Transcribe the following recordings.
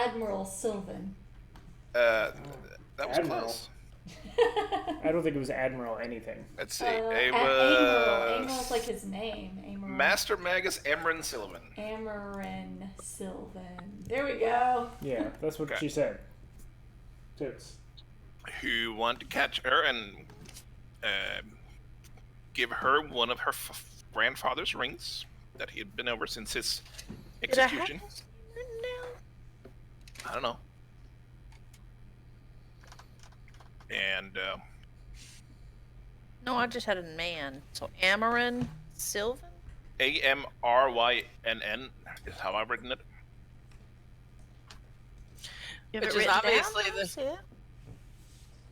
Admiral Sylvan. That was Admiral. close. I don't think it was Admiral anything. Let's see. It It Amoral. was Amaral's like his name. Amoral. Master Magus Emran Sylvan. Amarin Sylvan. There we go. Yeah, that's what she said. Toots. Who wanted to catch her and give her one of her grandfather's rings that he had been over since his execution. I don't know. And No, I just had a man. So Amarin Sylvan? Amrynn is how I've written it. Which is obviously the.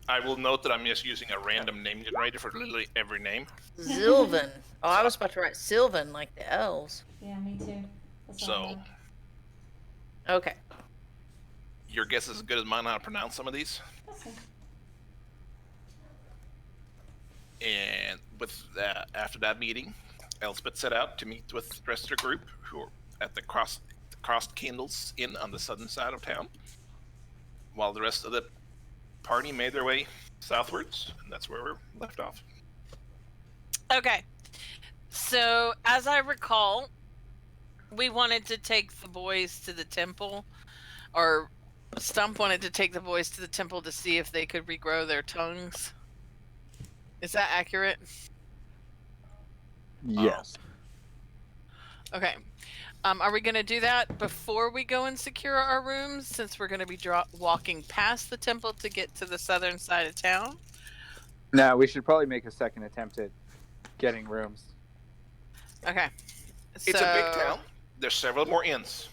I will note that I'm just using a random name generator for literally every name. Sylvan. Oh, I was about to write Sylvan like the elves. Yeah, me too. That's So, Okay. your guess is as good as mine on how to pronounce some of these. Okay. And with after that meeting, Elspeth set out to meet with the rest of the group who were at the Crossed Candles Inn on the southern side of town, while the rest of the party made their way southwards, and that's where we're left off. Okay. So, as I recall, we wanted to take the boys to the temple, or Stump wanted to take the boys to the temple to see if they could regrow their tongues. Is that accurate? Yes. Okay. Are we going to do that before we go and secure our rooms, since we're going to be walking past the temple to get to the southern side of town? No, we should probably make a second attempt at getting rooms. Okay. It's a big town. There's several more inns.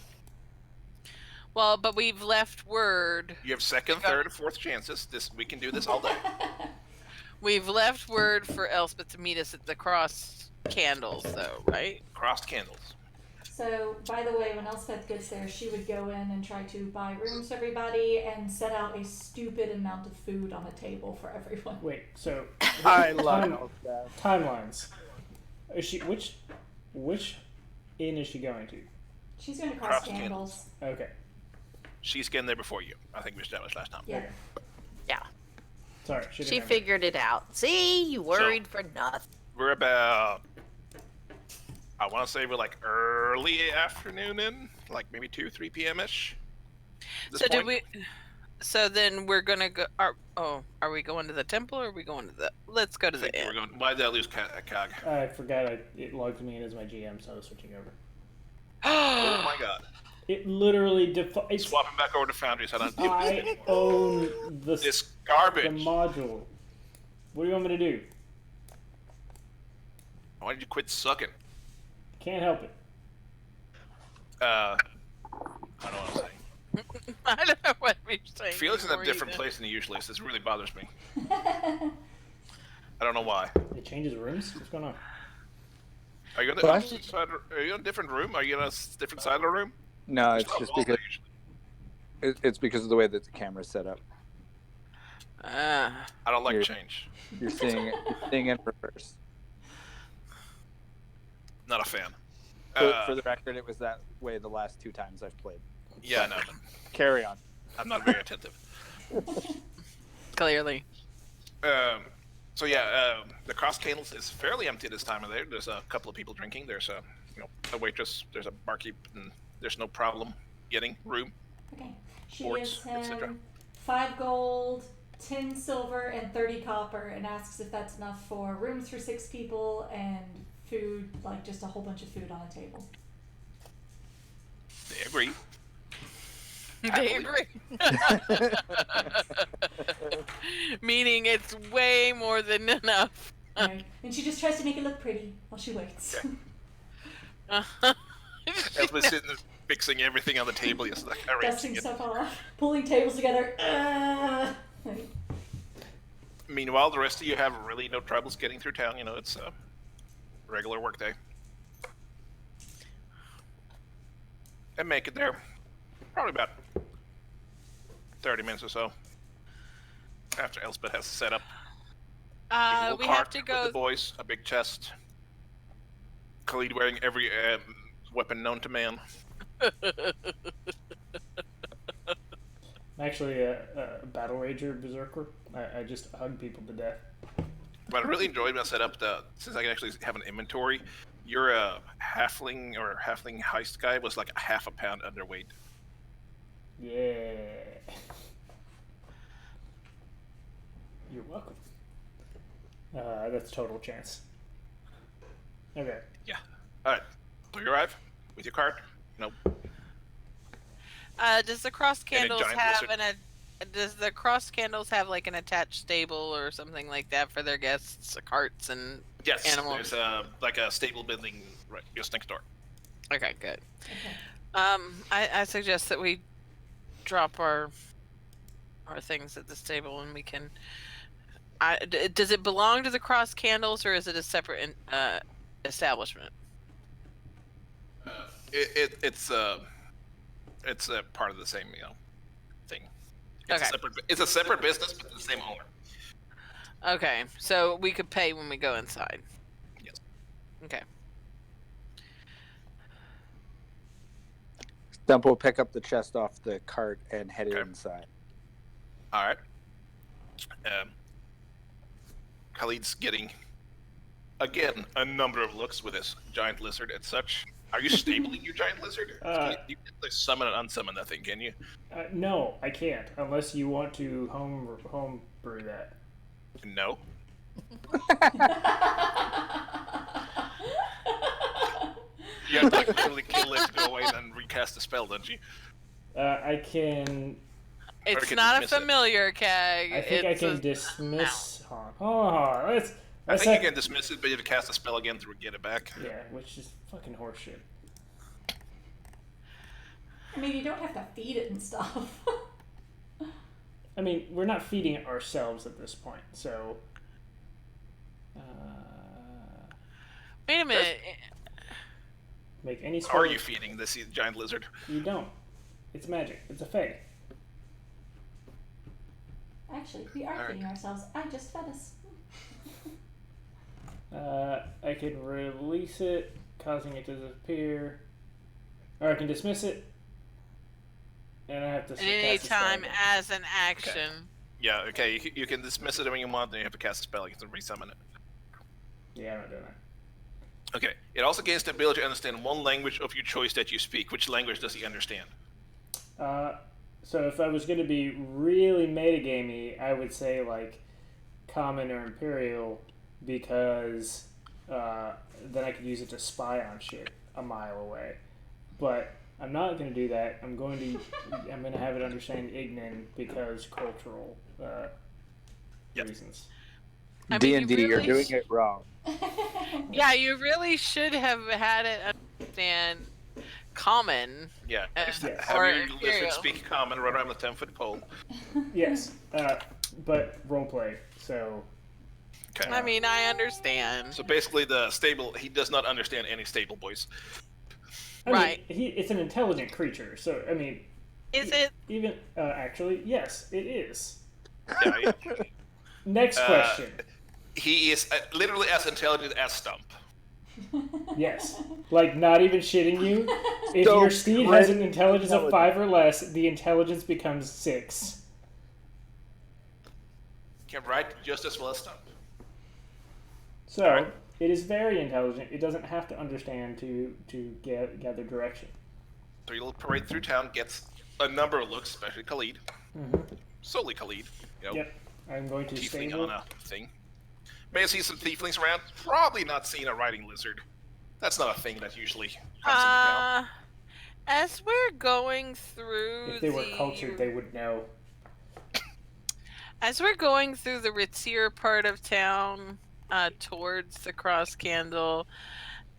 Well, but we've left word. You have second, third, and fourth chances. We can do this all day. We've left word for Elspeth to meet us at the Crossed Candles, though, right? Crossed Candles. So, by the way, when Elspeth gets there, she would go in and try to buy rooms for everybody and set out a stupid amount of food on the table for everyone. Wait, so I love that. timelines. Is she which inn is she going to? She's going to Cross Crossed Candles. Okay. She's getting there before you. I think we established last time. Yeah. Okay. Yeah. Sorry, She figured it out. See, you worried for nothing. We're about, I want to say we're like early afternoon in, like maybe 2-3 p.m.-ish. So do we? So then we're gonna go. Are we going to the temple or are we going to the? Let's go to the inn. We're going. Why did I lose Cog? I forgot it logged me in as my GM, so I was switching over. Oh my god! It literally Swapping back over to Foundry, so I don't deal with this I anymore. own This the garbage. module. What do you want me to do? Why did you quit sucking? Can't help it. I don't know what I'm saying. I don't know what we're saying. Felix is in a anymore different either. place than he usually is. This really bothers me. I don't know why. It changes rooms? What's going on? Are you on the opposite side? Are you in a different room? Are you in a different side of the room? No, There's it's not just walls there because usually. it's because of the way that the camera's set up. I don't like You're- change. You're seeing it in reverse. Not a fan. For the record, it was that way the last 2 times I've played. Yeah, no. Carry on. I'm not very attentive. Clearly. So the Cross Candles is fairly empty this time of day. There's a couple of people drinking. There's a waitress. There's a barkeep, and there's no problem getting room. Okay. She Sports, gives etc. him 5 gold, 10 silver, and 30 copper, and asks if that's enough for rooms for 6 people and food, like just a whole bunch of food on a table. They agree. They agree. Meaning it's way more than enough. Right? And she just tries to make it look pretty while she waits. Everybody's sitting there fixing everything on the table, just like arranging Dusting it. stuff off, pulling tables together. Like, Meanwhile, the rest of you have really no troubles getting through town. It's a regular work day. And make it there. Probably about 30 minutes or so. After Elspeth has set up. A little We cart have to with go. the boys, a big chest. Khalid wearing every weapon known to man. I'm actually a battle rager berserker. I just hug people to death. What I really enjoyed about setup, since I can actually have an inventory, your halfling or halfling heist guy was like a half a pound underweight. Yeah. You're welcome. That's total chance. Okay. Yeah. All right. So you arrive with your cart. No. Does the cross candles giant have lizard. Does the cross candles have like an attached stable or something like that for their guests, carts and Yes. animals? There's like a stable building right just next door. Okay, good. Okay. I suggest that we drop our things at the stable and we can. Does it belong to the cross candles or is it a separate establishment? It's a part of the same thing. Okay. It's a separate business, but the same owner. Okay, so we could pay when we go inside. Yes. Okay. Stump will pick up the chest off the cart and head Okay. inside. All right. Khalid's getting again a number of looks with this giant lizard and such. Are you stabling your giant lizard? You can like, summon and unsummon that thing, can you? No, I can't unless you want to home brew that. No. You have to like, literally kill it to go away and then recast the spell, don't you? I can. It's can not a dismiss it. familiar Keg. I think I It's can a- dismiss. Hold on. Let's I think you can dismiss it, but you have to cast a spell again to get it back. Yeah, which is fucking horseshit. I mean, you don't have to feed it and stuff. I mean, we're not feeding it ourselves at this point, so. Wait a minute. Make any. Are you feeding this giant lizard? You don't. It's magic. It's a fae. Actually, we are Alright. feeding ourselves. I just fed us. I can release it, causing it to disappear, or I can dismiss it, and I have to. At any time as an action. Yeah, okay, you can dismiss it when you want, then you have to cast a spell, you have to resummon it. Yeah, I'm not doing that. Okay, it also gains the ability to understand one language of your choice that you speak. Which language does he understand? So if I was going to be really metagamey, I would say like Common or Imperial, because then I could use it to spy on shit a mile away. But I'm not going to do that. I'm going to have it understand Ignan because cultural Yep. reasons. I mean, you D&D, you're really doing it wrong. Yeah, you really should have had it understand common. Yeah, just Yes. have Or your Imperial. lizard speak common, run around with a 10-foot pole. Yes, but roleplay. So Okay. I mean, I understand. So basically, the stable, he does not understand any stable voice. I mean, Right. it's an intelligent creature. So I mean, Is it? even actually, yes, it is. Yeah, Next question. he is literally as intelligent as Stump. Yes. Like, not even shitting you. If So your steed has an great intelligence of intelligence. 5 or less, the intelligence becomes 6. Can write just as well as Stump. So, Alright. it is very intelligent. It doesn't have to understand to gather direction. So you'll parade through town, gets a number of looks, especially Khalid. Mm-hmm. Solely Khalid. You know, Yep. I'm going to tiefling stable. on a thing. May see some tieflings around. Probably not seen a riding lizard. That's not a thing that usually comes into town. As we're going through If they were cultured, they would know. As we're going through the ritzier part of town, towards the cross candle,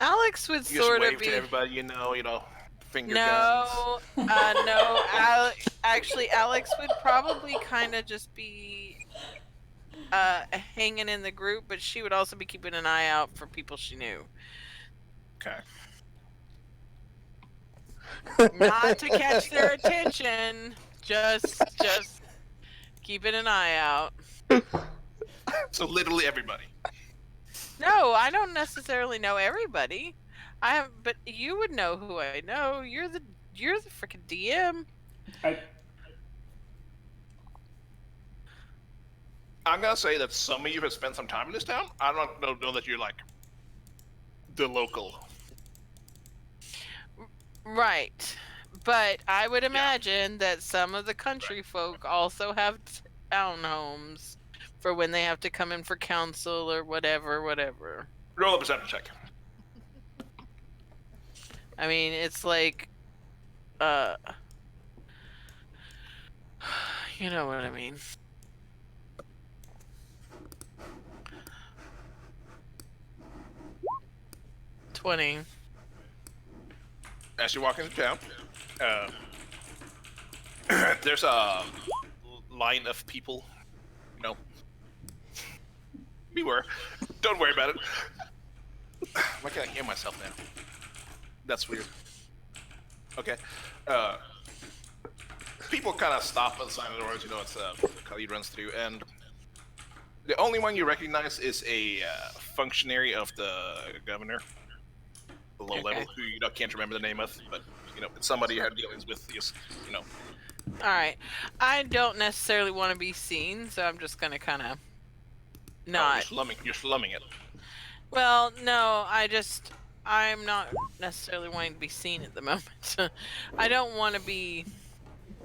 Alex would You just sort wave of be. to everybody you know, finger No, guns. no. Actually, Alex would probably kind of just be hanging in the group, but she would also be keeping an eye out for people she knew. Okay. Not to catch their attention, just keeping an eye out. So literally everybody. No, I don't necessarily know everybody. But you would know who I know. You're the freaking DM. I'm gonna say that some of you have spent some time in this town. I don't know that you're like the local. Right. But I would imagine that some of the country folk also have townhomes for when they have to come in for council or whatever. Roll a perception check. I mean, it's like, uh, you know what I mean. $20. As you walk into town, there's a line of people. You know, beware. Don't worry about it. Why can't I hear myself now? That's weird. Okay. People kind of stop at the side of the doors. You know, it's Khalid runs through, and the only one you recognize is a functionary of the governor, the low level, who you can't remember the name of, but you know, it's somebody you had dealings with. You know. All right. I don't necessarily want to be seen, so I'm just gonna kind of not. Oh, you're slumming it. Well, no, I'm not necessarily wanting to be seen at the moment. I don't want to be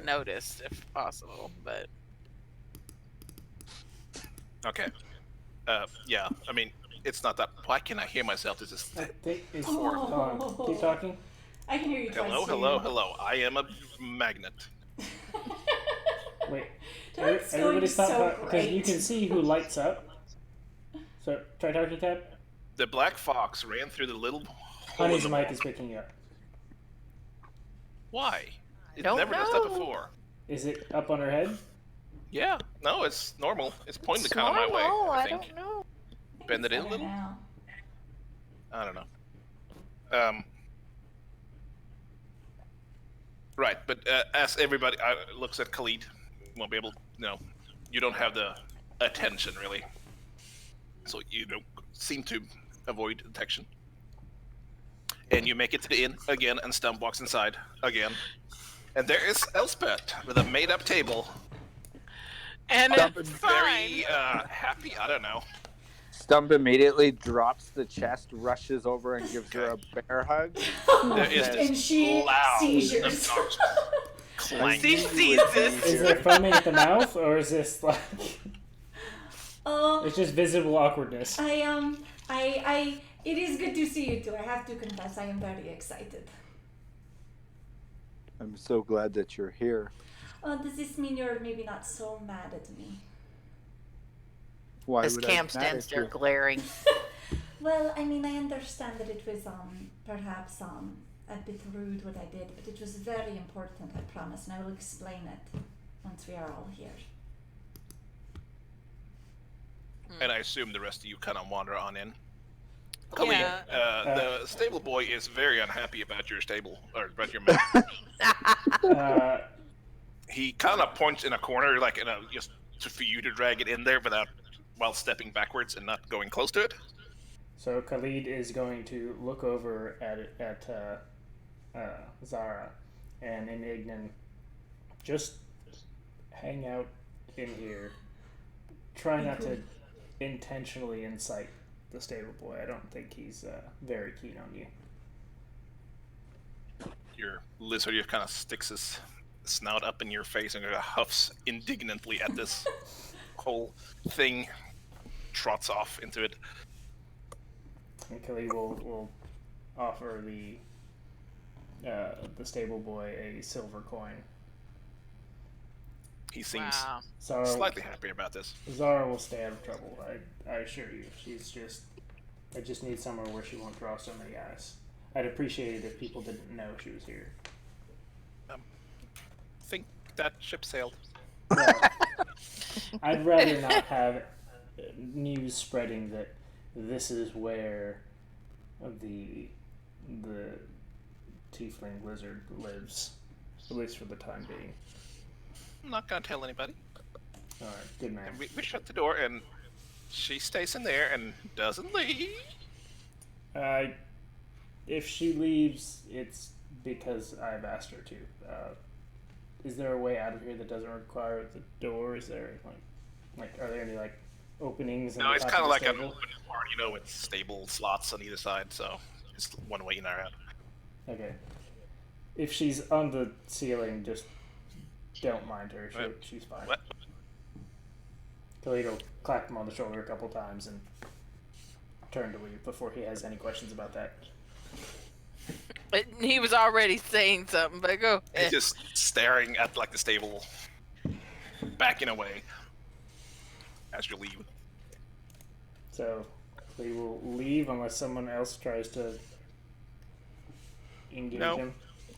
noticed if possible, but Okay. Yeah. I mean, it's not that. Why can't I hear myself? This is. I think it's Oh. keep talking. I can hear you twice. Hello. I am a magnet. Wait, Tonight's going everybody stop so because great. you can see who lights up. So try talking, Tab. The black fox ran through the little hole in Honey's the mic wall. is picking you up. Why? It Don't never does that know. before. Is it up on her head? Yeah. No, it's normal. It's pointed It's kind of my way. normal, I I think. don't know. Bend it in a Better little. now. I don't know. Right, but as everybody looks at Khalid, you won't be able. No, you don't have the attention really, so you don't seem to avoid detection. And you make it to the inn again, and Stump walks inside again, and there is Elspeth with a made-up table, and Stump it's is very fine. happy. I don't know. Stump immediately drops the chest, rushes over, and gives her a bear hug. There is And this she loud, seizures. obnoxious clank. She sees this. Is there foaming at the mouth, or is this like Oh, it's just visible awkwardness? it is good to see you two. I have to confess, I am very excited. I'm so glad that you're here. Does this mean you're maybe not so mad at me? Why As would Cam I stands there matter? glaring. Well, I mean, I understand that it was perhaps a bit rude what I did, but it was very important, I promise, and I will explain it once we are all here. And I assume the rest of you kind of wander on in. Khalid, Yeah. the stable boy is very unhappy about your stable, or about your map. He kind of points in a corner, like just for you to drag it in there while stepping backwards and not going close to it. So Khalid is going to look over at Zara and Enignan. Just hang out in here. Try not to intentionally incite the stable boy. I don't think he's very keen on you. Your lizard just kind of sticks his snout up in your face and huffs indignantly at this whole thing, trots off into it. And Khalid will offer the stable boy a silver coin. He seems Wow. slightly happy about this. Zara will stay out of trouble. I assure you. I just need somewhere where she won't draw so many eyes. I'd appreciate it if people didn't know she was here. Think that ship sailed. Well, I'd rather not have news spreading that this is where the tiefling lizard lives, at least for the time being. I'm not gonna tell anybody. All right, good man. And we shut the door, and she stays in there and doesn't leave. If she leaves, it's because I've asked her to. Is there a way out of here that doesn't require the door? Is there Like, are there any like openings? In No, the it's top kind of the like an stable? open barn, with stable slots on either side, so it's one way in or out. Okay. If she's on the ceiling, just don't mind her. She's fine. What? Khalid will clap him on the shoulder a couple times and turn to leave before he has any questions about that. But he was already saying something, but go He's ahead. just staring at like the stable, backing away as you leave. So they will leave unless someone else tries to engage No. him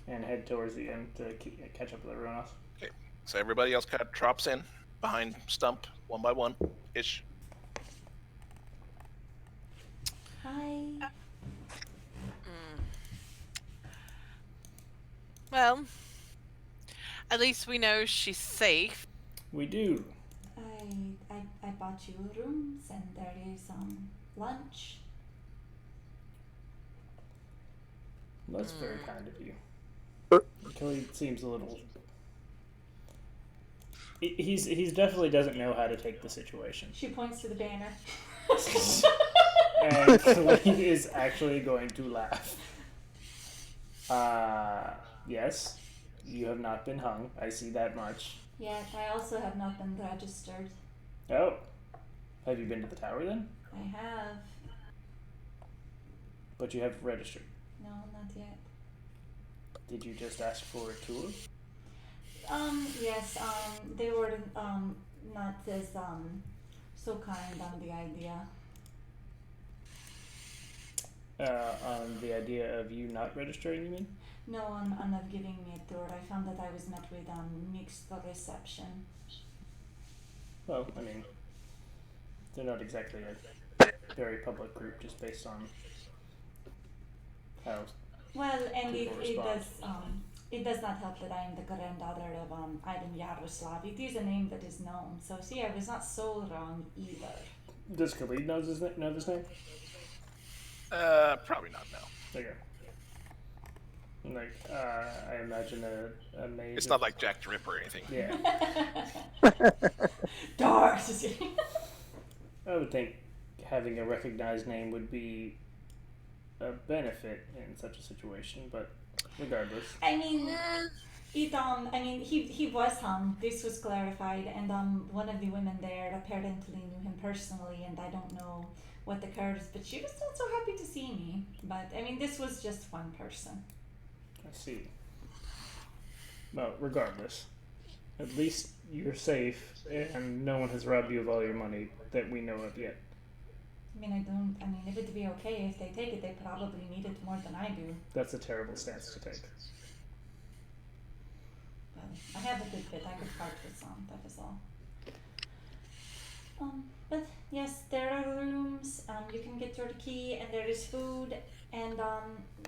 and head towards the end to catch up with everyone else. Okay, so everybody else kind of drops in behind Stump one by one ish. Hi. Well, at least we know she's safe. We do. I bought you rooms and there is lunch. That's very kind of you. Khalid seems a little. He's definitely doesn't know how to take the situation. She points to the banner. And Khalid is actually going to laugh. Yes, you have not been hung. I see that much. Yeah, I also have not been registered. Oh, have you been to the tower then? I have. But you have registered. No, not yet. Did you just ask for a tour? Yes, they were, not as, so kind on the idea. On the idea of you not registering, you mean? No, on not giving me a tour. I found that I was met with, mixed reception. Well, I mean, they're not exactly a very public group just based on how. Well, and People it does not help that I am the granddaughter of, Ivan Yaroslav. It is a name that is known. So, see, I was not so wrong either. Does Khalid know this name? Probably not now. Okay. Like, I imagine a maid. It's not like Jack the Ripper or anything. Yeah. Dark. I would think having a recognized name would be a benefit in such a situation, but regardless. I mean, he was hung. This was clarified, and one of the women there apparently knew him personally, and I don't know what occurs, but she was not so happy to see me. But I mean, this was just one person. I see. Well, regardless, at least you're safe, and no one has robbed you of all your money that we know of yet. I mean, it would be okay if they take it. They probably need it more than I do. That's a terrible stance to take. But I have a good bit. I could part with some. That is all. But yes, there are rooms. You can get your key, and there is food. And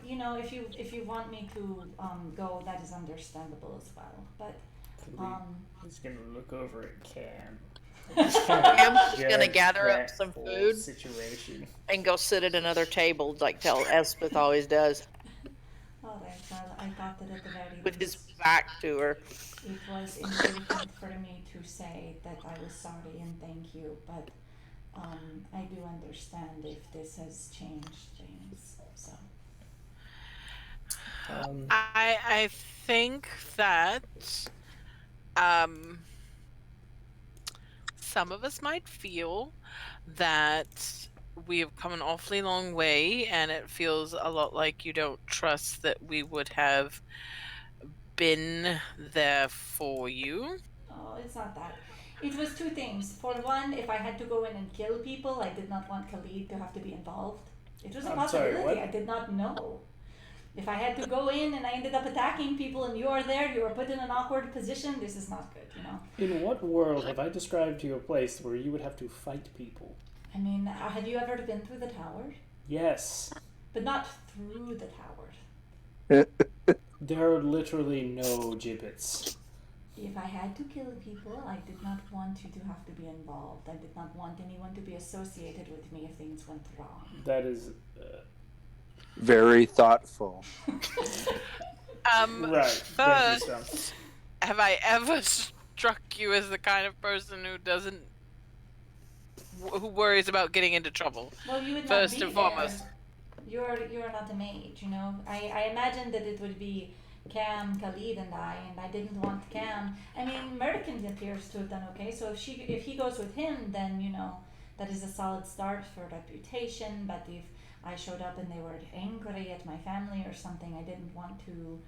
if you want me to go, that is understandable as well. But He's gonna look over at Cam. I'm just gonna Judge gather up that some whole food situation. and go sit at another table like Elspeth always does, all right, well, I thought that at the very with his least back to her. it was important for me to say that I was sorry and thank you. But I do understand if this has changed things. So. I think that some of us might feel that we have come an awfully long way, and it feels a lot like you don't trust that we would have been there for you. Oh, it's not that. It was two things. For one, if I had to go in and kill people, I did not want Khalid to have to be involved. It was a I'm sorry, possibility. what? I did not know. If I had to go in and I ended up attacking people and you are there, you are put in an awkward position, this is not good, In what world have I described to you a place where you would have to fight people? I mean, have you ever been through the tower? Yes. But not through the tower. There are literally no gibbets. If I had to kill people, I did not want you to have to be involved. I did not want anyone to be associated with me if things went wrong. That is Very thoughtful. right. First, have I ever struck you as the kind of person who doesn't who worries about getting into trouble. Well, you would not First be and there. foremost. You're not a mage, you know. I imagined that it would be Cam, Khalid, and I didn't want Cam. I mean, Merkin appears to have done okay. So if he goes with him, then you know that is a solid start for reputation. But if I showed up and they were angry at my family or something, I didn't want to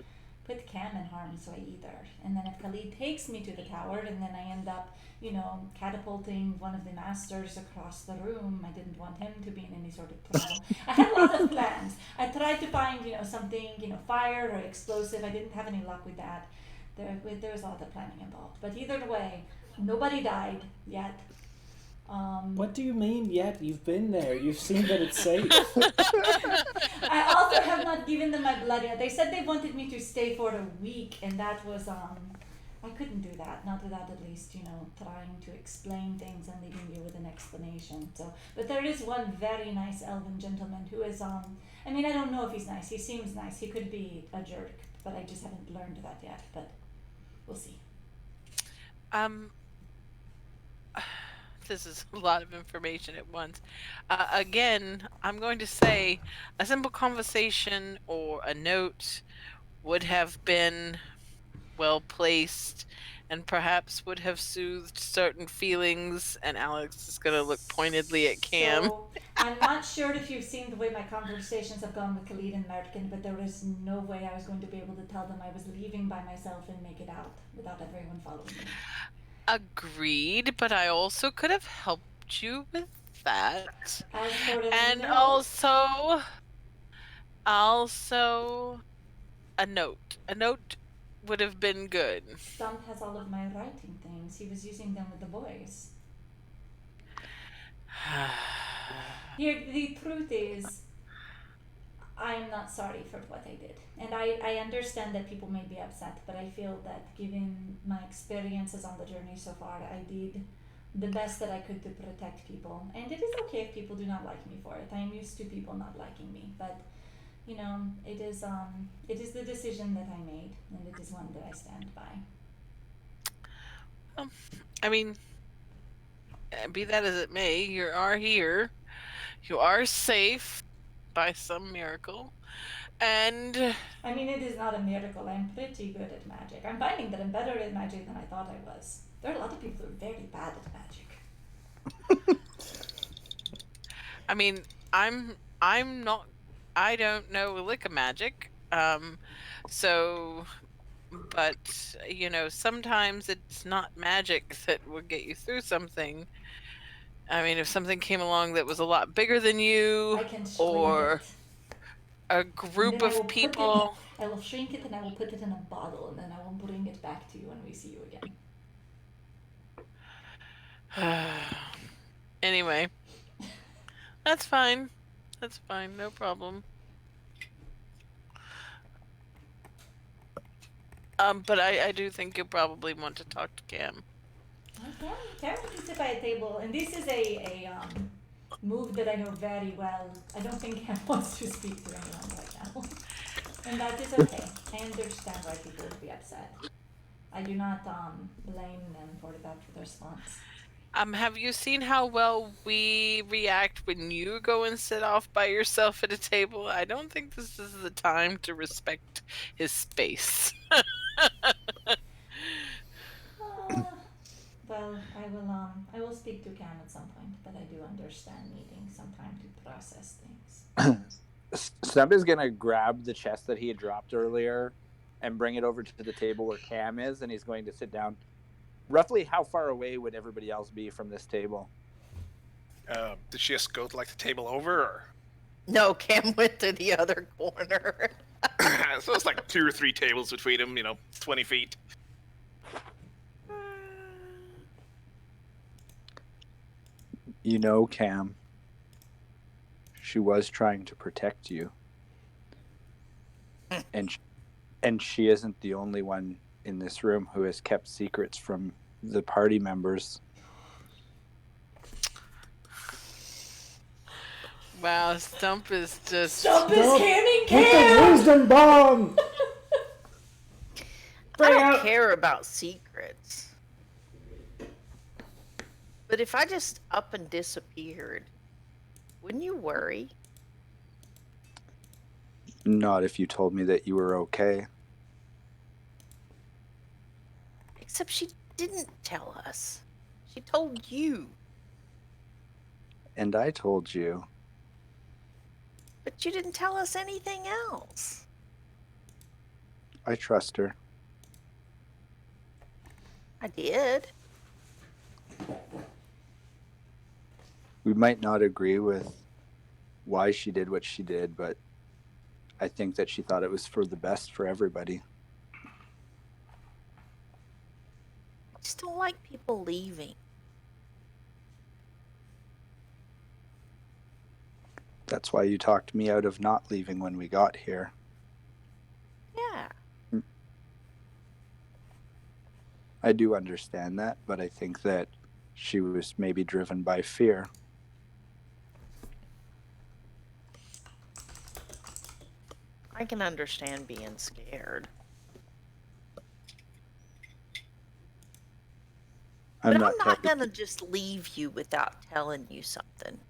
put Cam in harm's way either. And then if Khalid takes me to the tower, and then I end up, you know, catapulting one of the masters across the room, I didn't want him to be in any sort of trouble. I had a lot of plans. I tried to find, you know, something, you know, fire or explosive. I didn't have any luck with that. There was a lot of planning involved. But either way, nobody died yet. What do you mean yet? You've been there. You've seen that it's safe. I also have not given them my blood yet. They said they wanted me to stay for a week, and that was I couldn't do that, not without at least, you know, trying to explain things and leaving you with an explanation. So, but there is one very nice elven gentleman who is I mean, I don't know if he's nice. He seems nice. He could be a jerk, but I just haven't learned that yet. But we'll see. This is a lot of information at once. Again, I'm going to say a simple conversation or a note would have been well placed and perhaps would have soothed certain feelings. And Alex is going to look pointedly at Cam. So, I'm not sure if you've seen the way my conversations have gone with Khalid and Merkin, but there was no way I was going to be able to tell them I was leaving by myself and make it out without everyone following me. Agreed, but I also could have helped you with that. As for the And note, also a note. A note would have been good. Stump has all of my writing things. He was using them with the boys. Here, the truth is, I'm not sorry for what I did. And I understand that people may be upset, but I feel that given my experiences on the journey so far, I did the best that I could to protect people. And it is okay if people do not like me for it. I am used to people not liking me. But, you know, it is the decision that I made, and it is one that I stand by. I mean, be that as it may, you are here. You are safe by some miracle. And I mean, it is not a miracle. I'm pretty good at magic. I'm finding that I'm better at magic than I thought I was. There are a lot of people who are very bad at magic. I mean, I'm not. I don't know a lick of magic. So, but you know, sometimes it's not magic that will get you through something. I mean, if something came along that was a lot bigger than you, I can shrink or it. a And group then I will of put people. I will shrink it and I will put it in a bottle, and then I will bring it back to you when we see you again. Anyway, that's fine. That's fine. No problem. But I do think you'll probably want to talk to Cam. Karen can sit by a table, and this is a move that I know very well. I don't think Cam wants to speak to anyone right now. And that is okay. I understand why people would be upset. I do not blame them for that response. Have you seen how well we react when you go and sit off by yourself at a table? I don't think this is the time to respect his space. Well, I will speak to Cam at some point, but I do understand needing some time to process things. Snub is gonna grab the chest that he had dropped earlier and bring it over to the table where Cam is, and he's going to sit down. Roughly how far away would everybody else be from this table? Did she just go to like the table over, or? No, Cam went to the other corner. So it's like 2 or 3 tables between them, 20 feet. You know, Cam, she was trying to protect you. And she isn't the only one in this room who has kept secrets from the party members. Wow, Stump is just... Stump is scamming Hit the Cam! wisdom bomb! I don't out. care about secrets. But if I just up and disappeared, wouldn't you worry? Not if you told me that you were okay. Except she didn't tell us. She told you. And I told you. But you didn't tell us anything else. I trust her. I did. We might not agree with why she did what she did, but I think that she thought it was for the best for everybody. I just don't like people leaving. That's why you talked me out of not leaving when we got here. Yeah. I do understand that, but I think that she was maybe driven by fear. I can understand being scared. I'm But not I'm not telling- gonna just leave you without telling you something.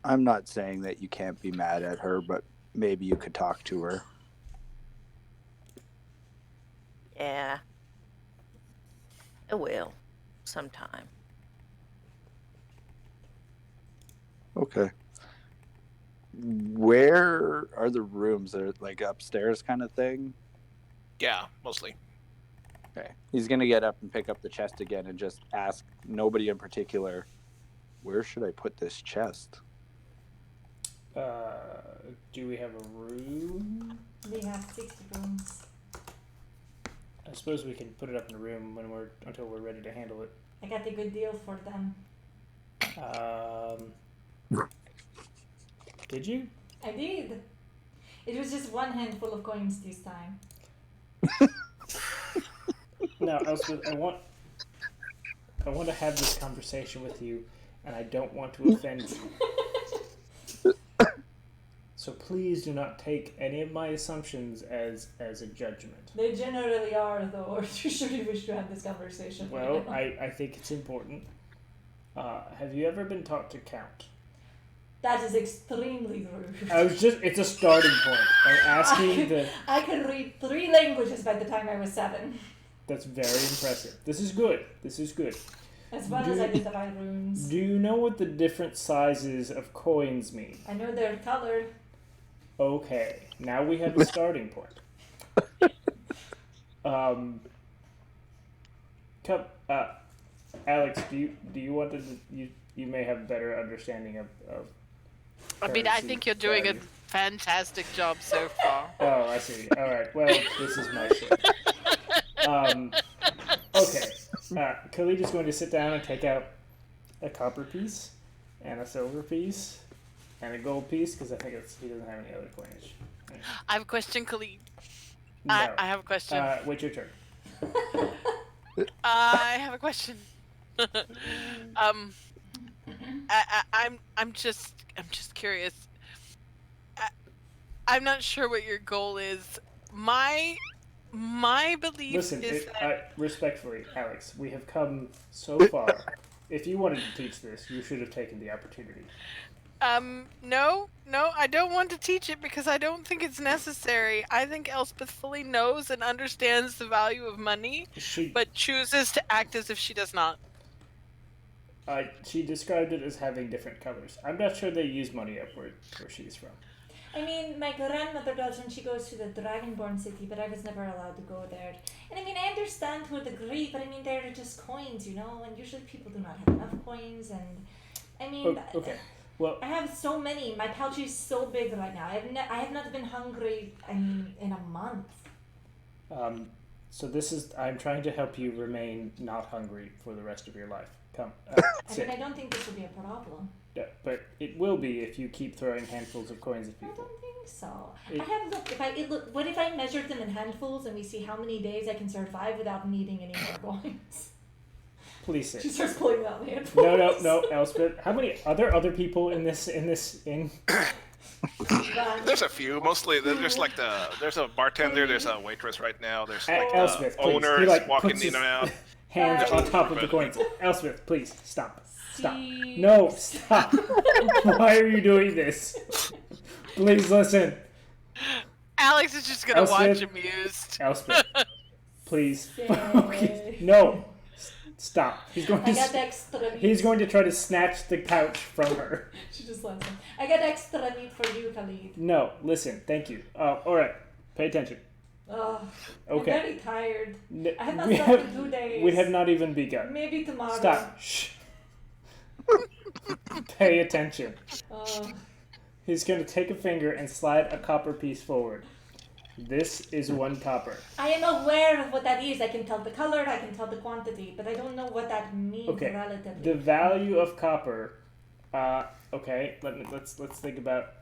I'm not saying that you can't be mad at her, but maybe you could talk to her. Yeah. I will. Sometime. Okay. Where are the rooms? Are like upstairs kind of thing? Yeah, mostly. Okay. He's gonna get up and pick up the chest again and just ask nobody in particular, where should I put this chest? Do we have a room? We have 60 rooms. I suppose we can put it up in a room until we're ready to handle it. I got a good deal for them. Did you? I did. It was just one handful of coins this time. No, Elspeth, I want to have this conversation with you, and I don't want to offend you. So please do not take any of my assumptions as a judgment. They generally are, though. Or you surely wish to have this conversation. Well, I think it's important. Have you ever been taught to count? That is extremely rude. It's a starting point. I'm asking I could read 3 languages by the time I was 7. That's very impressive. This is good. As well as identify runes. Do you know what the different sizes of coins mean? I know they're colored. Okay, now we have a starting point. Alex, do you want to? You may have better understanding of. I mean, I currency think you're doing a value. fantastic job so far. Oh, I see. All right. Well, this is my shit. Okay. Khalid is going to sit down and take out a copper piece and a silver piece and a gold piece because I think he doesn't have any other coinage. I have a question, Khalid. No. I have a question. Wait your turn. I have a question. I'm just curious. I'm not sure what your goal is. My belief Listen, is that respectfully, Alex, we have come so far. If you wanted to teach this, you should have taken the opportunity. no, I don't want to teach it because I don't think it's necessary. I think Elspeth fully knows and understands the value of money, but chooses to act as if she does not. She described it as having different colors. I'm not sure they use money up where she's from. I mean, my grandmother does when she goes to the Dragonborn city, but I was never allowed to go there. And I mean, I understand to a degree, but I mean, they're just coins, you know, and usually people do not have enough coins, and I mean, Okay. Well, I have so many. My pouch is so big right now. I have not been hungry, I mean, in a month. so I'm trying to help you remain not hungry for the rest of your life. Come, I mean, I don't think this will be a problem. Yeah, but it will be if you keep throwing handfuls of coins at I people. don't think so. I have looked. What if I measured them in handfuls and we see how many days I can survive without needing any more coins? Please sit. She starts pulling them out in handfuls. No, Elspeth. How many other people in this inn? There's a few. Mostly, there's like there's a bartender, there's a waitress right now. There's like Elspeth, the please. owner He, is walking puts in and out. hands Bye. on top of the coins. Elspeth, please stop. Stop. See- No, stop. Why are you doing this? Please listen. Alex is just gonna Elspeth. watch amused. Elspeth, please. Say- Okay. No. Stop. He's going I got to. extra meat. He's going to try to snatch the pouch from her. She just laughs. I got extra meat for you, Khalid. No, listen. Thank you. All right. Pay attention. Oh, Okay. I'm very tired. I have not we slept have in 2 days. we have not even begun. Maybe tomorrow. Stop. Shh. Pay attention. Oh, He's going to take a finger and slide a copper piece forward. This is 1 copper. I am aware of what that is. I can tell the color, I can tell the quantity, but I don't know what that means Okay. relatively. The value of copper. Okay. Let's think about.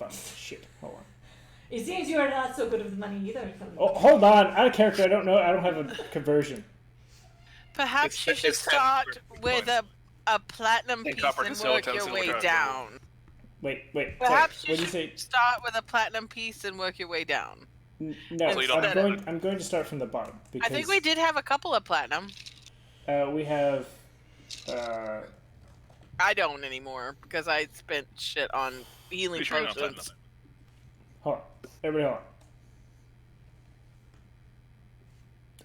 Oh, shit. Hold on. It seems you are not so good with money either, Khalid. Oh, hold on. Out of character. I don't know. I don't have a conversion. Perhaps It's- you should it's 10 start for with coins. a platinum Ten piece copper to and silver, work 10 your silver way to down. Wait. Sorry. Perhaps What you did you should say? start with a platinum piece and work your way down. No, So you don't I'm going to start from the bottom because I think we did have a couple of platinum. we have. I don't anymore because I spent shit on healing Pretty sure you're not potions. platinum. Hold on. Everybody, hold on.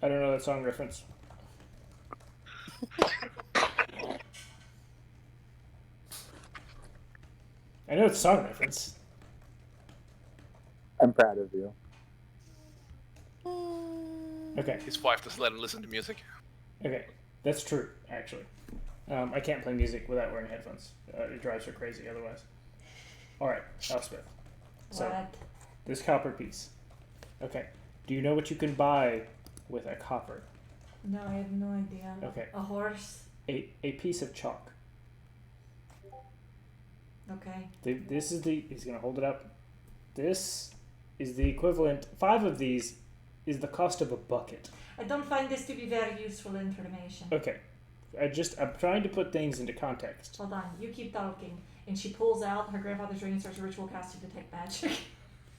I don't know that song reference. I know it's a song reference. I'm proud of you. Okay, His wife doesn't let him listen to music. okay, that's true. Actually, I can't play music without wearing headphones. It drives her crazy otherwise. All right, Elspeth. So What? this copper piece. Okay. Do you know what you can buy with a copper? No, I have no idea. Okay. A horse? A piece of chalk. Okay. This is the. He's gonna hold it up. This is the equivalent. 5 of these is the cost of a bucket. I don't find this to be very useful information. Okay. I'm trying to put things into context. Hold on, you keep talking. And she pulls out her grandfather's ring and starts a ritual cast to detect magic.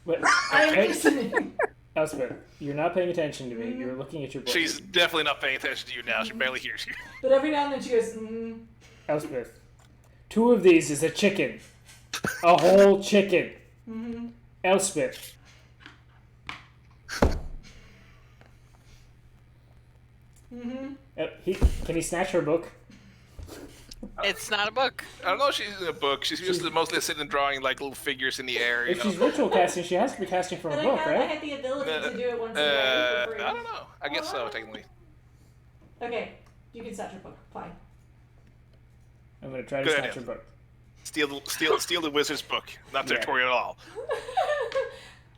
But I am okay, listening. Elspeth, you're not paying attention to me. You're looking at your book. She's definitely not paying attention to you now. She barely hears you. But every now and then she goes, mm. Elspeth, 2 of these is a chicken. A whole chicken. Mm-hmm. Elspeth. Mm-hmm. Can he snatch her book? It's not a book. I don't know if she's in a book. She's used to mostly sitting and drawing like little figures in the air. You If know. she's ritual casting, she has to be casting from But a I book, have, I right? have the ability to do it once a day for free. I don't know. I guess so, technically. Okay, you can snatch your book. Fine. I'm gonna try to Good snatch idea. her book. Steal the wizard's book. Not Yeah. territorial at all.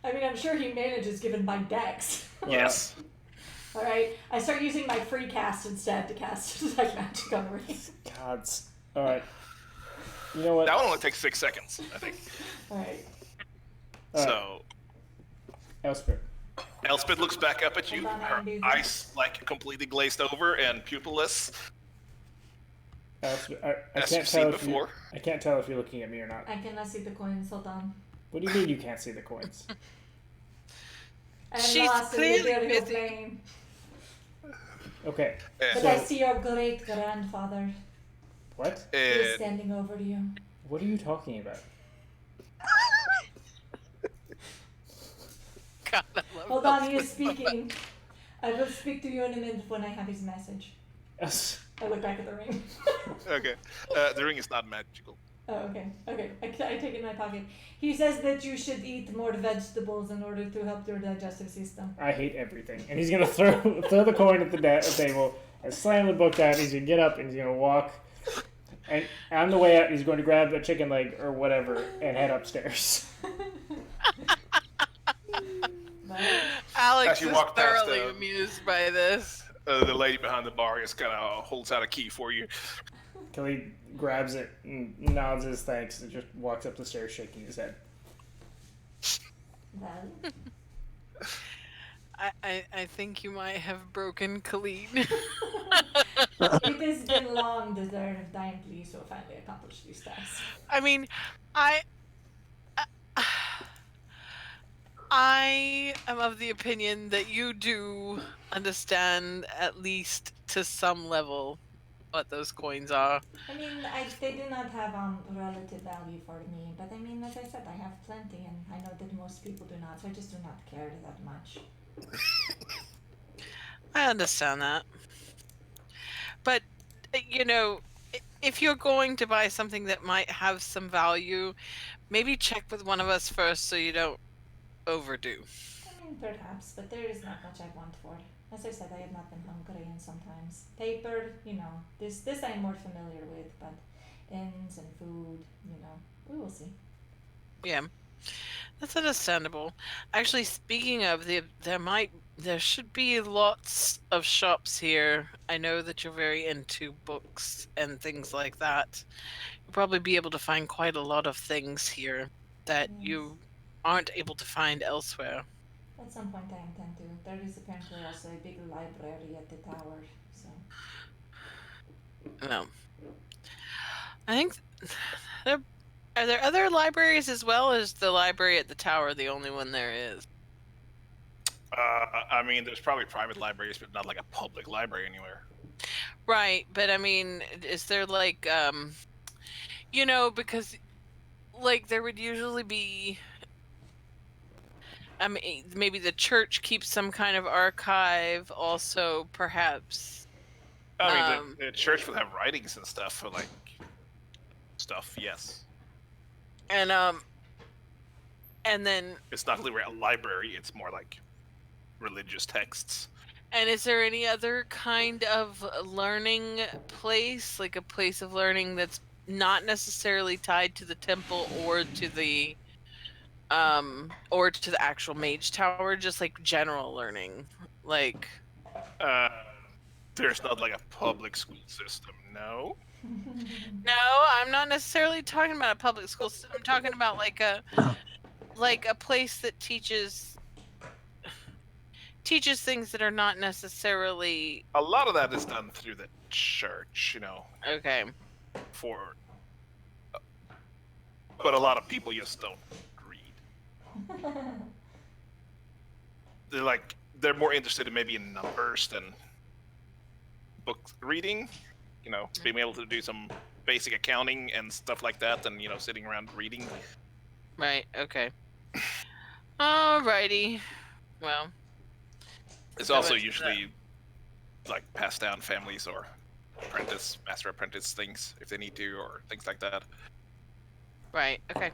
I mean, I'm sure he manages given my dex. Yes. Alright, I start using my free cast instead to cast like magic on Ring. Gods. All right. You know what? That one only takes 6 seconds, I think. Alright. All right. So Elspeth. Elspeth looks back up at you, Hold on, her I'm busy. eyes like completely glazed over and pupilless, Elspeth, I as can't you've tell seen if you. before. I can't tell if you're looking at me or not. I cannot see the coins, hold on. What do you mean you can't see the coins? I'm She's lost in the clearly ethereal busy. plane. Okay. And, But I see your great grandfather. What? He is and standing over you. What are you talking about? God, I love Hold those on, he is books. speaking. I will speak to you in a minute when I have his message. I look back at the ring. okay, the ring is not magical. Oh, okay. Okay. I take it in my pocket. He says that you should eat more vegetables in order to help your digestive system. I hate everything. And he's gonna throw the coin at the table and slam the book down. He's gonna get up and he's gonna walk. And on the way out, he's going to grab a chicken leg or whatever and head upstairs. But Alex As you is walk past, thoroughly amused by this. The lady behind the bar just kind of holds out a key for you. Kelly grabs it and nods his thanks and just walks up the stairs shaking his head. well, I think you might have broken Khalid. it has been long deserved. I am pleased to have finally accomplished these tasks. I mean, I am of the opinion that you do understand, at least to some level, what those coins are. I mean, they do not have relative value for me, but I mean, as I said, I have plenty, and I know that most people do not, so I just do not care that much. I understand that. But, you know, if you're going to buy something that might have some value, maybe check with one of us first so you don't overdo. I mean, perhaps, but there is not much I want for. As I said, I have not been hungry, and sometimes paper, this I'm more familiar with, but inns and food, we will see. Yeah. That's understandable. Actually, speaking of, there should be lots of shops here. I know that you're very into books and things like that. You'll probably be able to find quite a lot of things here that Yes. you aren't able to find elsewhere. At some point, I intend to. There is apparently also a big library at the tower, so. No. I think there are there other libraries as well as the library at the tower the only one there is. I mean, there's probably private libraries, but not like a public library anywhere. Right, but I mean, is there like because like there would usually be I mean maybe the church keeps some kind of archive also perhaps. I mean, the church would have writings and stuff for like stuff. Yes, And then it's not really a library. It's more like religious texts. and is there any other kind of learning place, like a place of learning that's not necessarily tied to the temple or to the actual mage tower, just like general learning? Like There's not like a public school system. No. no, I'm not necessarily talking about a public school system. I'm talking about like a place that teaches things that are not necessarily A lot of that is done through the church, okay. But a lot of people just don't read. They're more interested in maybe in numbers than book reading, being able to do some basic accounting and stuff like that than, sitting around reading. Right, okay. Alrighty. Well, It's also usually like passed down families or master apprentice things if they need to, or things like that. right, okay.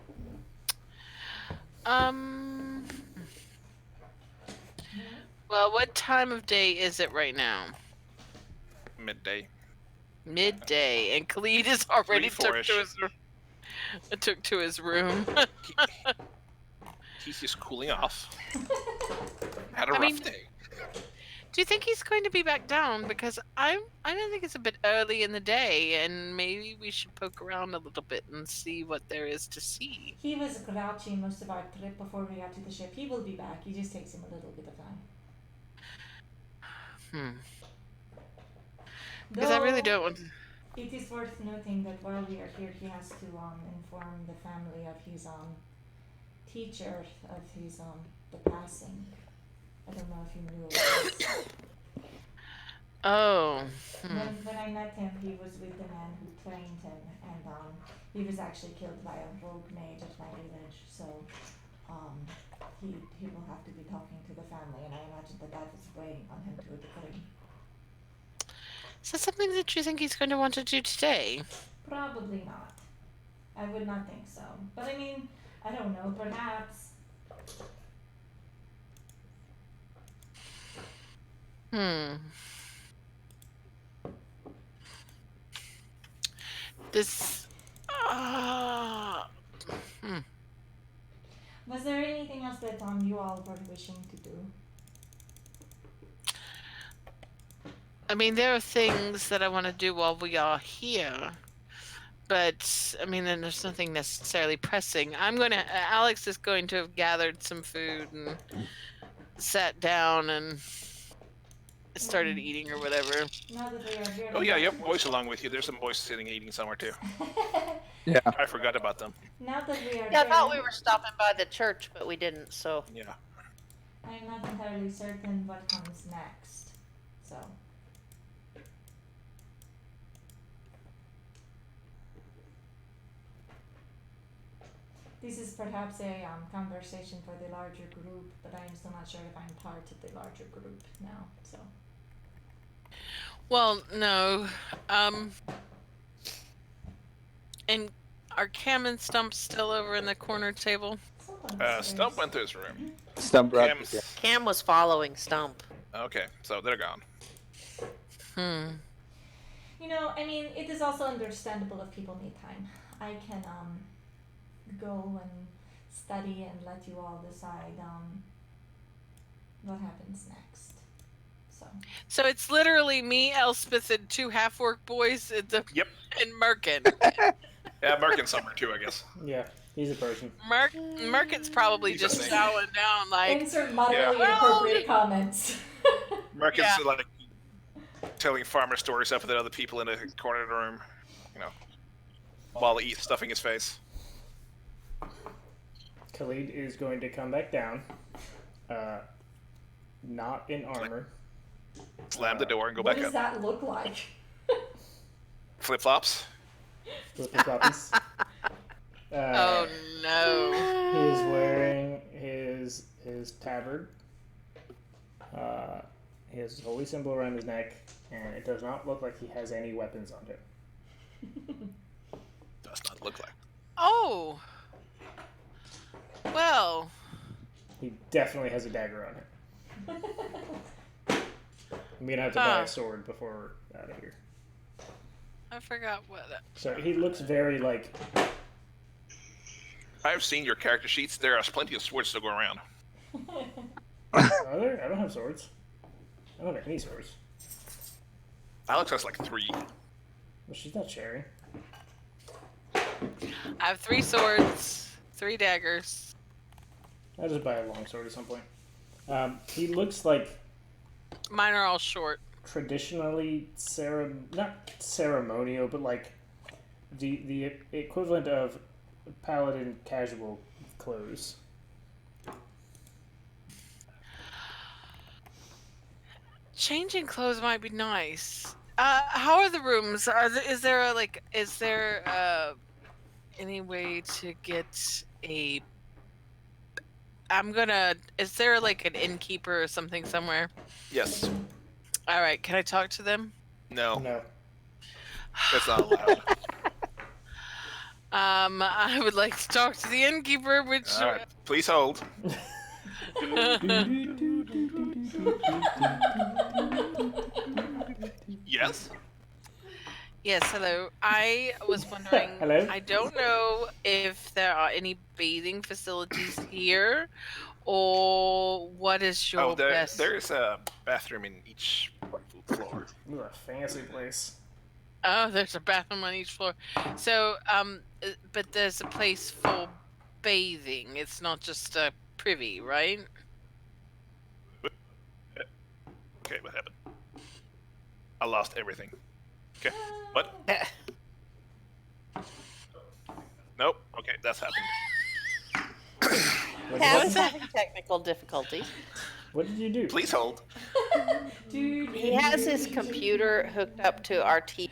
Well, what time of day is it right now? Midday. Midday, and Khalid is already took 3-4-ish. to his room. He's just cooling off. Had a rough day. Do you think he's going to be back down? Because I don't think it's a bit early in the day, and maybe we should poke around a little bit and see what there is to see. He was grouchy most of our trip before we got to the ship. He will be back. It just takes him a little bit of time. Because I really don't want to... It is worth noting that while we are here, he has to inform the family of his teacher of his the passing. I don't know if you knew about this. Oh. When I met him, he was with the man who trained him, and he was actually killed by a rogue mage at my village. So he will have to be talking to the family, and I imagine that is weighing on him to a degree. Is that something that you think he's going to want to do today? Probably not. I would not think so. But I mean, I don't know, perhaps. This... Was there anything else that you all were wishing to do? I mean, there are things that I want to do while we are here. But, I mean, then there's nothing necessarily pressing. Alex is going to have gathered some food and sat down and started eating or whatever. Now that we are here. Oh yeah, you have boys along with you. There's some boys sitting eating somewhere too. Yeah. I forgot about them. Now that we are Yeah, I here. thought we were stopping by the church, but we didn't, so. Yeah. I'm not entirely certain what comes next. So. This is perhaps a conversation for the larger group, but I am still not sure if I'm part of the larger group now. So. Well, no. And are Cam and Stump still over in the corner table? Stump went to his room. Stump brought Cam's... Cam was following Stump. Okay, so they're gone. You know, I mean, it is also understandable if people need time. I can go and study and let you all decide what happens next. So it's literally me, Elspeth, and 2 half-orc boys and Merkin. Yeah, Merkin's somewhere too, I guess. Yeah, he's a person. Merkin's probably He's just a thing. bowing down like... Insert moderately Yeah. inappropriate comments. Merkin's like telling farmer stories up with other people in a corner of the room, you know, while he eats stuffing his face. Khalid is going to come back down, not in armor. Slam the door and go What back does up. that look like? Flip flops. Flippy floppies. Oh no. He is wearing his tabard. He has his holy symbol around his neck, and it does not look like he has any weapons on him. Does not look like. Oh. Well. He definitely has a dagger on him. I'm gonna have to buy a sword before we're out of here. I forgot what... So he looks very like... I've seen your character sheets. There are plenty of swords to go around. Are there? I don't have swords. I don't have any swords. Alex has like 3. Well, she's not sharing. I have 3 swords, 3 daggers. I'll just buy a long sword at some point. He looks like Mine are all short. traditionally not ceremonial, but like the equivalent of paladin casual clothes. Changing clothes might be nice. How are the rooms? Is there any way to get a... Is there like an innkeeper or something somewhere? Yes. All right, can I talk to them? No. No. That's not allowed. I would like to talk to the innkeeper, which... All right. Please hold. Yes. Yes, hello. I was wondering... Hello? I don't know if there are any bathing facilities here, or what is your best... There's a bathroom in each floor. This is a fancy place. Oh, there's a bathroom on each floor. So, but there's a place for bathing. It's not just a privy, right? Okay, what happened? I lost everything. Okay, what? Nope. Okay, that's happened. Cam's having technical difficulties. What did you do? Please hold. Dude. He has his computer hooked up to our TV,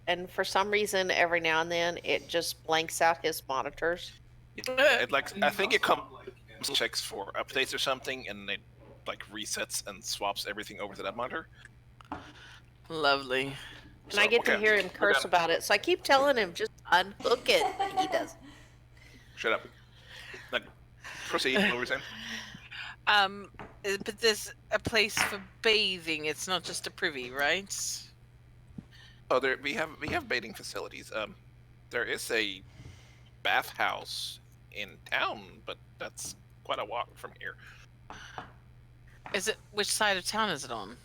and for some reason, every now and then, it just blanks out his monitors. I think it comes checks for updates or something, and it like resets and swaps everything over to that monitor. Lovely. And I get to hear him curse about it, so I keep telling him, just unhook it. And he doesn't. Shut up. Like, proceed. What were you saying? But there's a place for bathing. It's not just a privy, right? Oh, we have bathing facilities. There is a bathhouse in town, but that's quite a walk from here. Is it? Which side of town is it on?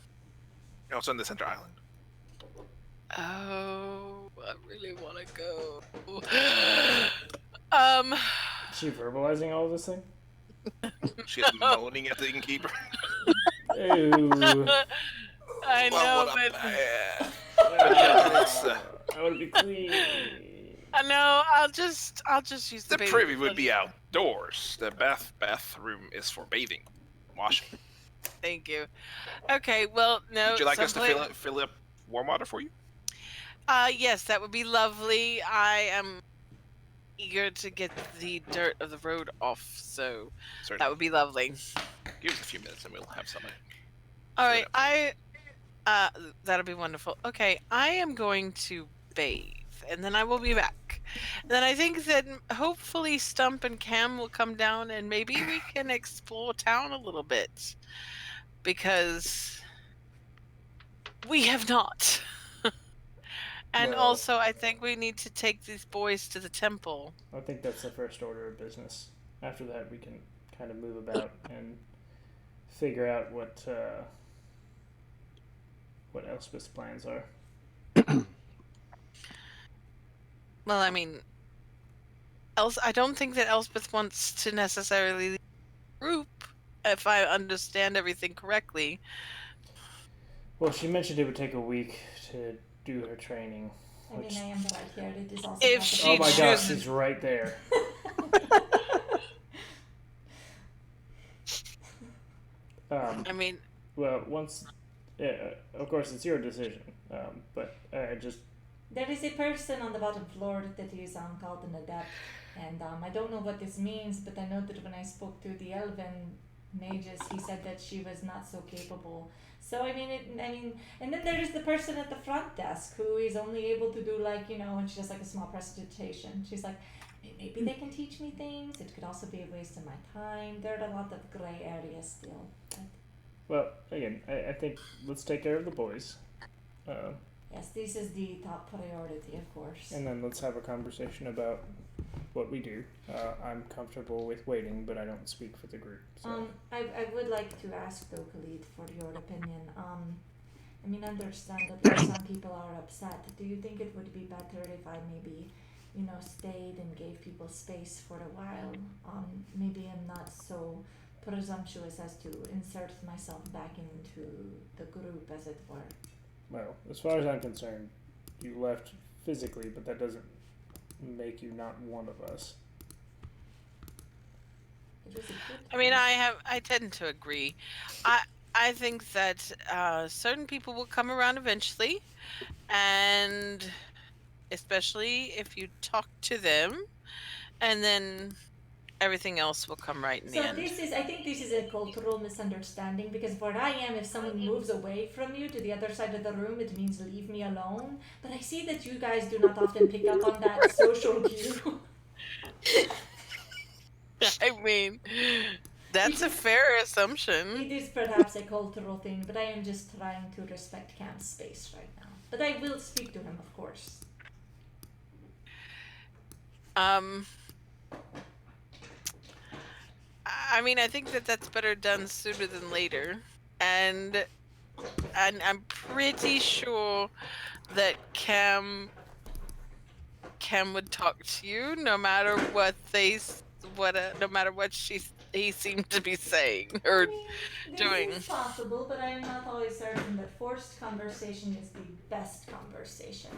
No, it's on the center island. Oh, I really want to go. Is she verbalizing all of this thing? She's moaning at the innkeeper. Ew. I know, but I want to be clean. I know. I'll just use The bathing privy would facility. be outdoors. The bathroom is for bathing, wash. Thank you. Okay, well, no. Would you like us to someplace- fill up warm water for you? Yes, that would be lovely. I am eager to get the dirt of the road off, so Certainly. that would be lovely. Give us a few minutes and we'll have some. All Fill right, it up. that'll be wonderful. Okay, I am going to bathe, and then I will be back. Then I think that hopefully Stump and Cam will come down, and maybe we can explore town a little bit, because we have not. And Well- also, I think we need to take these boys to the temple. I think that's the first order of business. After that, we can kind of move about and figure out what Elspeth's plans are. Well, I mean, I don't think that Elspeth wants to necessarily leave the group, if I understand everything correctly. Well, she mentioned it would take a week to do her training. I mean, I am right here. It is also. If happening. she Oh my gosh, chooses- she's right there. I mean, Well, once, of course, it's your decision. But I just There is a person on the bottom floor that is called an adept, and I don't know what this means, but I know that when I spoke to the elven mages, he said that she was not so capable. So I mean, and then there is the person at the front desk who is only able to do like and she does like a small presentation. She's like, maybe they can teach me things. It could also be a waste of my time. There are a lot of gray areas still. But well, again, I think let's take care of the boys. yes, this is the top priority, of course. And then let's have a conversation about what we do. I'm comfortable with waiting, but I don't speak for the group. So. I would like to ask though, Khalid, for your opinion. I mean, understandably, some people are upset. Do you think it would be better if I maybe, stayed and gave people space for a while? Maybe I'm not so presumptuous as to insert myself back into the group, as it were. Well, as far as I'm concerned, you left physically, but that doesn't make you not one of us. It was a good I mean, thing. I tend to agree. I think that certain people will come around eventually, and especially if you talk to them, and then everything else will come right in the So end. I think this is a cultural misunderstanding, because where I am, if someone moves away from you to the other side of the room, it means leave me alone. But I see that you guys do not often pick up on that social cue. I mean, that's a fair assumption. It is perhaps a cultural thing, but I am just trying to respect Cam's space right now. But I will speak to him, of course. I mean, I think that that's better done sooner than later, and I'm pretty sure that Cam would talk to you no matter what no matter what he seemed to be saying or I mean, this doing. is possible, but I am not always certain that forced conversation is the best conversation.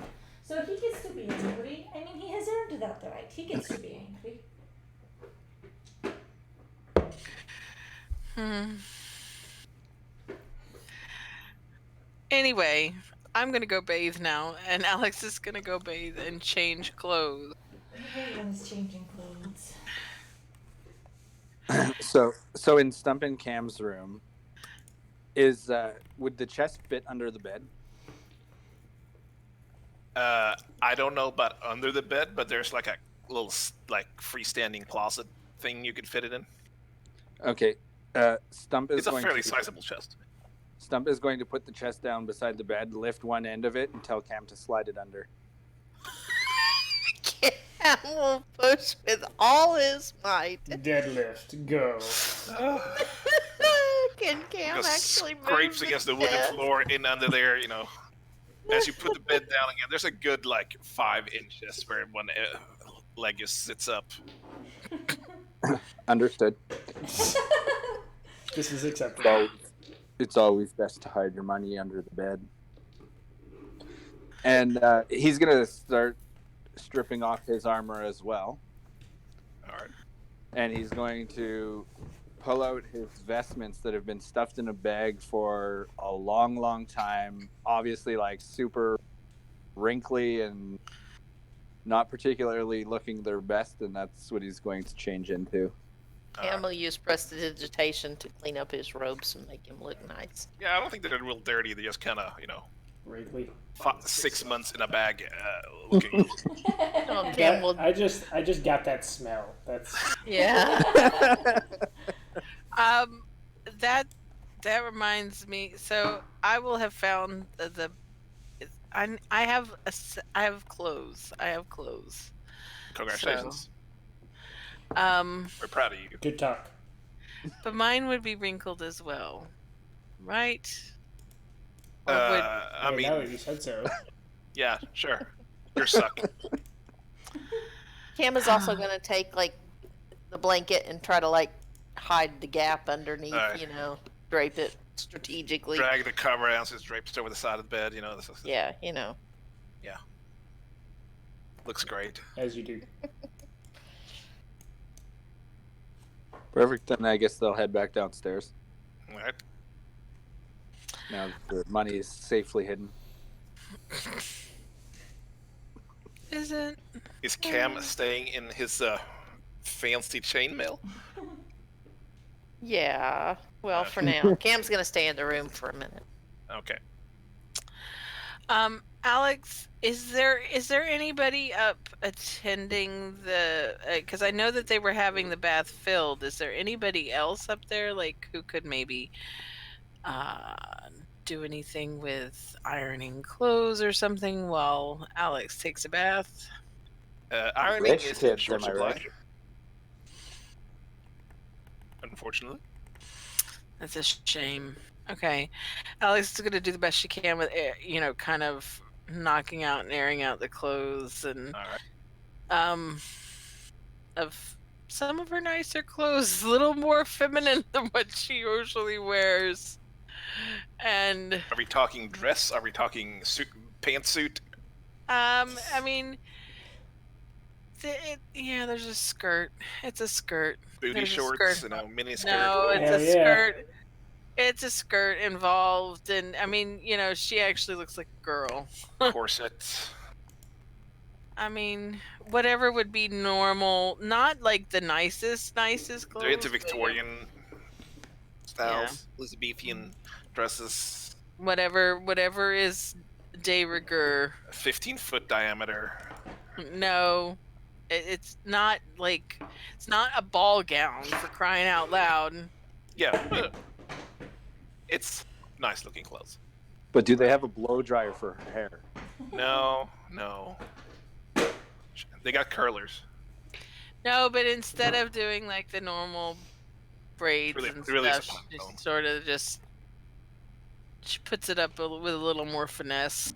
So he gets to be angry. I mean, he has earned that right. He gets to be angry. Anyway, I'm gonna go bathe now, and Alex is gonna go bathe and change clothes. Everyone is changing clothes. So in Stump and Cam's room, would the chest fit under the bed? I don't know about under the bed, but there's like a little freestanding closet thing you could fit it in. Okay. Stump is It's a going fairly to sizable chest. Stump is going to put the chest down beside the bed, lift one end of it, and tell Cam to slide it under. Cam will push with all his might. Deadlift, go. Can Cam Just actually move scrapes against the wooden chest? floor in under there, As you put the bed down again, there's a good 5 inches where one leg just sits up. Understood. This is acceptable. It's always best to hide your money under the bed. And he's going to start stripping off his armor as well. All right. And he's going to pull out his vestments that have been stuffed in a bag for a long, long time. Obviously, like super wrinkly and not particularly looking their best, and that's what he's going to change into. Cam will use prestidigitation to clean up his robes and make him look nice. Yeah, I don't think they're real dirty. They're just kind of, Wrigley. 6 months in a bag looking. Oh, Cam will. I just got that smell. That's Yeah. That reminds me. So I will have found I have clothes. I have clothes. Congratulations. So, we're proud of you. good talk. but mine would be wrinkled as well, right? Or I Hey, mean, now that you said so. yeah, sure. You're sucking. Cam is also going to take like the blanket and try to like hide the gap underneath. Alright. You know, drape it strategically. Drag the cover out so it's draped over the side of the bed. This is, Yeah, you know. looks great. As you do. Perfect. Then I guess they'll head back downstairs. All right. Now the money is safely hidden. Isn't Is Cam staying in his fancy chainmail? Yeah. Well, for now, Cam's going to stay in the room for a minute. Okay. Alex, is there anybody up attending the? Because I know that they were having the bath filled. Is there anybody else up there, like who could maybe do anything with ironing clothes or something while Alex takes a bath? Ironing Rich is in kids, short am I supply. right? Unfortunately. That's a shame. Okay, Alex is gonna do the best she can with kind of knocking out and airing out the clothes and All right. of some of her nicer clothes, a little more feminine than what she usually wears. And Are we talking dress? Are we talking suit, pantsuit? I mean, there's a skirt. It's a skirt. Booty There's a shorts? skirt. Mini skirt? No, it's Hell a yeah. skirt. It's a skirt involved, and I mean, she actually looks like a girl. Corset. I mean, whatever would be normal, not like the nicest clothes. They're into but, Victorian styles, Elizabethan dresses. whatever is de rigueur. 15-foot diameter. No, it's not like it's not a ball gown for crying out loud. Yeah. It's nice looking clothes. But do they have a blow dryer for her hair? No. They got curlers. No, but instead of doing like the normal braids Really- and really stuff, is a pun, she though. sort of just she puts it up with a little more finesse.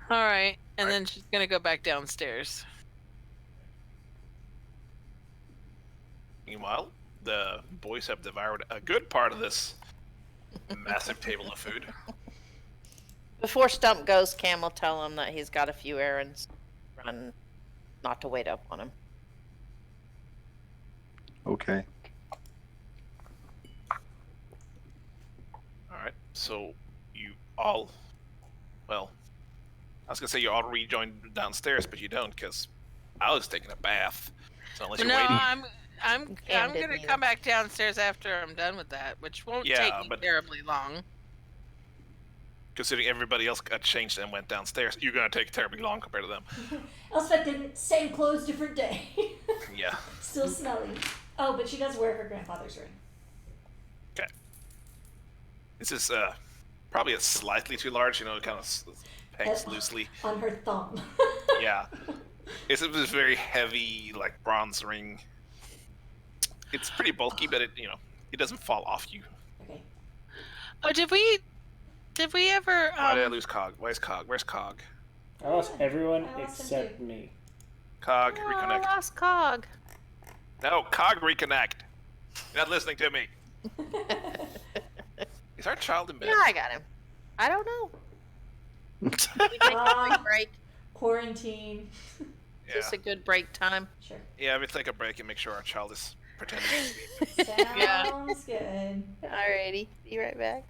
All right, and then she's gonna go back downstairs. Meanwhile, the boys have devoured a good part of this massive table of food. Before Stump goes, Cam will tell him that he's got a few errands to run, not to wait up on him. Okay. All right, so you all, well, I was gonna say you all rejoined downstairs, but you don't because I was taking a bath. So unless you're No, waiting, I'm Cam didn't gonna either. come back downstairs after I'm done with that, which won't Yeah, take me but- terribly long. considering everybody else got changed and went downstairs, you're gonna take terribly long compared to them. Elspeth didn't. Same clothes, different day. Yeah. Still smelly. Oh, but she does wear her grandfather's ring. Okay. This is probably a slightly too large. It kind of hangs loosely. On her thumb. Yeah. It's this very heavy, like bronze ring. It's pretty bulky, but it doesn't fall off you. Okay. Oh, did we ever? Why did I lose Cog? Where's Cog? I lost everyone I lost him except too. me. Cog, Oh, I reconnect. lost Cog. No, Cog, reconnect. You're not listening to me. Is our child in bed? Yeah, I got him. I don't know. We take a break. Quarantine. Yeah. Just a good break time. Sure. Yeah, we take a break and make sure our child is pretending to sleep. Sounds good. Alrighty, be right back.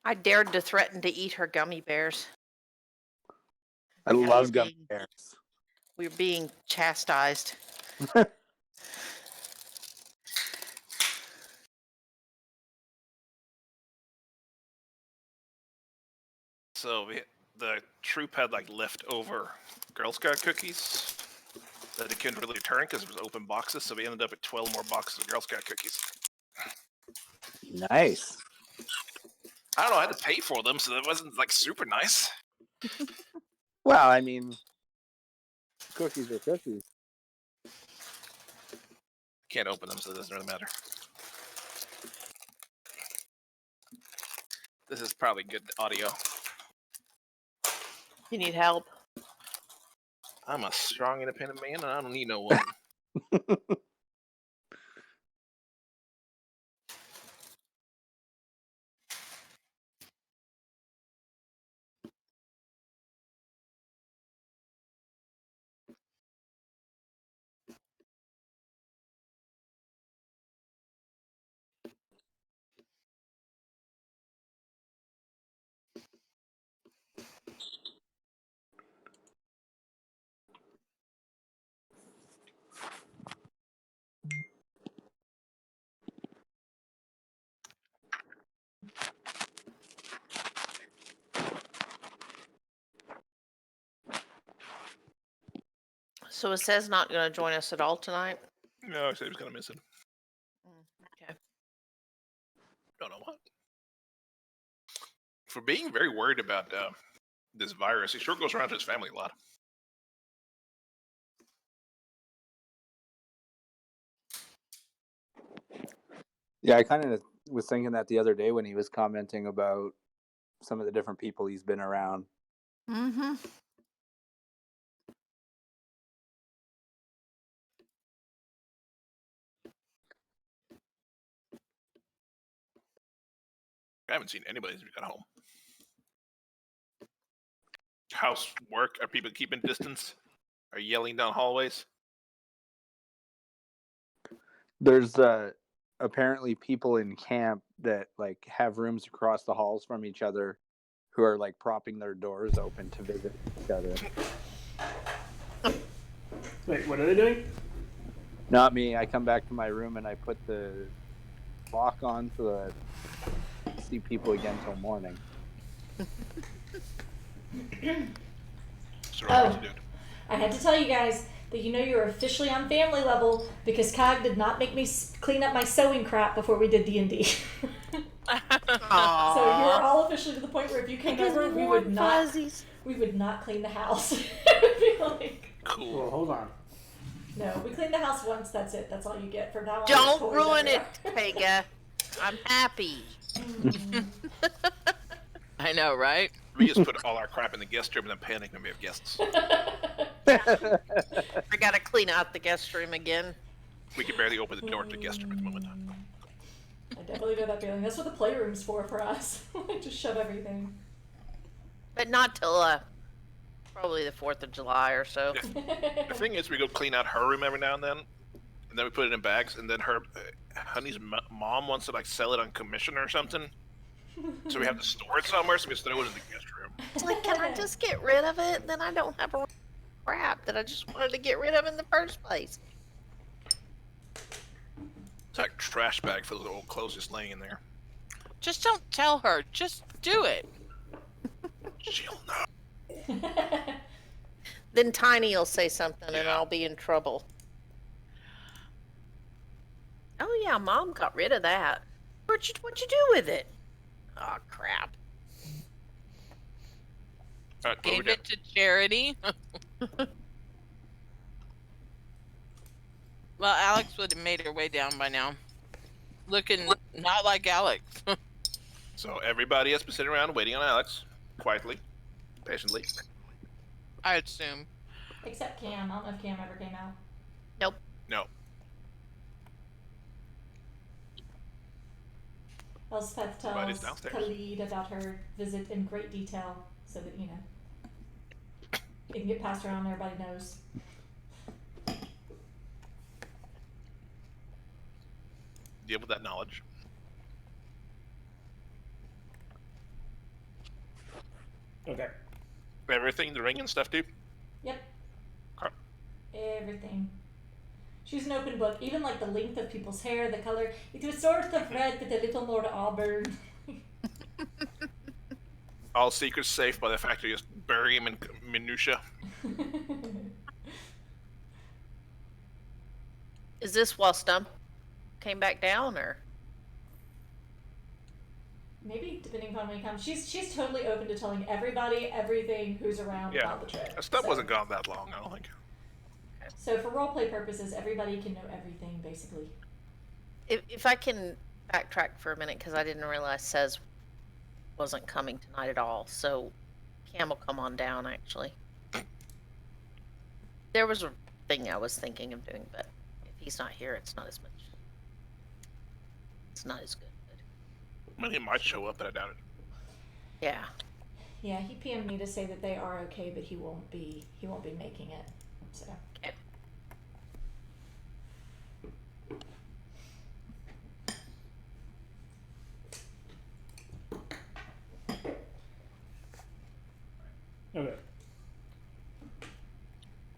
I dared to threaten to eat her gummy bears. I Yeah, love we're gummy being- bears. We're being chastised. So the troop had like leftover Girl Scout cookies that they couldn't really return because it was open boxes. So we ended up with 12 more boxes of Girl Scout cookies. Nice. I don't know. I had to pay for them, so that wasn't like super nice. Well, I mean, cookies are cookies. Can't open them, so it doesn't really matter. This is probably good audio. You need help? I'm a strong, independent man, and I don't need no woman. So it says not going to join us at all tonight. No, I said he was gonna miss it. Okay. Don't know what. For being very worried about this virus, he sure goes around to his family a lot. Yeah, I kind of was thinking that the other day when he was commenting about some of the different people he's been around. Mm-hmm. I haven't seen anybody since we got home. Housework? Are people keeping distance? Are you yelling down hallways? There's apparently people in camp that like have rooms across the halls from each other who are like propping their doors open to visit each other. Wait, what are they doing? Not me. I come back to my room and I put the lock on so that I don't see people again till morning. So Oh. what you do? I had to tell you guys that you're officially on family level because Cog did not make me clean up my sewing crap before we did D&D. So you're all officially to the point where if you came over, we would not clean the house. It would be like, Cool. Well, hold on. no, we cleaned the house once. That's it. That's all you get from now on. Don't Toys ruin it, everywhere. Pega. I'm happy. I know, right? We just put all our crap in the guest room and then panic when we have guests. I gotta clean out the guest room again. We can barely open the door to the guest room at the moment. I definitely know that feeling. That's what the playroom's for us. Just shove everything. But not till probably the 4th of July or so. The thing is, we go clean out her room every now and then we put it in bags, and then her Honey's mom wants to like sell it on commission or something. So we have to store it somewhere, so we just throw it in the guest room. It's like, can I just get rid of it? Then I don't have a crap that I just wanted to get rid of in the first place. It's like a trash bag full of old clothes just laying in there. Just don't tell her. Just do it. She'll know. Then Tiny will say something and I'll be in trouble. Oh yeah, Mom got rid of that. What'd you do with it? Oh crap. All right, Gave it to charity. Well, Alex would have made her way down by now. Looking not like Alex. So everybody has been sitting around waiting on Alex, quietly, patiently. I assume. Except Cam. I don't know if Cam ever came out. Nope. No. Elspeth Everybody's tells downstairs. Khalid about her visit in great detail so that, it can get passed around and everybody knows. Deal with that knowledge. Okay. Everything, the ring and stuff, dude. Yep. Okay. Everything. She's an open book. Even like the length of people's hair, the color. It was sort of red but a little more auburn. All secrets safe by the fact you just bury him in minutia. Is this while Stump came back down or? Maybe depending upon when he comes. She's totally open to telling everybody everything who's around about the trip. That stuff So- wasn't gone that long, I don't think. So for roleplay purposes, everybody can know everything basically. If I can backtrack for a minute, because I didn't realize Sez wasn't coming tonight at all. So Cam will come on down, actually. There was a thing I was thinking of doing, but if he's not here, it's not as much. It's not as good. I mean, he might show up, but I doubt it. Yeah. Yeah, he PM'd me to say that they are okay, but he won't be making it. So Okay. Okay.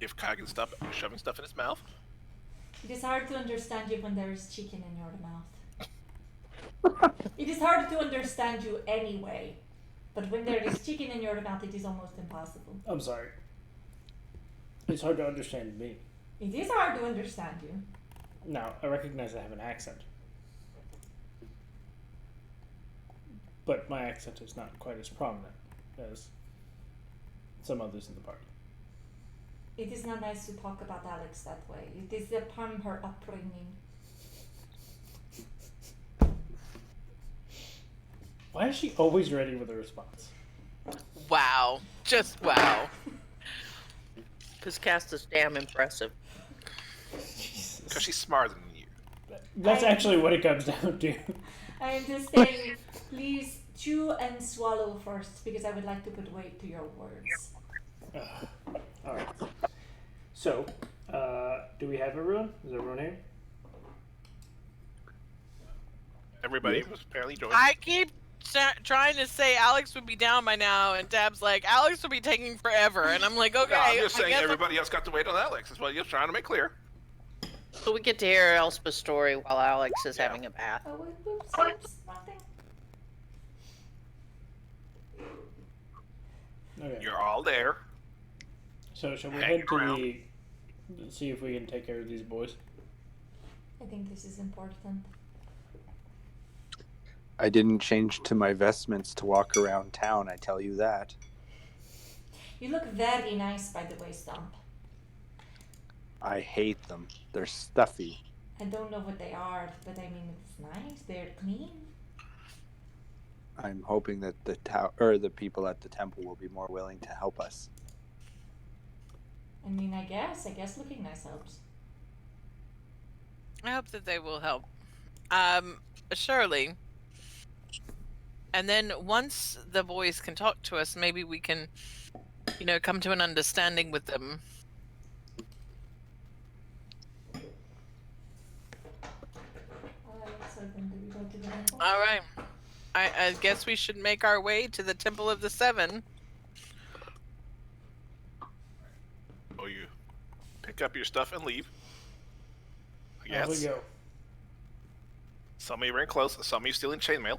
If Kai can stop shoving stuff in his mouth. it is hard to understand you when there is chicken in your mouth. It is hard to understand you anyway, but when there is chicken in your mouth, it is almost impossible. I'm sorry. It's hard to understand me. It is hard to understand you. Now, I recognize I have an accent. But my accent is not quite as prominent as some others in the party. It is not nice to talk about Alex that way. It is upon her upbringing. Why is she always ready with a response? Wow. Just wow. This cast is damn impressive. Because she's smarter than you. That's actually what it comes down to. I am just saying, please chew and swallow first, because I would like to put weight to your words. Alright. So, do we have everyone? Is everyone here? Everybody was apparently joined. I keep trying to say Alex would be down by now, and Dab's like, Alex will be taking forever. And I'm like, okay. No, I'm just I saying guess everybody else got to wait on Alex. That's what you're trying to make clear. So we get to hear Elspeth's story while Alex is having a bath. Oh, oops, nothing. Okay. You're all there. So, shall we Hang head to around. see if we can take care of these boys? I think this is important. I didn't change to my vestments to walk around town, I tell you that. You look very nice, by the way, Stump. I hate them. They're stuffy. I don't know what they are, but I mean, it's nice. They're clean. I'm hoping that the the people at the temple will be more willing to help us. I mean, I guess looking nice helps. I hope that they will help. Surely. And then once the boys can talk to us, maybe we can, come to an understanding with them. So then do we go to the temple? All right. I guess we should make our way to the Temple of the Seven. Oh, you pick up your stuff and leave. I Off we guess. go. Some of you are in close, some of you still in chainmail.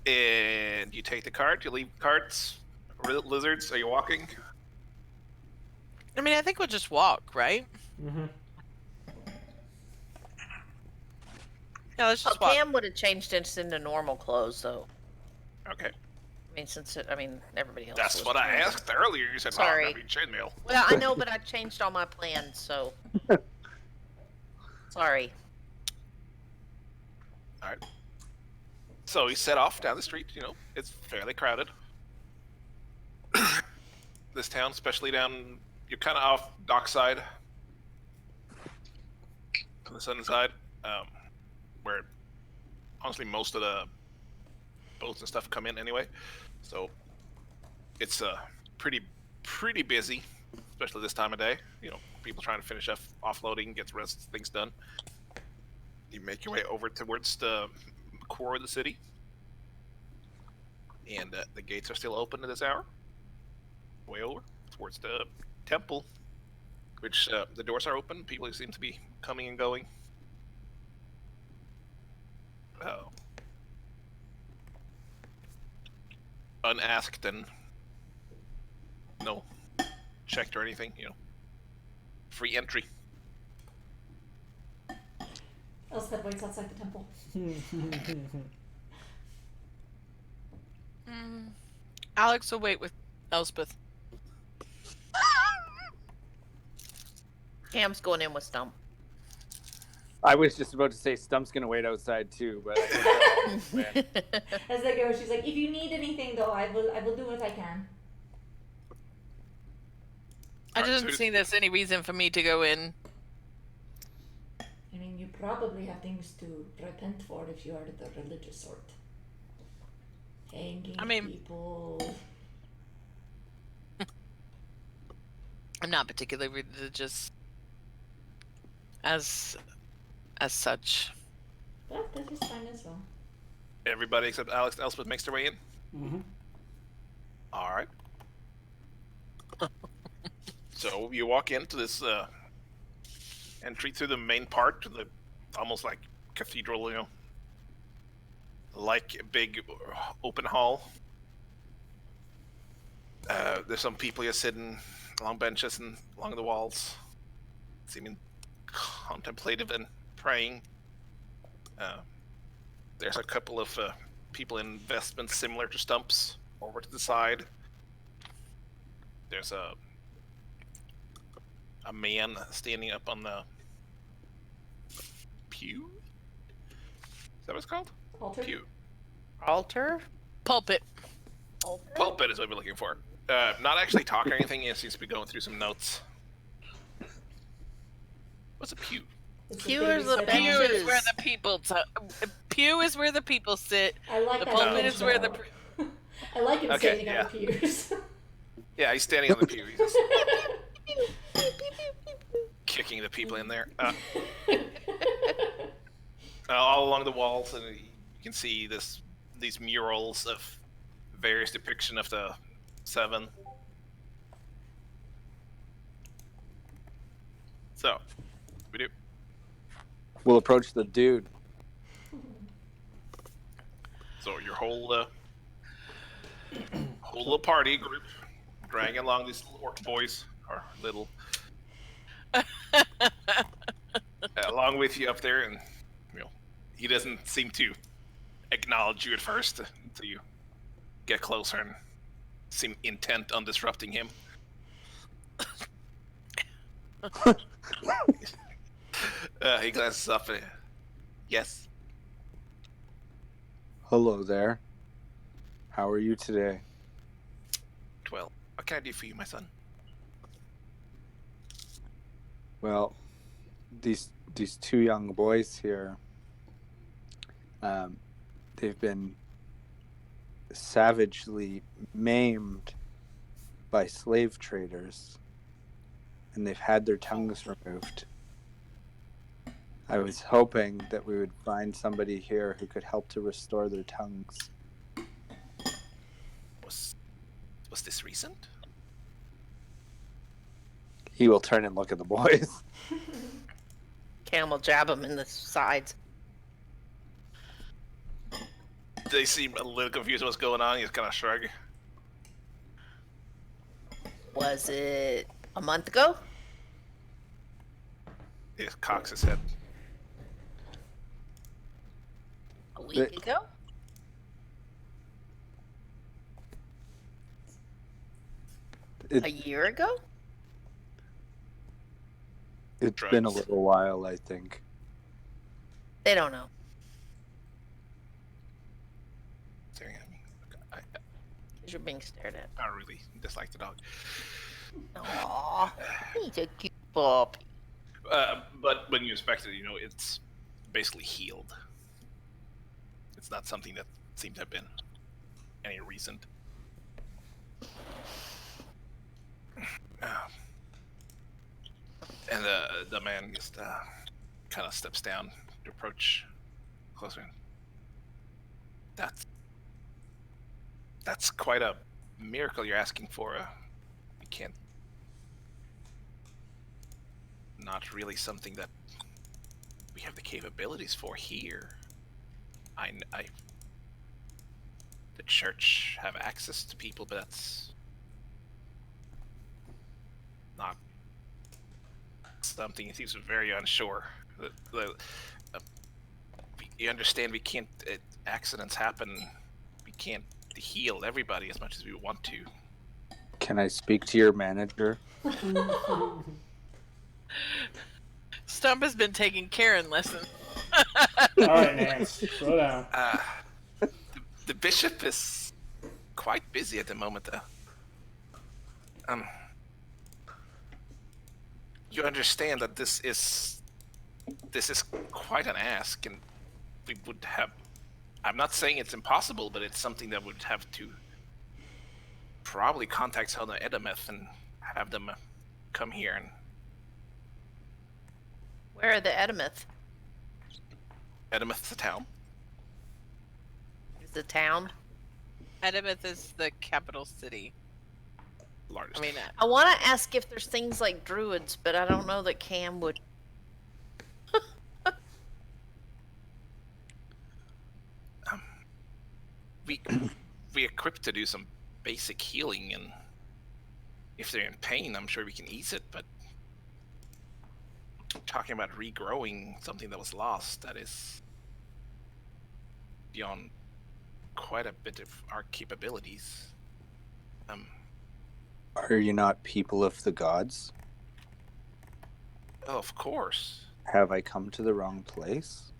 And you take the cart, you leave carts. Lizards, are you walking? I mean, I think we'll just walk, right? Mm-hmm. Yeah, let's just walk. Pam would have changed into normal clothes, though. Okay. I mean, everybody else. That's was what I changing. asked earlier. You said, Sorry. "Well, I'm in chainmail." Well, I know, but I changed all my plans, so. Sorry. All right. So you set off down the street. It's fairly crowded. This town, especially down, you're kind of off dockside, on the southern side, where honestly most of the boats and stuff come in anyway. So it's pretty busy, especially this time of day. People trying to finish offloading, get the rest of things done. You make your way over towards the core of the city, and the gates are still open at this hour. Way over towards the temple, which the doors are open. People seem to be coming and going. Unasked and no checked or anything. Free entry. Elspeth waits outside the temple. Alex will wait with Elspeth. Cam's going in with Stump. I was just about to say Stump's gonna wait outside too, but As they go, she's like, "If you need anything, though, I will do what I can." I Alright, don't so- see there's any reason for me to go in. I mean, you probably have things to repent for if you are the religious sort. Hanging people. I'm not particularly religious as such. But that is fine as well. Everybody except Alex and Elspeth makes their way in. Mm-hmm. All right. So you walk into this entry through the main part, to the almost like cathedral, like big open hall. There's some people here sitting along benches and along the walls, seeming contemplative and praying. There's a couple of people in vestments similar to Stump's over to the side. There's a man standing up on the pew. Is that what it's called? Altar? Pew. Altar? Pulpit. Altar? Pulpit is what we're looking for. Not actually talking or anything. He seems to be going through some notes. What's a pew? It's Pew baby is the settee. Pew benches. is where the people. Pew is where the people sit. I like The that. pulpit image is where the. now. I like him Okay, standing on the pews. Yeah, he's standing on the pew. He's just kicking the people in there. All along the walls, and you can see these murals of various depiction of the seven. So, we do. We'll approach the dude. So your whole little party group dragging along these little orc boys, or little, along with you up there, and he doesn't seem to acknowledge you at first until you get closer and seem intent on disrupting him. He glances up. Yes. Hello there. How are you today? Well, what can I do for you, my son? Well, these two young boys here, they've been savagely maimed by slave traders, and they've had their tongues removed. I was hoping that we would find somebody here who could help to restore their tongues. Was this recent? He will turn and look at the boys. Cam will jab him in the sides. They seem a little confused what's going on. He just kind of shrug. Was it a month ago? He just cocks his head. A week ago? A year ago? It's been a Drugs. little while, I think. They don't know. Staring at me. Because you're being stared at. I don't really dislike the dog. Aww. He's a cute puppy. But when you inspect it, it's basically healed. It's not something that seems to have been any recent. And the man just kind of steps down to approach closer. That's quite a miracle you're asking for. We can't. Not really something that we have the capabilities for here. The church have access to people, but that's not something. He seems very unsure. You understand we can't. Accidents happen. We can't heal everybody as much as we want to. Can I speak to your manager? Stump has been taking Karen lessons. All right, Nance, slow down. The bishop is quite busy at the moment, though. You understand that this is quite an ask, and we would have. I'm not saying it's impossible, but it's something that would have to probably contact Helena Edameth and have them come here. And Where are the Edamith? Edameth's a town. Is the town? Edimouth is the capital city. Largest. I mean, I want to ask if there's things like druids, but I don't know that Cam would. we equipped to do some basic healing, and if they're in pain, I'm sure we can ease it, but talking about regrowing something that was lost, that is beyond quite a bit of our capabilities. Are you not people of the gods? Well, of course. Have I come to the wrong place?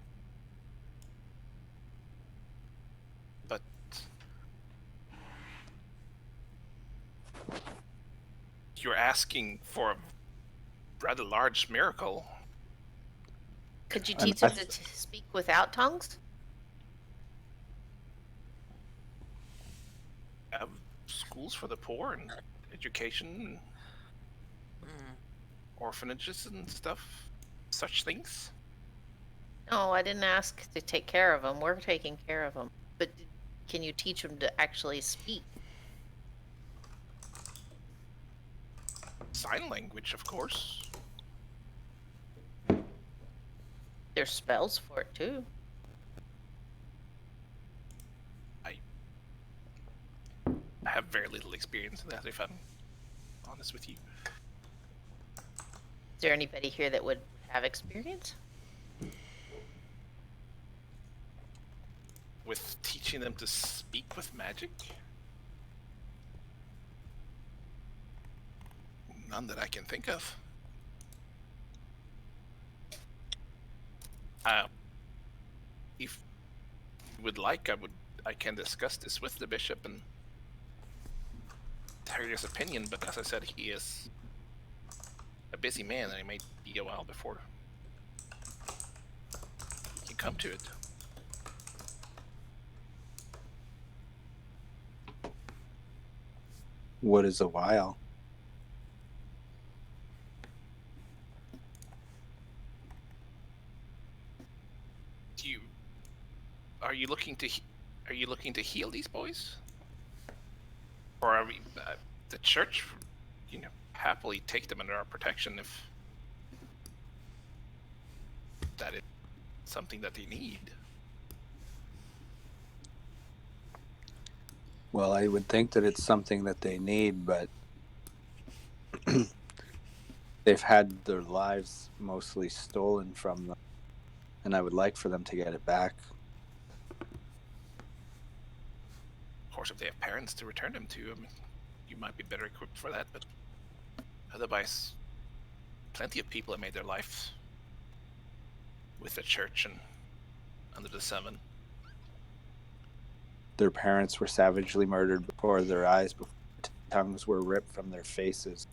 But you're asking for a rather large miracle. Could you I'm teach them ask- to speak without tongues? Have schools for the poor and education, and orphanages and stuff, such things. No, I didn't ask to take care of them. We're taking care of them. But can you teach them to actually speak? Sign language, of course. There's spells for it too. I have very little experience in that, if I'm honest with you. Is there anybody here that would have experience? With teaching them to speak with magic? None that I can think of. If you would like, I can discuss this with the bishop and hear his opinion, but as I said, he is a busy man and it may be a while before he can come to it. What is a while? Are you looking to heal these boys, or are we the church? Happily take them under our protection if that is something that they need. Well, I would think that it's something that they need, but they've had their lives mostly stolen from them, and I would like for them to get it back. Of course, if they have parents to return them to, you might be better equipped for that, but otherwise, plenty of people have made their lives with the church and under the Seven. Their parents were savagely murdered before their eyes, before tongues were ripped from their faces.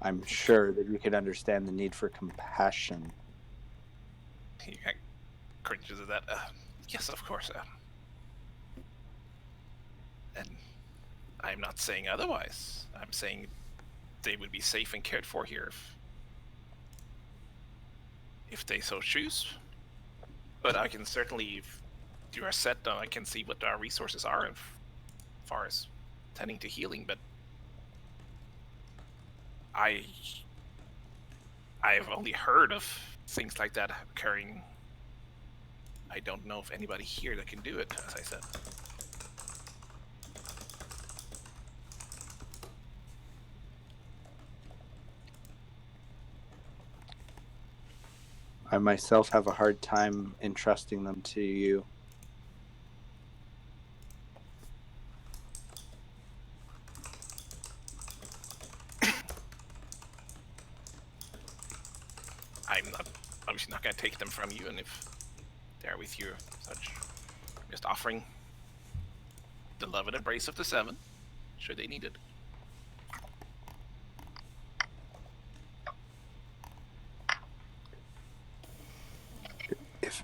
I'm sure that you could understand the need for compassion. He cringes at that. Yes, of course. And I'm not saying otherwise. I'm saying they would be safe and cared for here if they so choose. But I can certainly, if you are set on, I can see what our resources are as far as tending to healing. But I've only heard of things like that occurring. I don't know of anybody here that can do it, as I said. I myself have a hard time entrusting them to you. I'm obviously not going to take them from you, and if they're with you, such, just offering the love and embrace of the Seven, should they need it.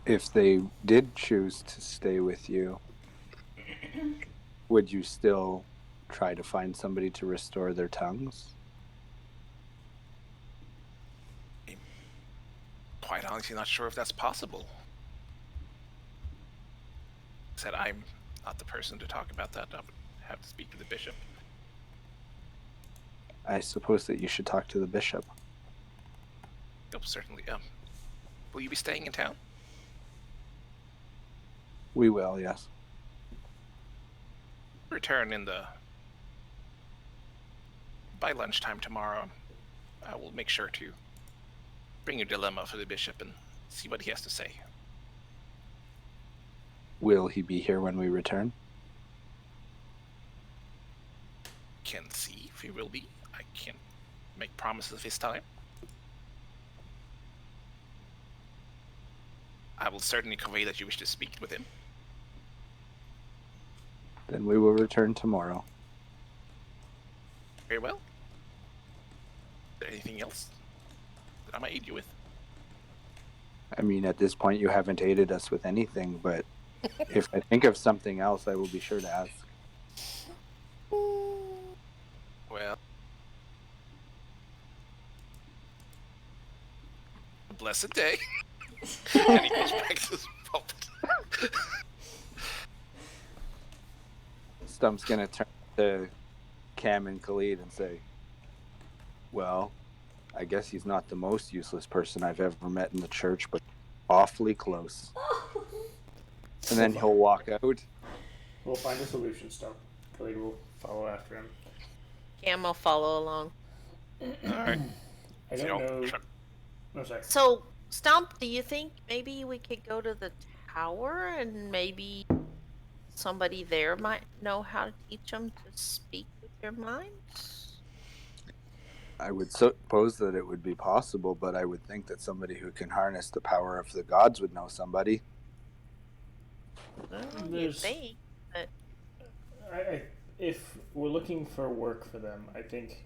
If they did choose to stay with you, would you still try to find somebody to restore their tongues? I'm quite honestly not sure if that's possible. Said I'm not the person to talk about that. I would have to speak to the bishop. I suppose that you should talk to the bishop. Oh, certainly. Will you be staying in town? We will, yes. Return in the by lunchtime tomorrow, I will make sure to bring your dilemma for the bishop and see what he has to say. Will he be here when we return? Can see if he will be. I can't make promises this time. I will certainly convey that you wish to speak with him. Then we will return tomorrow. Very well. Is there anything else that I might aid you with? I mean, at this point, you haven't aided us with anything, but if I think of something else, I will be sure to ask. Well, a blessed day. And he goes back to his pulpit. Stump's gonna turn to Cam and Khalid and say, well, I guess he's not the most useless person I've ever met in the church, but awfully close. And then he'll walk out. We'll find a solution, Stump. Khalid will follow after him. Cam will follow along. Alright. I don't know. No, sorry. So, Stump, do you think maybe we could go to the tower and maybe somebody there might know how to teach them to speak with their minds? I would suppose that it would be possible, but I would think that somebody who can harness the power of the gods would know somebody. Well, you There's- think, but If we're looking for work for them, I think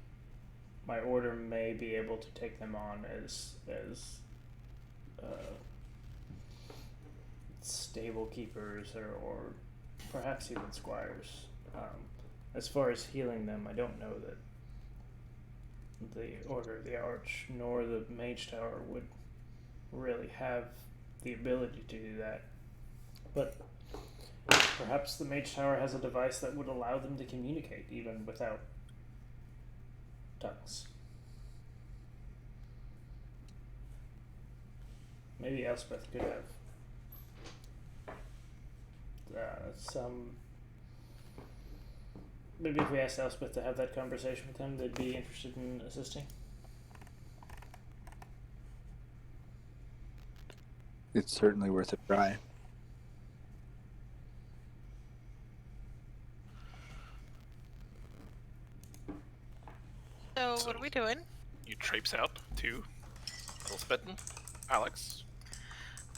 my order may be able to take them on as stable keepers or perhaps even squires. As far as healing them, I don't know that the Order of the Arch nor the Mage Tower would really have the ability to do that. But perhaps the Mage Tower has a device that would allow them to communicate even without tongues. Maybe Elspeth could have some. Maybe if we asked Elspeth to have that conversation with him, they'd be interested in assisting. It's certainly worth a try. So, what are we doing? You traipse out to Elspeth and Alex.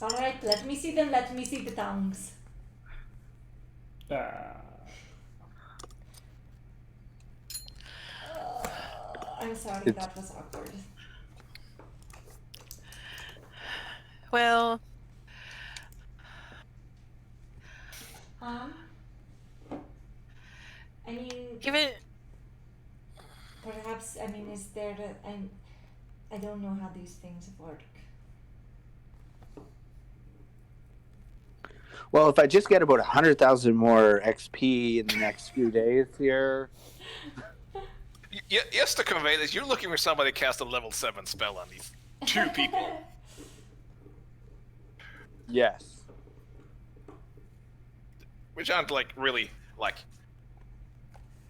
Alright, let me see them, let me see the tongues. I'm sorry, that was awkward. Well, I mean, give it. perhaps, I mean, is there I don't know how these things work. Well, if I just get about 100,000 more XP in the next few days here. Yes, to convey this, you're looking for somebody to cast a level 7 spell on these two people. Yes. Which aren't like really like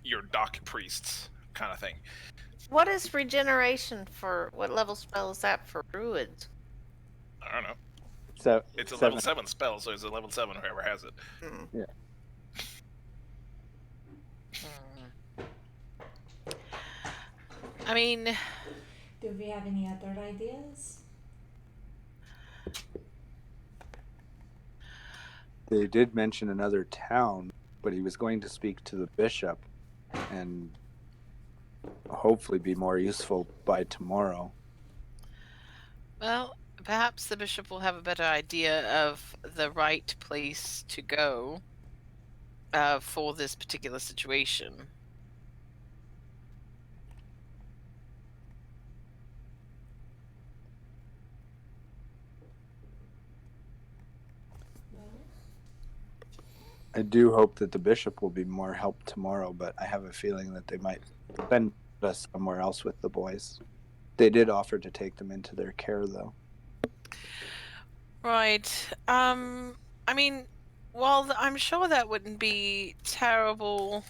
your doc priests kind of thing. what is regeneration for? What level spell is that for druids? I don't know. So It's a level 7 spell, so it's a level 7 whoever has it. Yeah. I mean, Do we have any other ideas? They did mention another town, but he was going to speak to the bishop and hopefully be more useful by tomorrow. well, perhaps the bishop will have a better idea of the right place to go for this particular situation. I do hope that the bishop will be more help tomorrow, but I have a feeling that they might send us somewhere else with the boys. They did offer to take them into their care, though. Right. I mean, while I'm sure that wouldn't be terrible,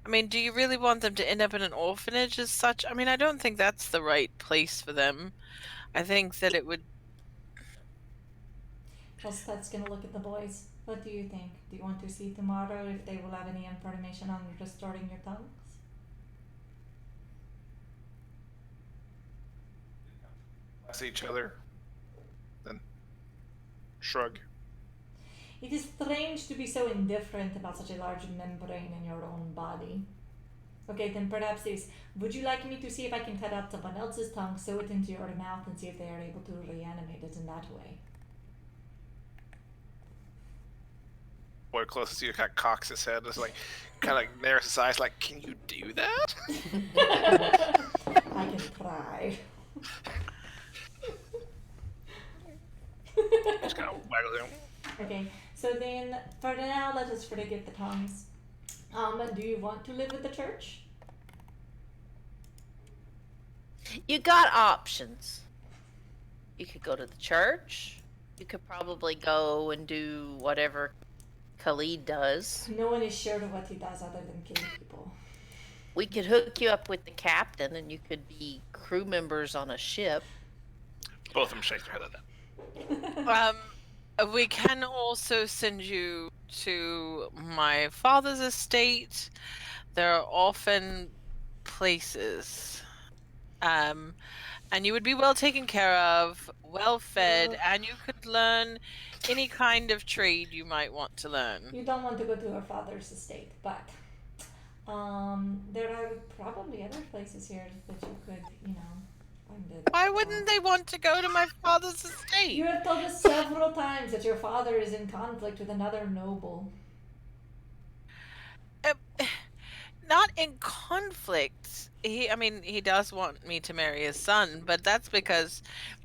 I mean, do you really want them to end up in an orphanage as such? I mean, I don't think that's the right place for them. I think that it would. Elspeth's gonna look at the boys. What do you think? Do you want to see tomorrow if they will have any information on restoring your tongues? See each other, then shrug. It is strange to be so indifferent about such a large membrane in your own body. Okay, then perhaps this. Would you like me to see if I can cut out someone else's tongue, sew it into your mouth, and see if they are able to reanimate it in that way? Boy closest to you kind of cocks his head, just like kind of narrows his eyes, like, "Can you do that?" I can try. Just kind of waggles him. Okay, so then for now, let us forget the tongues. Do you want to live with the church? You got options. You could go to the church. You could probably go and do whatever Khalid does. No one is sure of what he does other than killing people. We could hook you up with the captain and you could be crew members on a ship. Both of them shake their head at that. We can also send you to my father's estate. There are often places. And you would be well taken care of, well fed, and you could learn any kind of trade you might want to learn. You don't want to go to her father's estate, but there are probably other places here that you could, find it. Why wouldn't they want to go to my father's estate? You have told us several times that your father is in conflict with another noble. Not in conflict. He does want me to marry his son, but that's because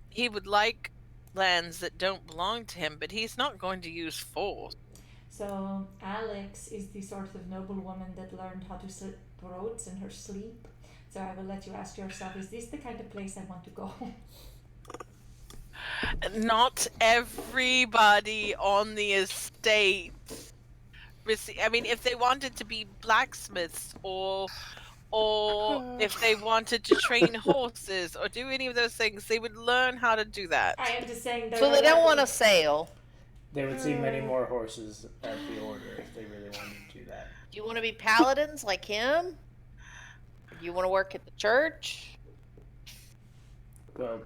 he would like lands that don't belong to him, but he's not going to use force. So Alex is the sort of noblewoman that learned how to slit throats in her sleep. So I will let you ask yourself, is this the kind of place I want to go? Not everybody on the estate. If they wanted to be blacksmiths or if they wanted to train horses or do any of those things, they would learn how to do that. I am just saying that. So they don't want to sail. They would see many more horses at the order if they really wanted to do that. Do you want to be paladins like him? Do you want to work at the church? Well,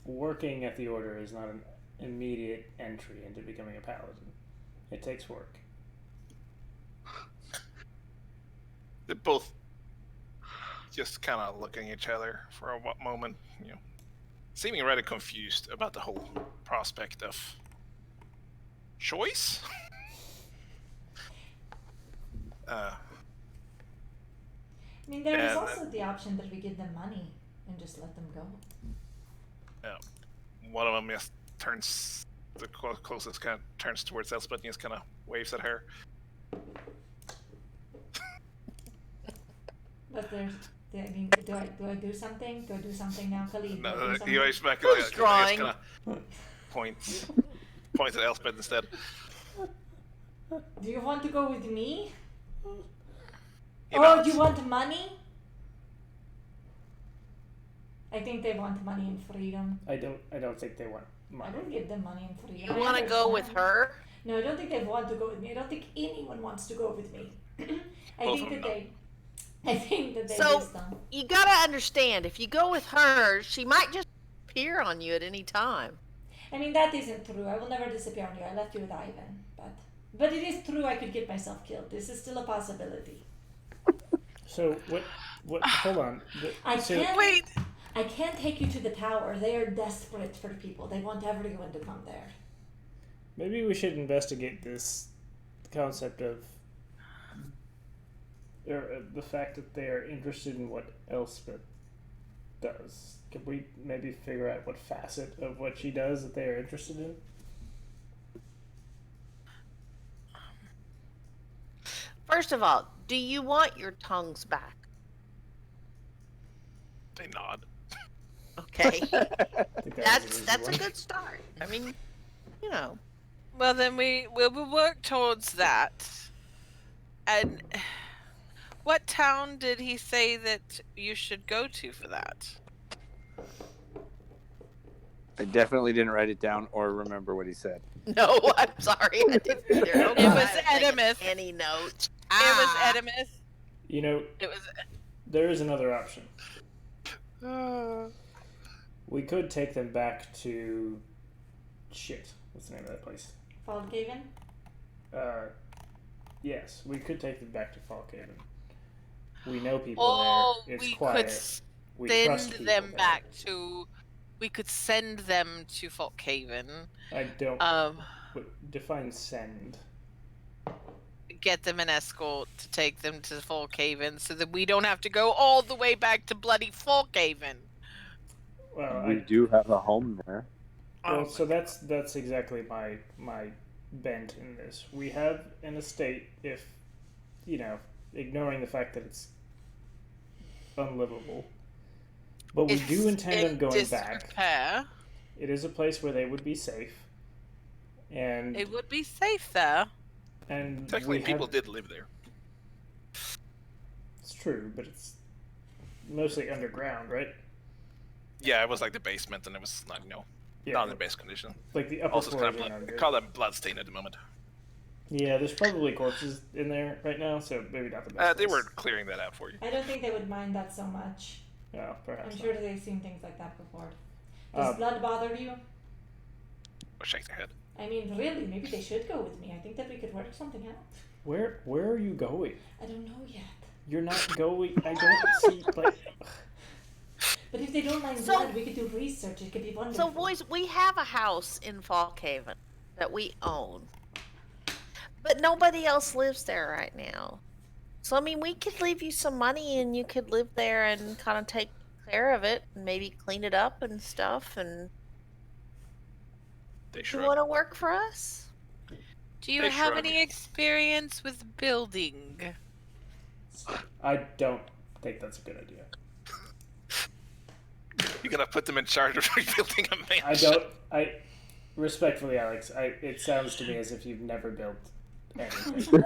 working at the order is not an immediate entry into becoming a paladin. It takes work. They're both just kind of looking at each other for a moment, seeming rather confused about the whole prospect of choice. There is also the option that we give them money and just let them go. One of them just turns, the closest kind of turns towards Elspeth and just kind of waves at her. But do I do something? Do I do something now, Khalid? No, he waves back. Who's drawing? Kind of points at Elspeth instead. Do you want to go with me? He Oh, nods. you want money? I think they want money and freedom. I don't think they want I money. don't give them money and freedom. You want to go with her? No, I don't think they want to go with me. I don't think anyone wants to go with me. I Both think of that them they So- just don't. You gotta understand, if you go with her, she might just appear on you at any time. That isn't true. I will never disappear on you. I left you with Ivan, but it is true. I could get myself killed. This is still a possibility. So what? Hold on. I So- can't. Wait, I can't take you to the tower. They are desperate for people. They want everyone to come there. Maybe we should investigate this concept of, or the fact that they are interested in what Elspeth does. Could we maybe figure out what facet of what she does that they are interested in? First of all, do you want your tongues back? They nod. Okay. I think that was an that's easy a one. good start. well then we will work towards that. And What town did he say that you should go to for that? I definitely didn't write it down or remember what he said. No, I'm sorry. I didn't either. Oh, It God, was I haven't taken Edimus. any notes. It was Ah. Edimus. You know, It was. there is another option. We could take them back to... Shit. What's the name of that place? Fallhaven? Yes, we could take them back to Fallhaven. We know people Oh, there. It's we quiet. could We send trust people them there. back to. We could send them to Falkhaven. I don't... define send. Get them an escort to take them to Falkhaven so that we don't have to go all the way back to bloody Falkhaven. Well, We do have a home there. Well, so that's exactly my bent in this. We have an estate, if ignoring the fact that it's unlivable, but we do intend on going back. Disrepair. It is a place where they would be safe, and It would be safe there. and Technically, we people have, did live there. It's true, but it's mostly underground, right? Yeah, it was like the basement, and it was not, not in the best condition. like the upper Also, it's floors kind are of not good. call it bloodstained at the moment. Yeah, there's probably corpses in there right now, so maybe not the best. They place. were clearing that out for you. I don't think they would mind that so much. Oh, perhaps. I'm not. sure they've seen things like that before. Does Uh, blood bother you? Or shake their head. I mean, really, maybe they should go with me. I think that we could work something out. Where are you going? I don't know yet. You're not going. I don't see. Like, But if they don't mind So- blood, we could do research. It could be wonderful. So, boys, we have a house in Falkhaven that we own, but nobody else lives there right now. So, I mean, we could leave you some money, and you could live there and kind of take care of it, and maybe clean it up and stuff. And They you shrug. want to work for us? Do you They have shrug. any experience with building? I don't think that's a good idea. You're gonna put them in charge of rebuilding a mansion. I don't. I respectfully, Alex. It sounds to me as if you've never built anything.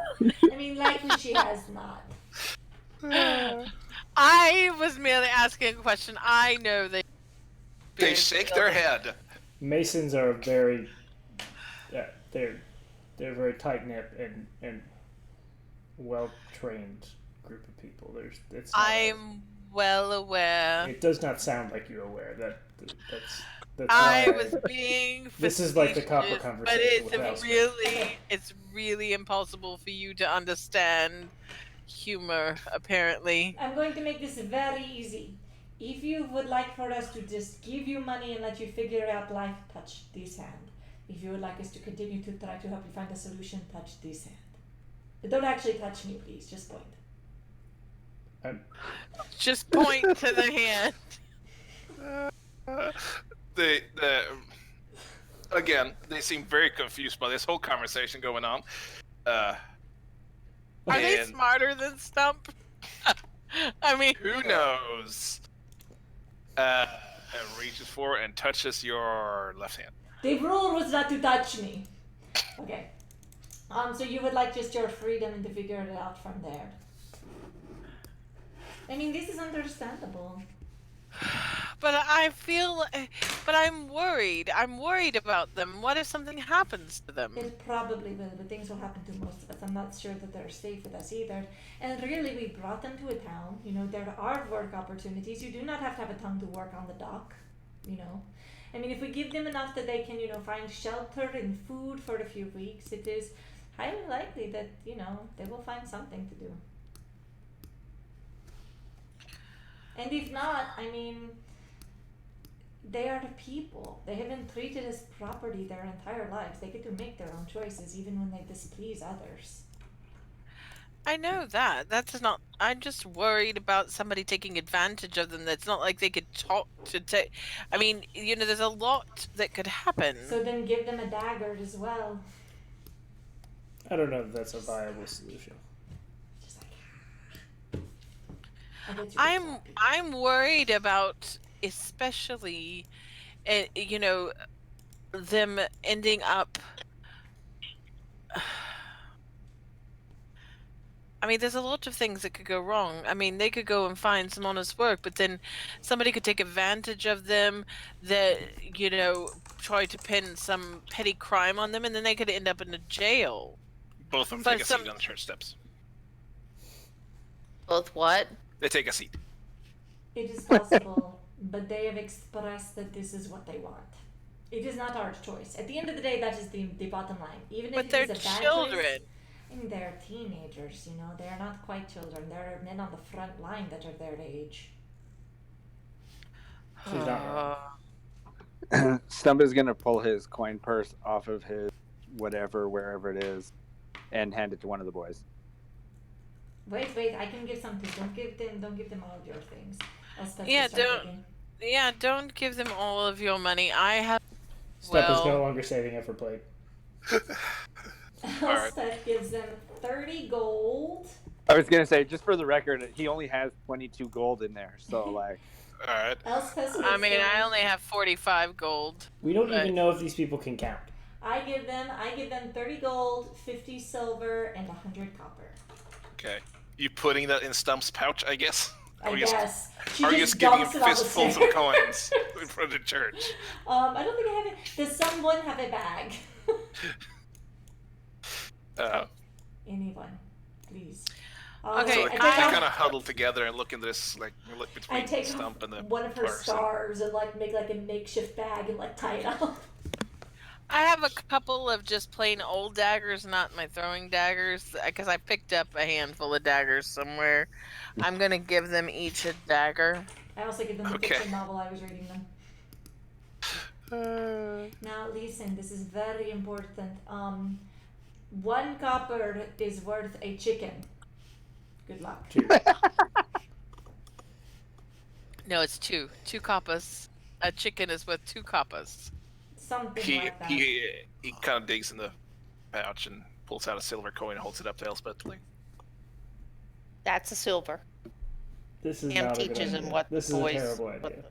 I mean, likely she has not. I was merely asking a question. I know they. They shake their head. Masons are very. They're a very tight knit and well trained group of people. It's. Not I'm well aware. it does not sound like you're aware that's. I why was being. This is like the copper facetious, conversation But with it's Elspeth. it's really impossible for you to understand humor. Apparently, I'm going to make this very easy. If you would like for us to just give you money and let you figure out life, touch this hand. If you would like us to continue to try to help you find a solution, touch this hand. But don't actually touch me, please. Just point. just point to the hand. Again, they seem very confused by this whole conversation going on. Are they and smarter than Stump? I mean, who knows? And reaches for and touches your left hand. The rule was not to touch me. Okay. So you would like just your freedom and to figure it out from there. I mean, this is understandable. but I'm worried. I'm worried about them. What if something happens to them? It probably will, but things will happen to most of us. I'm not sure that they're safe with us either. And really, we brought them to a town. There are work opportunities. You do not have to have a tongue to work on the dock. I mean, if we give them enough that they can, find shelter and food for a few weeks, it is highly likely that, they will find something to do. And if not, I mean, they are the people. They have been treated as property their entire lives. They get to make their own choices even when they displease others. I know that. That's not. I'm just worried about somebody taking advantage of them. That's not like they could talk to. I mean, there's a lot that could happen. So then give them a dagger as well. I don't know if that's a viable solution. Just like, I bet you could slap people. I'm worried about, especially, them ending up. I mean, there's a lot of things that could go wrong. I mean, they could go and find some honest work, but then somebody could take advantage of them that, try to pin some petty crime on them, and then they could end up in a jail. Both of them For take a some- seat on the church steps. Both what? They take a seat. It is possible, but they have expressed that this is what they want. It is not our choice. At the end of the day, that is the bottom line. Even But if they're it is a bad children. choice, I mean, they're teenagers, they're not quite children. There are men on the front line that are their age. She's not wrong. Stump is gonna pull his coin purse off of his whatever, wherever it is, and hand it to one of the boys. Wait, I can give something. Don't give them all of your things. Elspeth Yeah, will start don't- digging. Yeah, don't give them all of your money. I have. Step is Well- no longer saving up for plate. Alright. Elspeth gives them 30 gold. I was gonna say, just for the record, he only has 22 gold in there, so like, All right. Elspeth gives I mean, them, I only have 45 gold. We don't Right. even know if these people can count. I give them 30 gold, 50 silver, and 100 copper. Okay. You putting that in Stump's pouch, I guess? I Or you just- guess. She Are you just just giving him dumps it on the fistfuls of stairs. coins in front of the church? I don't think I have it. Does someone have a bag? Anyone, please. Okay, So I like, take they out- kind of huddle together and look in this, like, look I between take Stump and the one of her purse. stars and make a makeshift bag and tie it up. I have a couple of just plain old daggers, not my throwing daggers, because I picked up a handful of daggers somewhere. I'm gonna give them each a dagger. I also give them the Okay. fiction novel I was reading them. Now listen, this is very important. 1 copper is worth a chicken. Good luck. Two. No, it's 2. 2 coppas. A chicken is worth 2 coppas. Something He like that. he kind of digs in the pouch and pulls out a silver coin and holds it up to Elspeth. Like, That's a silver. This is Sam not a good teaches idea. him what This is boys- a terrible what idea.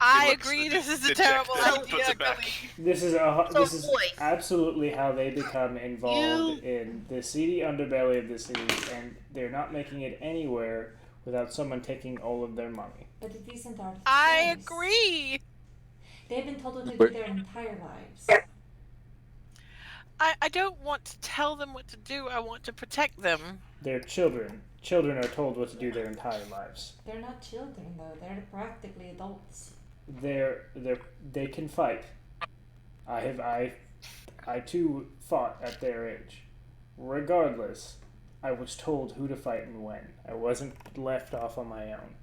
I looks agree. This is a dejected terrible and puts idea. it back. This is So, this is boys. absolutely how they become involved You- in the seedy underbelly of the cities, and they're not making it anywhere without someone taking all of their money. But it isn't our I choice. agree. They've been told what to do But- their entire lives. I don't want to tell them what to do. I want to protect them. They're children. Children are told what to do their entire lives. They're not children though. They're practically adults. They can fight. I too fought at their age. Regardless, I was told who to fight and when. I wasn't left off on my own.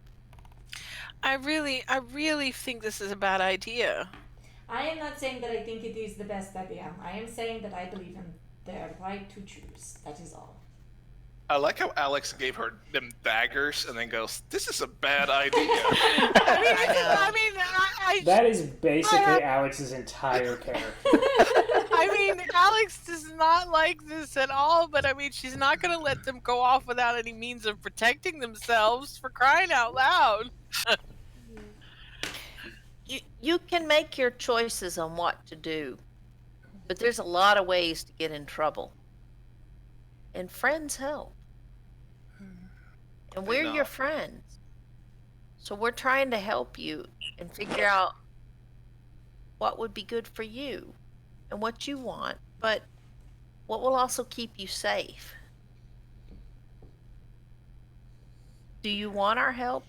I really think this is a bad idea. I am not saying that I think it is the best idea. I am saying that I believe in their right to choose. That is all. I like how Alex gave her them daggers and then goes, "This is a bad idea." I mean, That is basically Alex's entire character. I mean, Alex does not like this at all. But I mean, she's not gonna let them go off without any means of protecting themselves. For crying out loud! You can make your choices on what to do, but there's a lot of ways to get in trouble. And friends help. And we're know. your friends. So we're trying to help you and figure out what would be good for you and what you want, but what will also keep you safe. Do you want our help?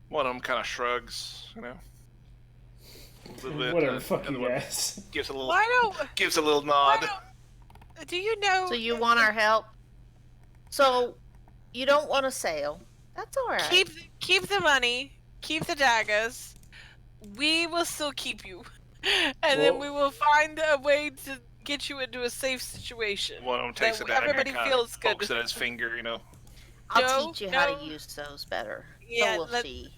One of them kind of shrugs, A little bit, Whatever, fuck and you one guys. gives a little Why don't? nod. Do you know? So you want our help? So you don't want to sail. That's all right. Keep the money. Keep the daggers. We will still keep you, and then we Well- will find a way to get you into a safe situation. One of them takes That a dagger everybody and kind feels of good. pokes it at his finger, I'll No, teach you how no. to use those better. Yeah, so we'll let- see.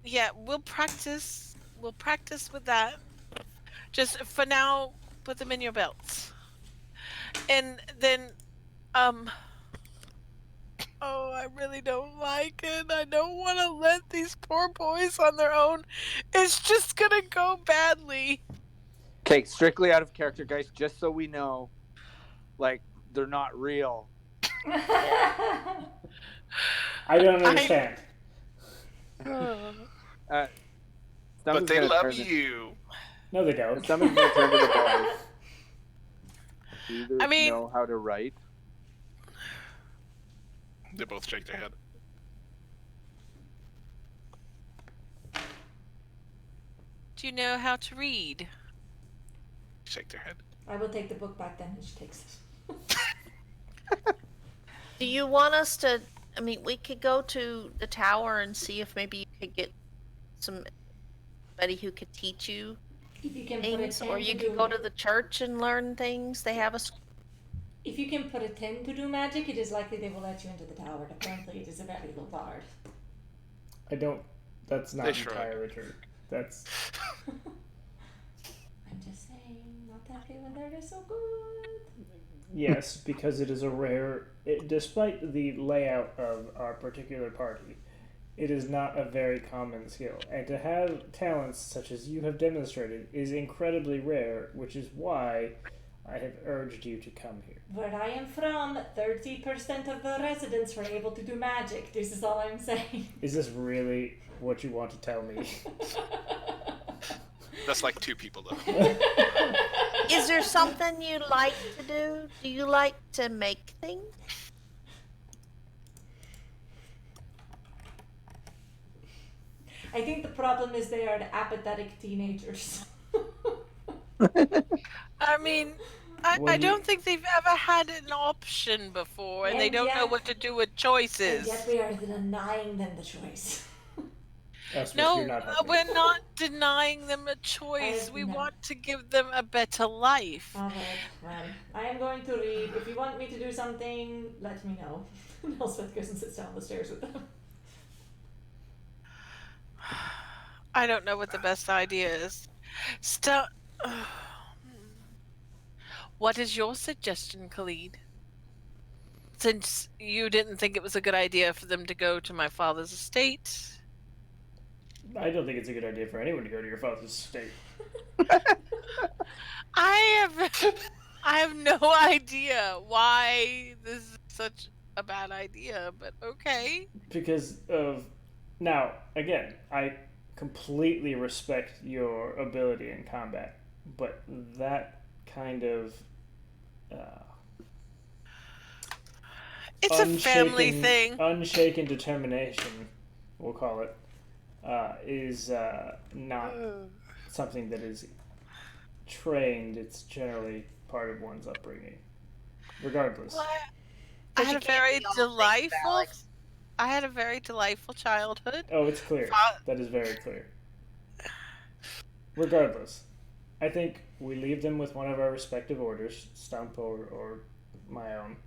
Yeah, we'll practice. We'll practice with that. Just for now, put them in your belts, and then, Oh, I really don't like it. I don't want to let these poor boys on their own. It's just gonna go badly. Okay, strictly out of character, guys, just so we know, like, they're not real. I don't understand. Uh, But Stumpy's they gonna love turn you. No, they don't. Stumpy's gonna turn to the boys. Do you I mean- know how to write? They both shake their head. Do you know how to read? Shake their head. I will take the book back then, and she takes it. Do you want us to? I mean, we could go to the tower and see if maybe you could get somebody who could teach you If you can put a things, 10 or you to could do, go to the church and learn things. They have a. if you can put a 10 to do magic, it is likely they will let you into the tower. Apparently, it is a very low bar. I don't. That's not They shrug. entirely true. That's. I'm just saying, not happy when they're so good. Yes, because it is a rare. Despite the layout of our particular party, it is not a very common skill. And to have talents such as you have demonstrated is incredibly rare, which is why I have urged you to come here. Where I am from, 30% of the residents were able to do magic. This is all I'm saying. Is this really what you want to tell me? That's like 2 people, though. Is there something you like to do? Do you like to make things? I think the problem is they are the apathetic teenagers. I mean, I When you- don't think they've ever had an option before, and they And don't know yet- what to do with And choices. yet we are denying them the choice. That's what No, you're not helping. we're not denying them a choice. We no. want to give them a better life. Alright, well, I am going to read. If you want me to do something, let me know. Elspeth goes and sits down the stairs with them. I don't know what the best idea is. What is your suggestion, Khalid? Since you didn't think it was a good idea for them to go to my father's estate. I don't think it's a good idea for anyone to go to your father's estate. I have no idea why this is such a bad idea, but okay. Because of. Now, again, I completely respect your ability in combat, but that kind of. It's a family unshaken- thing. Unshaken determination, we'll call it, is not something that is trained. It's generally part of one's upbringing, regardless. Well, I But had you a can't very be all things, delightful. Alex. I had a very delightful childhood. Oh, it's clear. That is very clear. Regardless, I think we leave them with one of our respective orders, Stump or my own,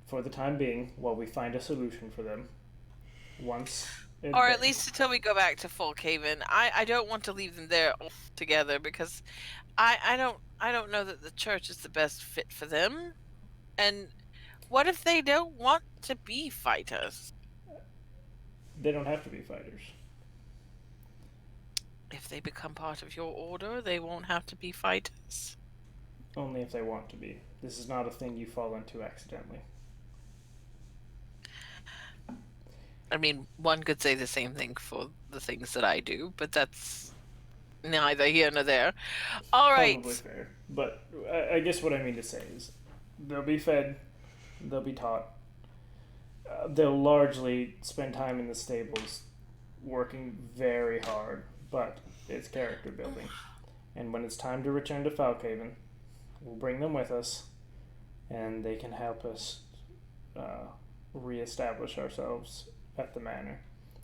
for the time being, while we find a solution for them. Once. Or at least until we go back to Folkhaven. I don't want to leave them there together because I don't know that the church is the best fit for them. And what if they don't want to be fighters? They don't have to be fighters. If they become part of your order, they won't have to be fighters. Only if they want to be. This is not a thing you fall into accidentally. I mean, one could say the same thing for the things that I do, but that's neither here nor there. All right. Probably fair. But I guess what I mean to say is they'll be fed, they'll be taught. They'll largely spend time in the stables working very hard, but it's character building. And when it's time to return to Falkhaven, we'll bring them with us, and they can help us reestablish ourselves at the manor.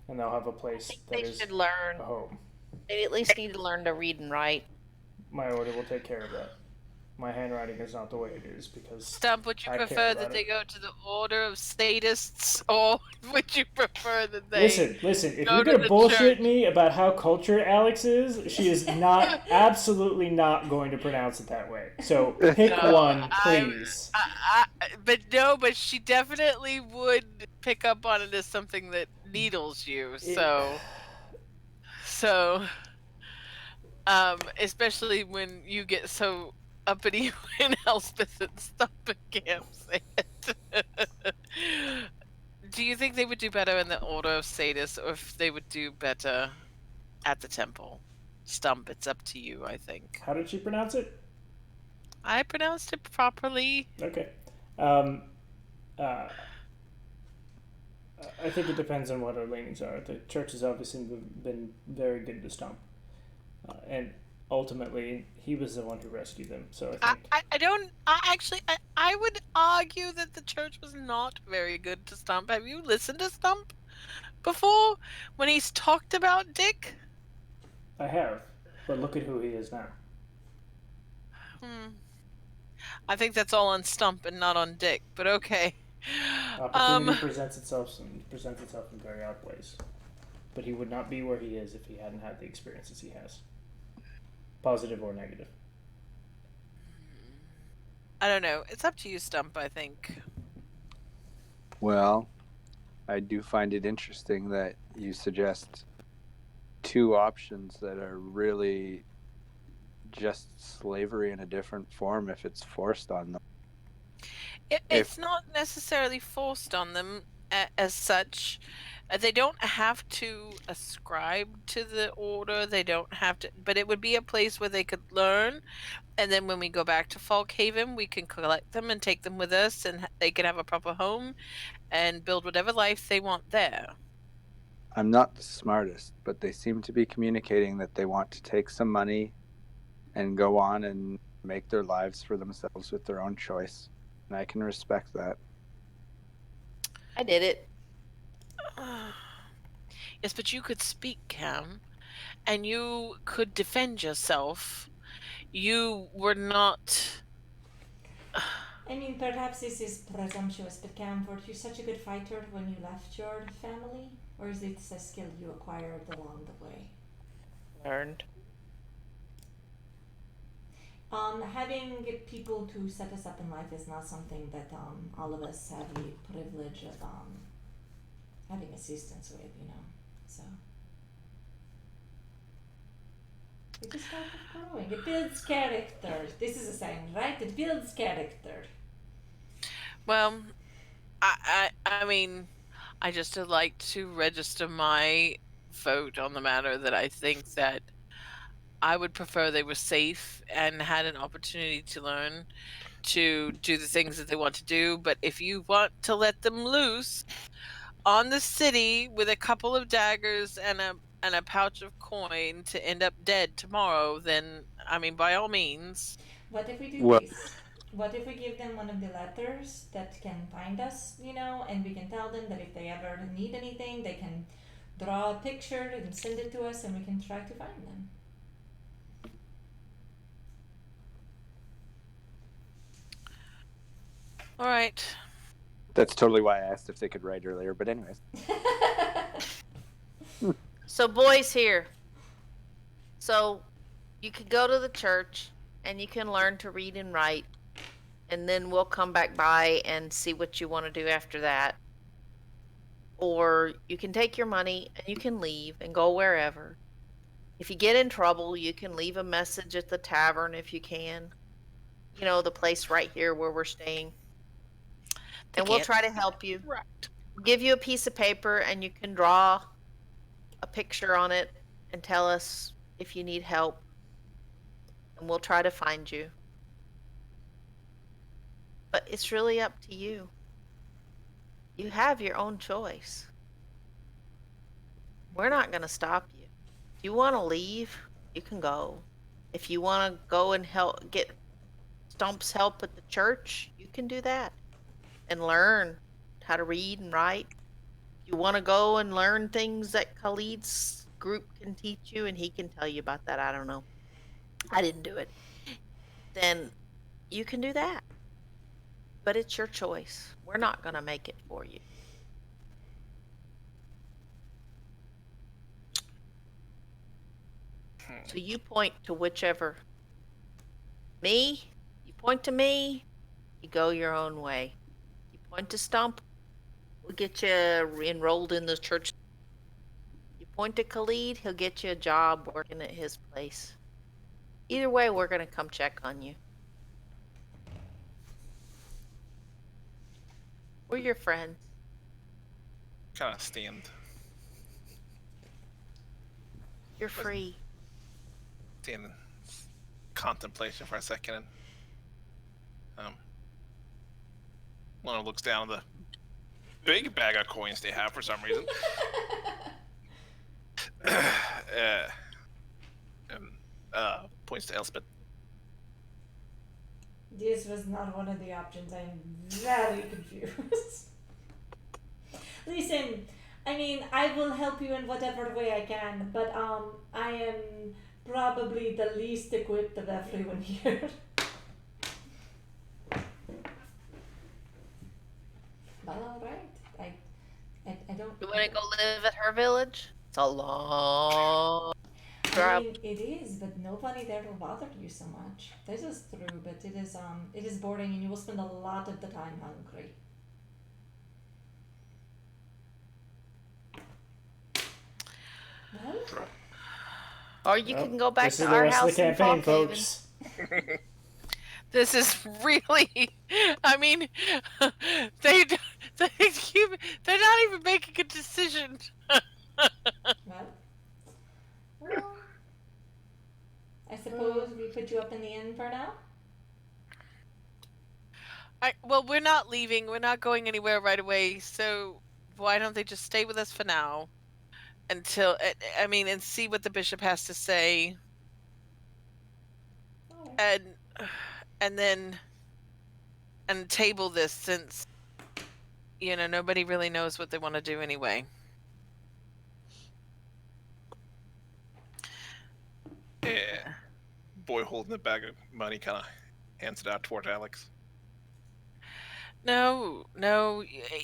And they'll have a place that They is should learn. a home. They at least need to learn to read and write. My order will take care of that. my handwriting is not the way it is because Stump, would you I care prefer about that they it. go to the Order of Sadists, or would you prefer that they Listen. If go you're to gonna the bullshit church? me about how cultured Alex is, she is not, absolutely not going to pronounce it that way. So pick No, one, please. but she definitely would pick up on it as something that needles you. So, especially when you get so uppity when Elspeth and Stumpicamp say it. Do you think they would do better in the Order of Sadis, or if they would do better at the temple? Stump, it's up to you, I think. How did she pronounce it? I pronounced it properly. Okay. I think it depends on what our leanings are. The church has obviously been very good to Stump. And ultimately, he was the one who rescued them. So I think I would argue that the church was not very good to Stump. Have you listened to Stump before when he's talked about Dick? I have. But look at who he is now. I think that's all on Stump and not on Dick, but okay. Opportunity presents itself in very odd ways. But he would not be where he is if he hadn't had the experiences he has. Positive or negative. I don't know. It's up to you, Stump, I think. Well, I do find it interesting that you suggest two options that are really just slavery in a different form if it's forced on them. It's not necessarily forced on them as such. They don't have to ascribe to the order. They don't have to, but it would be a place where they could learn. And then when we go back to Falkhaven, we can collect them and take them with us, and they can have a proper home and build whatever life they want there. I'm not the smartest, but they seem to be communicating that they want to take some money and go on and make their lives for themselves with their own choice. And I can respect that. I did it. Yes, but you could speak, Cam, and you could defend yourself. You were not. I mean, perhaps this is presumptuous, but Cam, were you such a good fighter when you left your family? Or is it a skill you acquired along the way? Learned. Having people to set us up in life is not something that all of us have the privilege of having assistance with, So it just part of growing. It builds character. This is a saying, right? It builds character. Well, I mean, I just would like to register my vote on the matter that I think that I would prefer they were safe and had an opportunity to learn to do the things that they want to do. But if you want to let them loose on the city with a couple of daggers and a pouch of coin to end up dead tomorrow, then I mean, by all means. What if we do Well, this? What if we give them one of the letters that can find us, and we can tell them that if they ever need anything, they can draw a picture and send it to us and we can try to find them. All right. that's totally why I asked if they could write earlier. But anyways. So, boys here. So, you could go to the church and you can learn to read and write. And then we'll come back by and see what you want to do after that. Or you can take your money and you can leave and go wherever. If you get in trouble, you can leave a message at the tavern if you can. The place right here where we're staying. And we'll try to help you. Right. We'll give you a piece of paper and you can draw a picture on it and tell us if you need help. And we'll try to find you. But it's really up to you. You have your own choice. We're not going to stop you. If you want to leave, you can go. If you want to go and get Stump's help at the church, you can do that. And learn how to read and write. If you want to go and learn things that Khalid's group can teach you, and he can tell you about that, I don't know. I didn't do it. Then you can do that. But it's your choice. We're not going to make it for you. So you point to whichever. Me, you point to me, you go your own way. You point to Stump, we'll get you enrolled in the church. You point to Khalid, he'll get you a job working at his place. Either way, we're going to come check on you. We're your friends. Kind of stand You're free. in contemplation for a second, and Lorna looks down at the big bag of coins they have for some reason. Points to Elspeth. This was not one of the options. I'm very confused. Listen, I mean, I will help you in whatever way I can, but I am probably the least equipped of everyone here. But alright. I don't. You want to go live at her village? It's a long I drive. mean, it is, but nobody there will bother you so much. This is true, but it is boring, and you will spend a lot of the time hungry. Well, Or you can go back this to is the our rest house of the in campaign, Falkhaven. folks. This is really. I mean, they keep. They're not even making a decision. well, I suppose we put you up in the inn for now. Well, we're not leaving. We're not going anywhere right away. So why don't they just stay with us for now? Until and see what the bishop has to say, Alright. and then table this, since nobody really knows what they want to do anyway. Yeah. Boy holding the bag of money kind of hands it out toward Alex. No.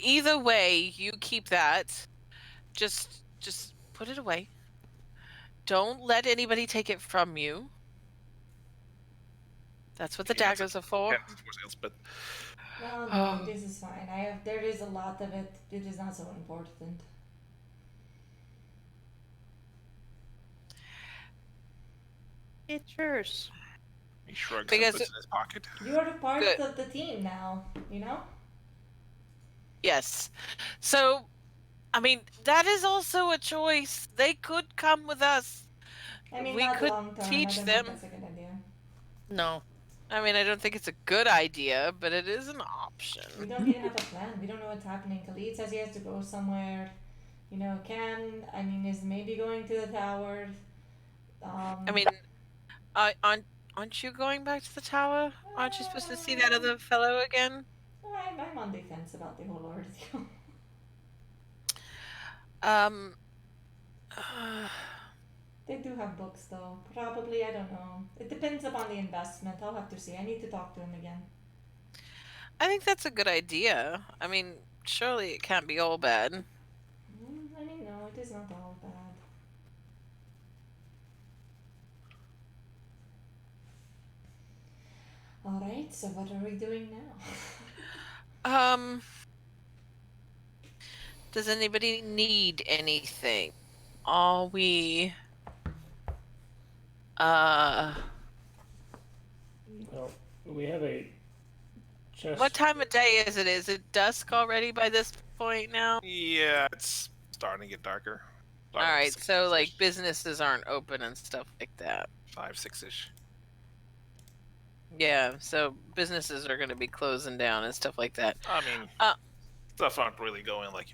Either way, you keep that. Just put it away. Don't let anybody take it from you. That's what the daggers are for. Hands it towards Elspeth. Well, no, this is fine. There is a lot of it. It is not so important. It's yours. He shrugs Because and puts it in his pocket. You're a part Good. of the team now, you know? Yes. So, I mean, that is also a choice. They could come with us. I mean, We not could long term. teach I don't them. think that's a good idea. No. I mean, I don't think it's a good idea, but it is an We option. don't even have a plan. We don't know what's happening. Khalid says he has to go somewhere. Cam, is maybe going to the tower. I mean, aren't you going back to the tower? Aren't you supposed to see that other fellow again? I'm on defense about the whole ordeal. They do have books, though. Probably, I don't know. It depends upon the investment. I'll have to see. I need to talk to him again. I think that's a good idea. I mean, surely it can't be all bad. No, it is not all bad. Alright, so what are we doing now? Does anybody need anything? Are we... Well, we have a chest. What time of day is it? Is it dusk already by this point now? Yeah, it's starting to get darker. Alright, so like businesses aren't open and stuff like that. 5, 6-ish. Yeah, so businesses are going to be closing down and stuff like that. I mean, stuff aren't really going like...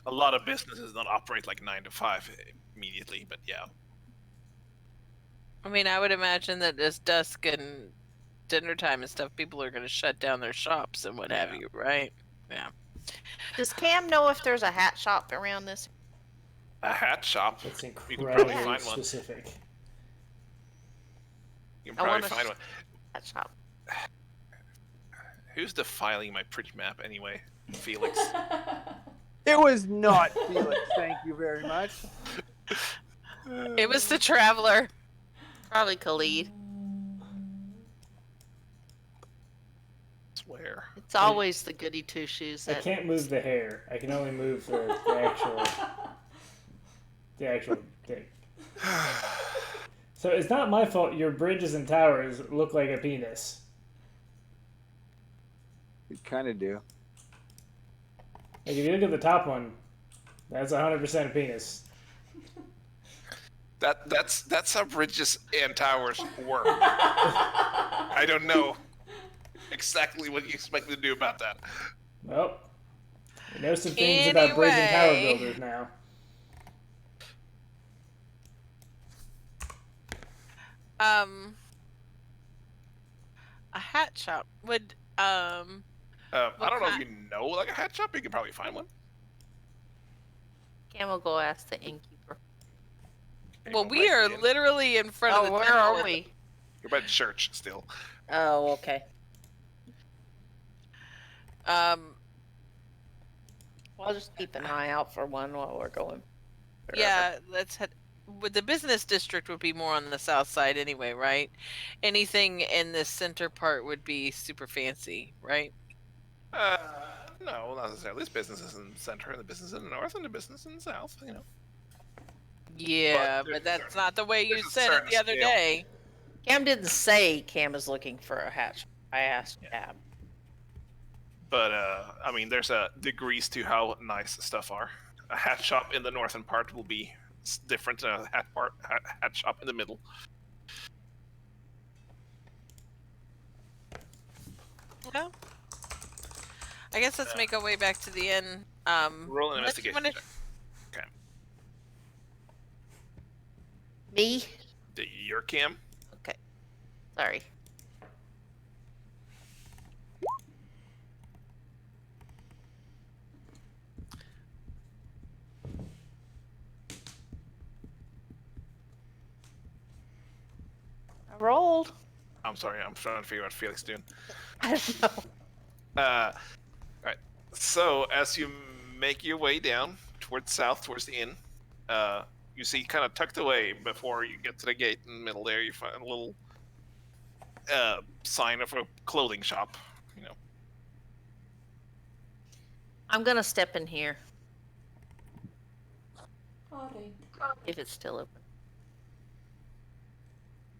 A lot of businesses don't operate like 9 to 5 immediately, but yeah. I mean, I would imagine that as dusk and dinner time and stuff, people are going to shut down their shops and what have you, right? Yeah. Does Cam know if there's a hat shop around this? A hat shop? That's You can incredibly probably find one. specific. You can probably want a find one. hat shop. Who's defiling my pretty map anyway? Felix. It was not Felix. Thank you very much. It was the traveler. Probably Khalid. Swear. It's always the goody two shoes. I That can't move the hair. I can only move the actual thing. So it's not my fault your bridges and towers look like a penis. We kind of do. Like if you look at the top one, that's 100% a penis. That's how bridges and towers work. I don't know exactly what you expect me to do about that. Well, we know some things about bridge and tower Anyway. builders now. A hat shop would I don't know if kind- you know like a hat shop. You could probably find one. Cam will go ask the innkeeper. Well, we are literally in front of the where temple. are we? You're by the church still. Oh, okay. Um, Well, I'll just keep an eye out for one while we're going. yeah, let's head. With the business district would be more on the south side anyway, right? Anything in the center part would be super fancy, right? No, not necessarily. There's businesses in the center, and the business in the north, and the business in the south. You know. Yeah, there's but a that's certain- not the way you there's a said it certain the other scale. day. Cam didn't say Cam is looking for a hat shop. I asked Cam. But I mean, there's degrees to how nice stuff are. A hat shop in the northern part will be different than a hat shop in the middle. Well, I guess let's make our way back to the inn. Roll an unless you investigation wanna- check. Okay. Me? Your Cam. Okay. Sorry. I rolled. I'm sorry, I'm trying to figure out what Felix is doing. I don't know. Alright. So as you make your way down towards south, towards the inn, you see kind of tucked away before you get to the gate in the middle there, you find a little sign of a clothing shop. You know. I'm gonna step in here Alright. if it's still open.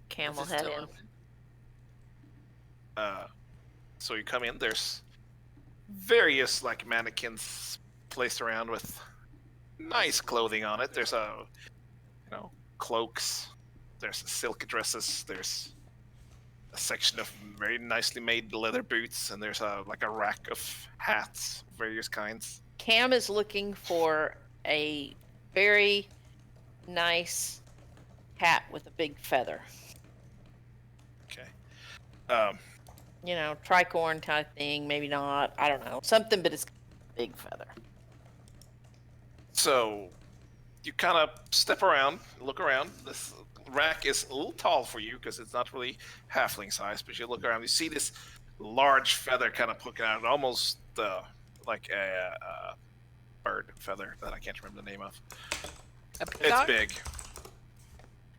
Cam will Is it head still in. open? So you come in. There's various like mannequins placed around with nice clothing on it. There's cloaks. There's silk dresses. There's a section of very nicely made leather boots, and there's a rack of hats, of various kinds. Cam is looking for a very nice hat with a big feather. Okay. You know, tricorn kind of thing, maybe not. I don't know. Something, but it's a big feather. So you kind of step around, look around. This rack is a little tall for you because it's not really halfling size, but you look around, you see this large feather kind of poking out, almost like a bird feather that I can't remember the name of. A It's peacock? big.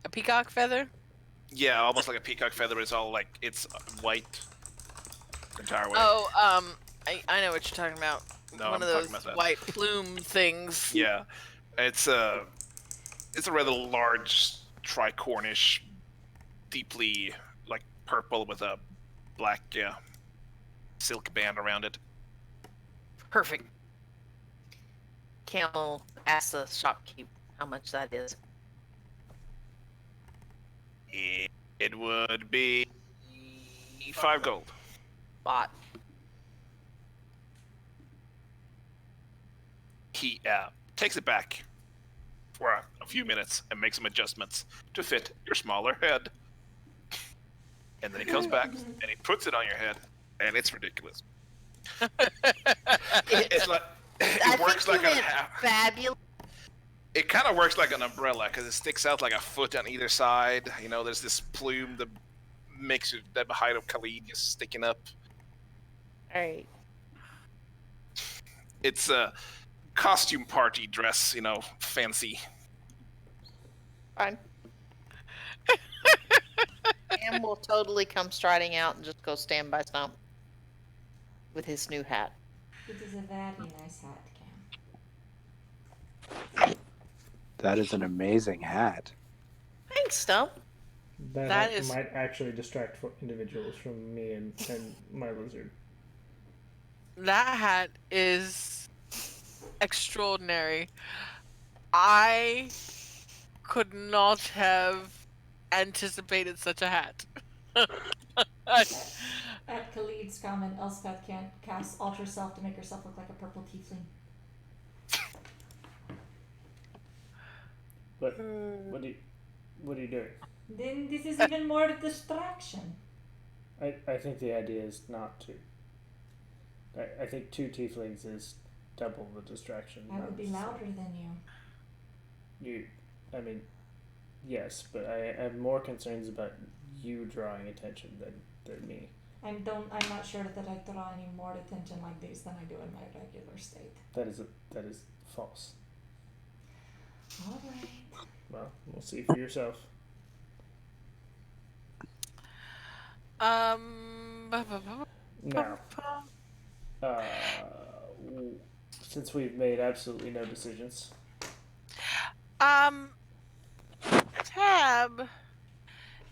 A peacock feather? Yeah, almost like a peacock feather, but it's all like it's white the entire way. Oh, I know what you're talking about. No, One I'm of talking those about that. white plume things. Yeah, it's a rather large tricornish, deeply like purple with a black silk band around it. Perfect. Cam will ask the shopkeep how much that is. It would be 5 gold. Bought. He takes it back for a few minutes and makes some adjustments to fit your smaller head. And then he comes back and he puts it on your head, and it's ridiculous. It's like I it works think like you a meant half. fabulous. It kind of works like an umbrella because it sticks out like a foot on either side. You know, there's this plume, the makes the height of Khalid just sticking up. All right. It's a costume party dress, fancy. Fine. Cam will totally come striding out and just go stand by Stump with his new hat. It is a very nice hat, Cam. That is an amazing hat. Thanks, Stump. That That hat is- might actually distract individuals from me and my lizard. That hat is extraordinary. I could not have anticipated such a hat. At Khalid's comment, Elspeth can't cast Alter Self to make herself look like a purple tiefling. But what are you doing? Then this is even more distraction. I think the idea is not to. I think 2 tieflings is double the distraction. I would be louder than you. I mean, yes, but I have more concerns about you drawing attention than me. I'm not sure that I draw any more attention like this than I do in my regular state. That is false. All right. Well, we'll see for yourself. Now, since we've made absolutely no decisions, Tab,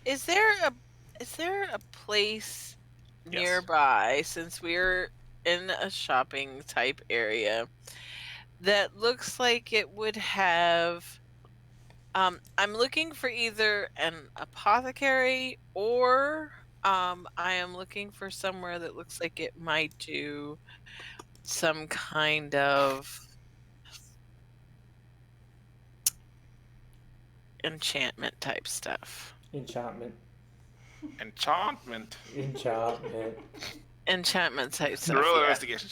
is there a place Yes. nearby, since we're in a shopping type area, that looks like it would have I'm looking for either an apothecary or I am looking for somewhere that looks like it might do some kind of enchantment type stuff. enchantment. Enchantment. Enchantment type stuff. Roll an yeah. investigation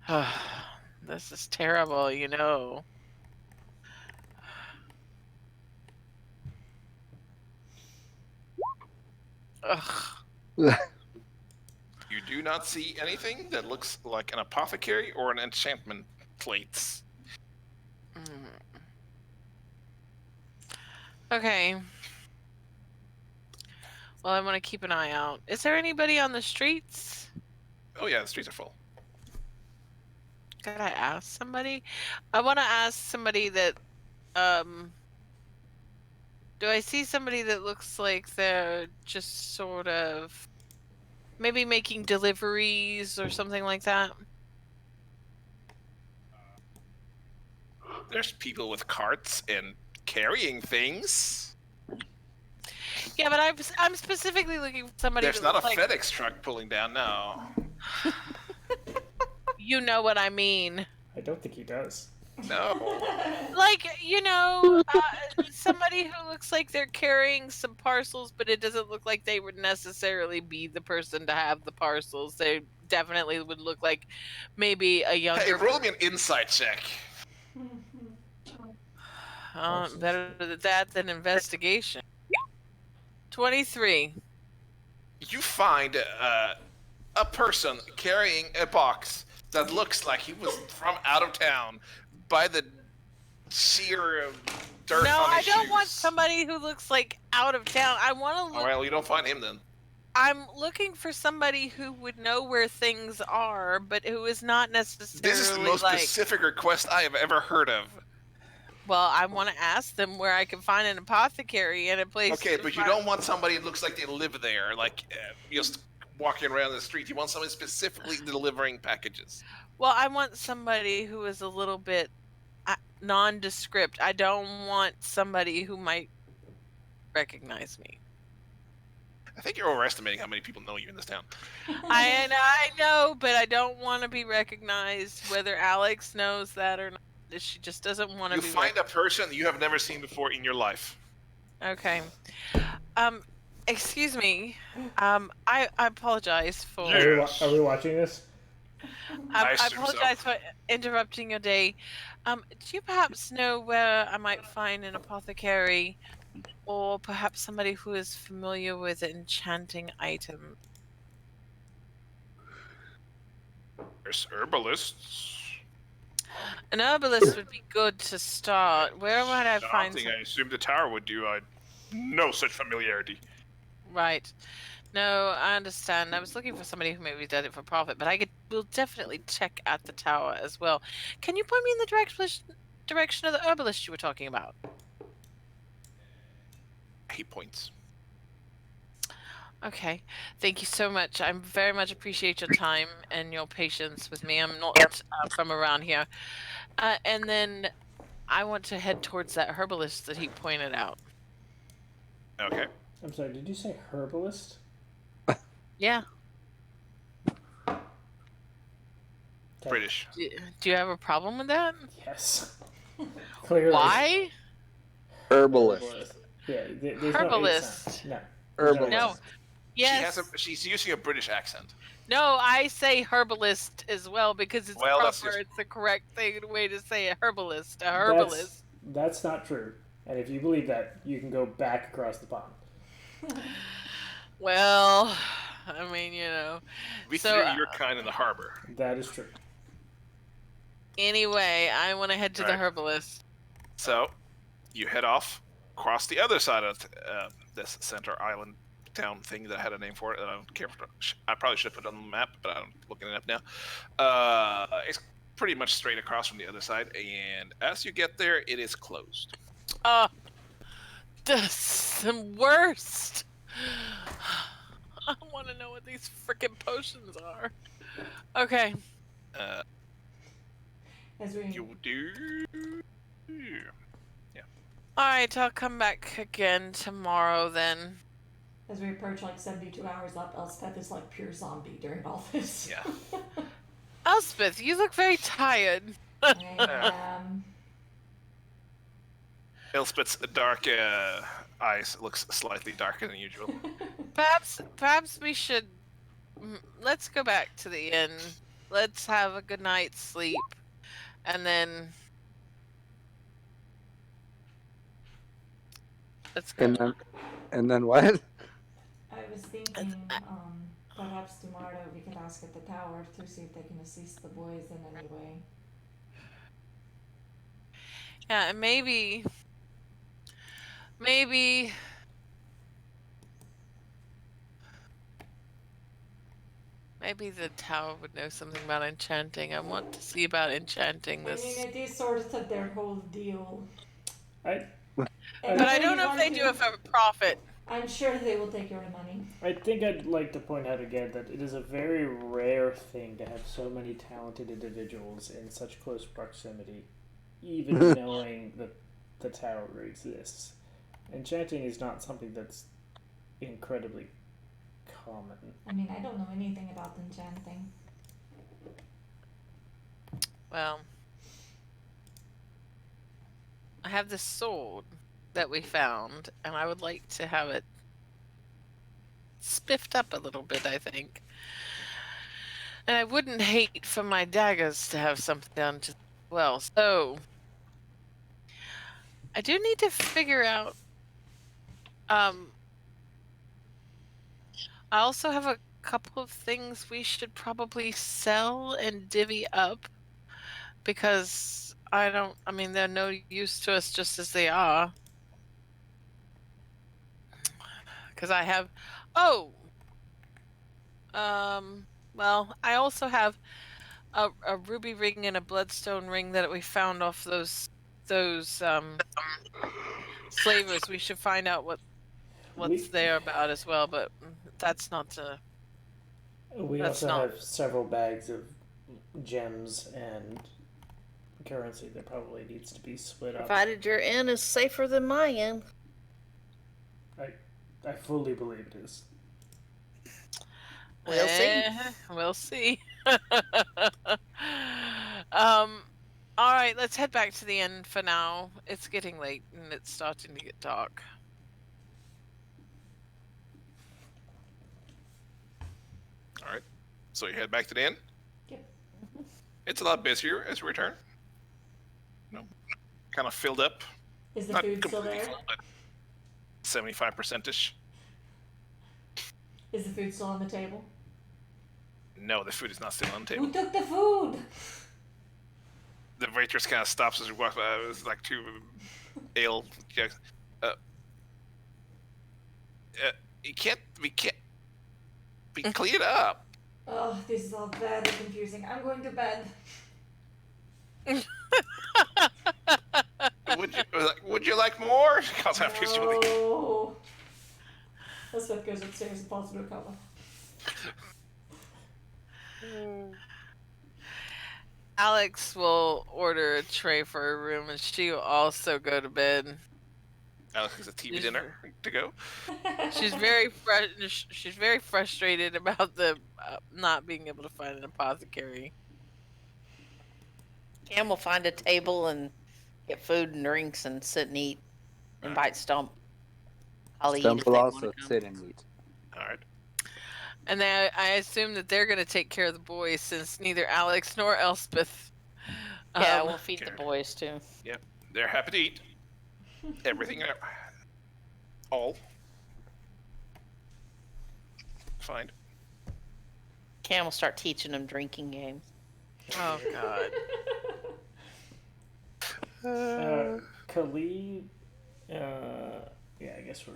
check. This is terrible, Ugh. You do not see anything that looks like an apothecary or an enchantment plates. Okay. Well, I want to keep an eye out. Is there anybody on the streets? Oh yeah, the streets are full. Could I ask somebody? I want to ask somebody that, do I see somebody that looks like they're just sort of maybe making deliveries or something like that? There's people with carts and carrying things. Yeah, but I'm specifically looking for somebody. There's that not a looks like, FedEx truck pulling down now. you know what I mean. I don't think he does. No. Like, somebody who looks like they're carrying some parcels, but it doesn't look like they would necessarily be the person to have the parcels. They definitely would look like maybe a younger. Hey, roll me an insight check. Better that than investigation. 23. You find a person carrying a box that looks like he was from out of town by the sheer dirt No, on I his don't shoes. want somebody who looks like out of town. I want to look. All right, well, you don't find him then. I'm looking for somebody who would know where things are, but who is not necessarily This is the most like. specific request I have ever heard of. Well, I want to ask them where I can find an apothecary in a place. Okay, to but you find- don't want somebody that looks like they live there, like just walking around the street. You want somebody specifically delivering packages. Well, I want somebody who is a little bit nondescript. I don't want somebody who might recognize me. I think you're overestimating how many people know you in this town. I know, but I don't want to be recognized. Whether Alex knows that or not, she just doesn't want to You be. find a person you have never seen before in your life. Okay. Excuse me. I apologize for. Yes. Are we watching this? I I assume so. apologize for interrupting your day. Do you perhaps know where I might find an apothecary, or perhaps somebody who is familiar with enchanting items? There's herbalists. An herbalist would be good to start. Where might I find Something some? I assume the tower would do. I no such familiarity. Right. No, I understand. I was looking for somebody who maybe did it for profit, but will definitely check at the tower as well. Can you point me in the direction of the herbalist you were talking about? He points. Okay. Thank you so much. I very much appreciate your time and your patience with me. I'm not from around here. And then I want to head towards that herbalist that he pointed out. Okay. I'm sorry, did you say herbalist? Yeah. Okay. British. Do you have a problem with that? Yes. Clearly. Why? Herbalist. Yeah, there's Herbalist. no H sound. No. Herbalist. No. Yes. She's using a British accent. No, I say herbalist as well because it's Well, that's proper. just- It's the correct way to say a herbalist. A herbalist. That's not true. And if you believe that, you can go back across the pond. Well, I mean, you know. We So, threw your kind in the harbor. That is true. Anyway, I want to head to the Right. herbalist. So, you head off across the other side of this center island town thing that had a name for it. And I don't care. I probably should have put it on the map, but I'm looking it up now. It's pretty much straight across from the other side, and as you get there, it is closed. The worst. I want to know what these freaking potions are. Okay. As we You do. All right, I'll come back again tomorrow then. as we approach like 72 hours up, Elspeth is like pure zombie during all this. Yeah. Elspeth, you look very tired. Elspeth's dark eyes looks slightly darker than usual. Perhaps we should. Let's go back to the inn. Let's have a good night's sleep, and then let's go. And then what? I was thinking, perhaps tomorrow we could ask at the tower to see if they can assist the boys in any way. Yeah, and maybe the tower would know something about enchanting. I want to see about enchanting this. I mean, it is sort of their whole deal. But I don't know if they do it for profit. I'm sure they will take your money. I think I'd like to point out again that it is a very rare thing to have so many talented individuals in such close proximity, even knowing that the tower exists. Enchanting is not something that's incredibly common. I mean, I don't know anything about enchanting. Well, I have this sword that we found, and I would like to have it spiffed up a little bit, I think. And I wouldn't hate for my daggers to have something done to well. So, I do need to figure out. I also have a couple of things we should probably sell and divvy up because they're no use to us just as they are. Because I have, well, I also have a ruby ring and a bloodstone ring that we found off those slavers. We should find out what's there about as well, but that's not the. We That's also not- have several bags of gems and currency that probably needs to be split up. Provided your inn is safer than my inn. I fully believe it is. We'll see. We'll see. All right, let's head back to the inn for now. It's getting late and it's starting to get dark. All right. So you head back to the inn. Yep. It's a lot busier as we return. kind of filled up. Is the Not food still completely there? full, but 75%ish. Is the food still on the table? No, the food is not still on the table. Who took the food? The waitress kind of stops as we walk by. It's like 2 ale kegs. We can't clean it up. Oh, this is all very confusing. I'm going to bed. Would you like more? Calls after Julie. No. Elspeth goes upstairs and falls into a coma. Alex will order a tray for her room, and she will also go to bed. Alex has a TV dinner to go. She's very she's very frustrated about the not being able to find an apothecary. Cam will find a table and get food and drinks and sit and eat. Invite Stump. I'll eat Stump if will they also wanna come. sit and eat. All right. And I assume that they're going to take care of the boys since neither Alex nor Elspeth. Yeah, we'll feed the cared. boys too. Yep. They're happy to eat. Everything. All. Fine. Cam will start teaching them drinking games. Oh God. Khalid, yeah, I guess we're.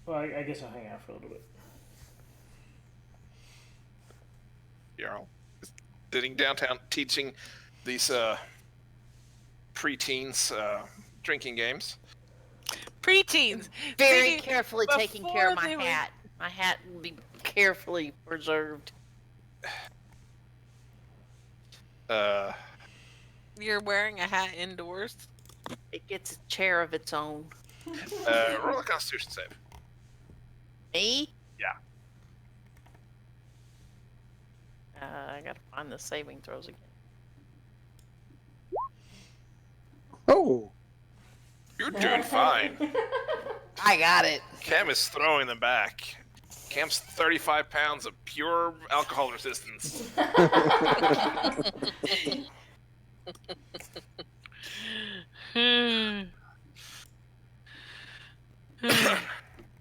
Well, I guess I'll hang out for a little bit. You're all sitting downtown teaching these preteens drinking games. Preteens. Very See, carefully taking care of before my they were- hat. My hat will be carefully preserved. You're wearing a hat indoors. It gets a chair of its own. Roll a Constitution save. Me? Yeah. I gotta find the saving throws again. Oh, You're doing fine. I got it. Cam is throwing them back. Cam's 35 pounds of pure alcohol resistance.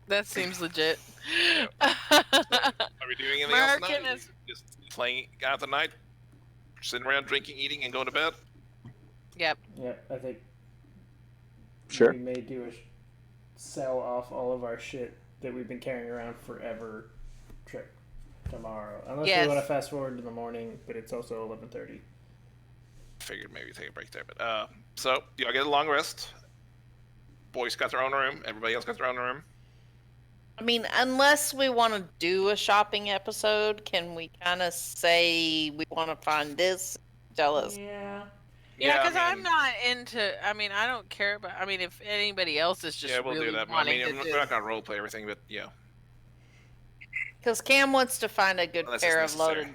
That seems legit. Are we doing anything else American tonight? is- Just playing out the night? Sitting around drinking, eating, and going to bed? Yep. Yeah, I think sure. we may do a sell off all of our shit that we've been carrying around forever trip tomorrow. Unless Yes. we want to fast forward to the morning, but it's also 11:30. Figured maybe take a break there, but so y'all get a long rest. Boys got their own room. Everybody else got their own room. I mean, unless we want to do a shopping episode, can we kind of say we want to find this? Tell us. Yeah. Yeah, because I I'm mean, not into. I mean, I don't care about. I mean, if anybody else is just yeah, we'll really do that. I wanting mean, to we're not gonna role play everything, but yeah. Because Cam wants to find a good Unless pair it's of necessary.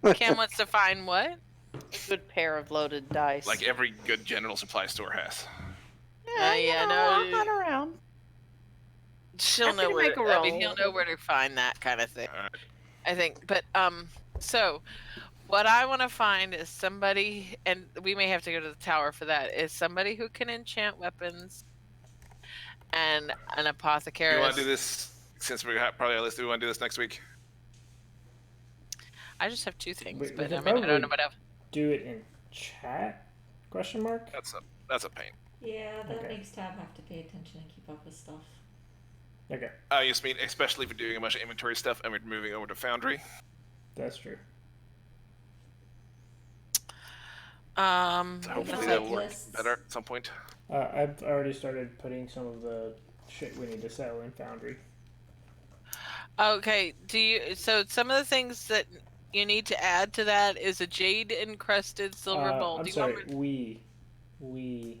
loaded, Cam wants to find what? a good pair of loaded dice. Like every good general supply store has. yeah, yeah, you no, know, I'm not around. She'll Happy know to where. make a I mean, roll. he'll know where to find that kind of thing. All right. I think, but so what I want to find is somebody, and we may have to go to the tower for that. Is somebody who can enchant weapons, and an Do apothecary. you want to do this since we have probably a list? Do we want to do this next week? I just have 2 things, We- we but could I mean, I don't probably- know what else. Do it in chat? Question mark. That's a pain. Yeah, that Okay. makes Tab have to pay attention and keep up with stuff. Okay, I just mean especially if we're doing a bunch of inventory stuff and we're moving over to Foundry. that's true. So Um, hopefully like that'll work lists. better at some point. I've already started putting some of the shit we need to sell in Foundry. okay. Do you? So some of the things that you need to add to that is a jade encrusted silver bowl. I'm Do you want sorry, me- we.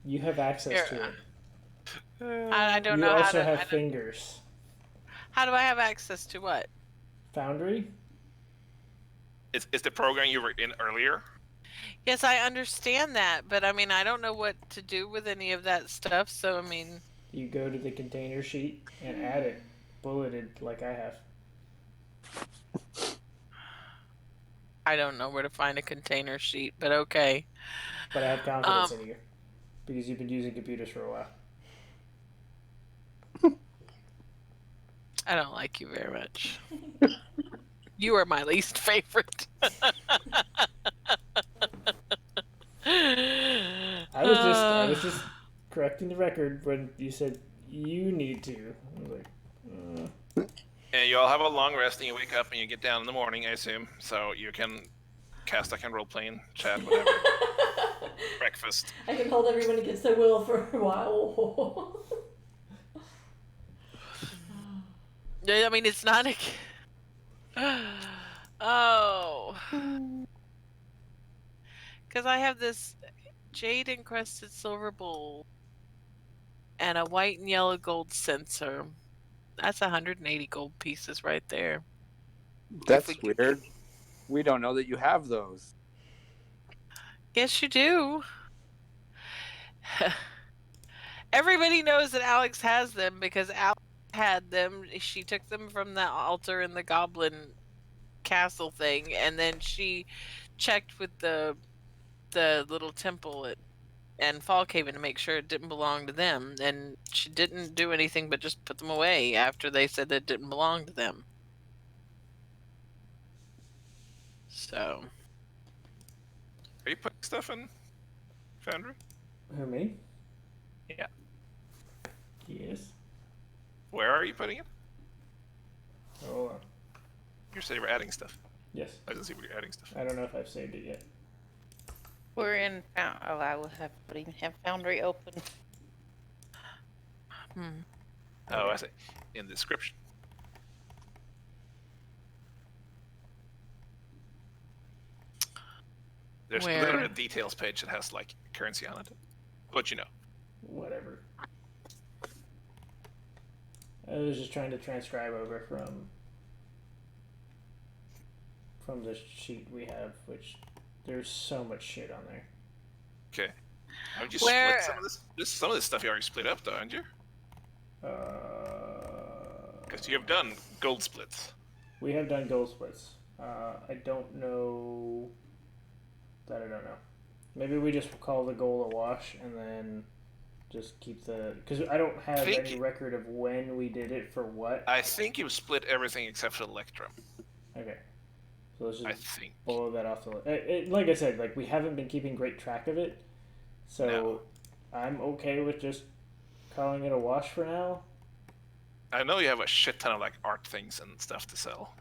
You have access Here, to it. I don't You know how also to. have I don't- fingers. how do I have access to what? Foundry? It's the program you were in earlier. Yes, I understand that, but I mean, I don't know what to do with any of that stuff. So I mean, You go to the container sheet and add it, bulleted like I have. I don't know where to find a container sheet, but okay. But I have confidence in you because you've been using computers for a while. I don't like you very much. You are my least favorite. I was just correcting the record when you said you need to. I was like, And you all have a long rest, and you wake up and you get down in the morning, I assume, so you can cast, I can role playing, chat, whatever. Breakfast. I can hold everyone against their will for a while. I mean, it's not a. Oh. Because I have this jade encrusted silver bowl and a white and yellow gold censer. That's 180 gold pieces right there. That's weird. We don't know that you have those. Yes, you do. Everybody knows that Alex has them because Alex had them. She took them from the altar in the goblin castle thing, and then she checked with the little temple and Fallhaven to make sure it didn't belong to them, and she didn't do anything but just put them away after they said that it didn't belong to them. So, Are you putting stuff in Foundry? who, me? Yeah. Yes. Where are you putting it? Hold on. You said you were adding stuff. Yes. I didn't see where you're adding stuff. I don't know if I've saved it yet. We're in. Oh, I will have to even have Foundry open. Oh, I see. In the description. There's Where? literally a details page that has like currency on it. But you know. Whatever. I was just trying to transcribe over from the sheet we have, which there's so much shit on there. Okay. I would you Where- split some of this? Some of this stuff you already split up, though, aren't you? Because you have done gold splits. We have done gold splits. I don't know that I don't know. Maybe we just call the goal a wash and then just keep the... Because I don't have any record of when we did it for what. I think you've split everything except for the Electrum. Okay. So let's I just think. blow that off the list. Like I said, like we haven't been keeping great track of it. So No. I'm okay with just calling it a wash for now. I know you have a shit ton of like art things and stuff to sell.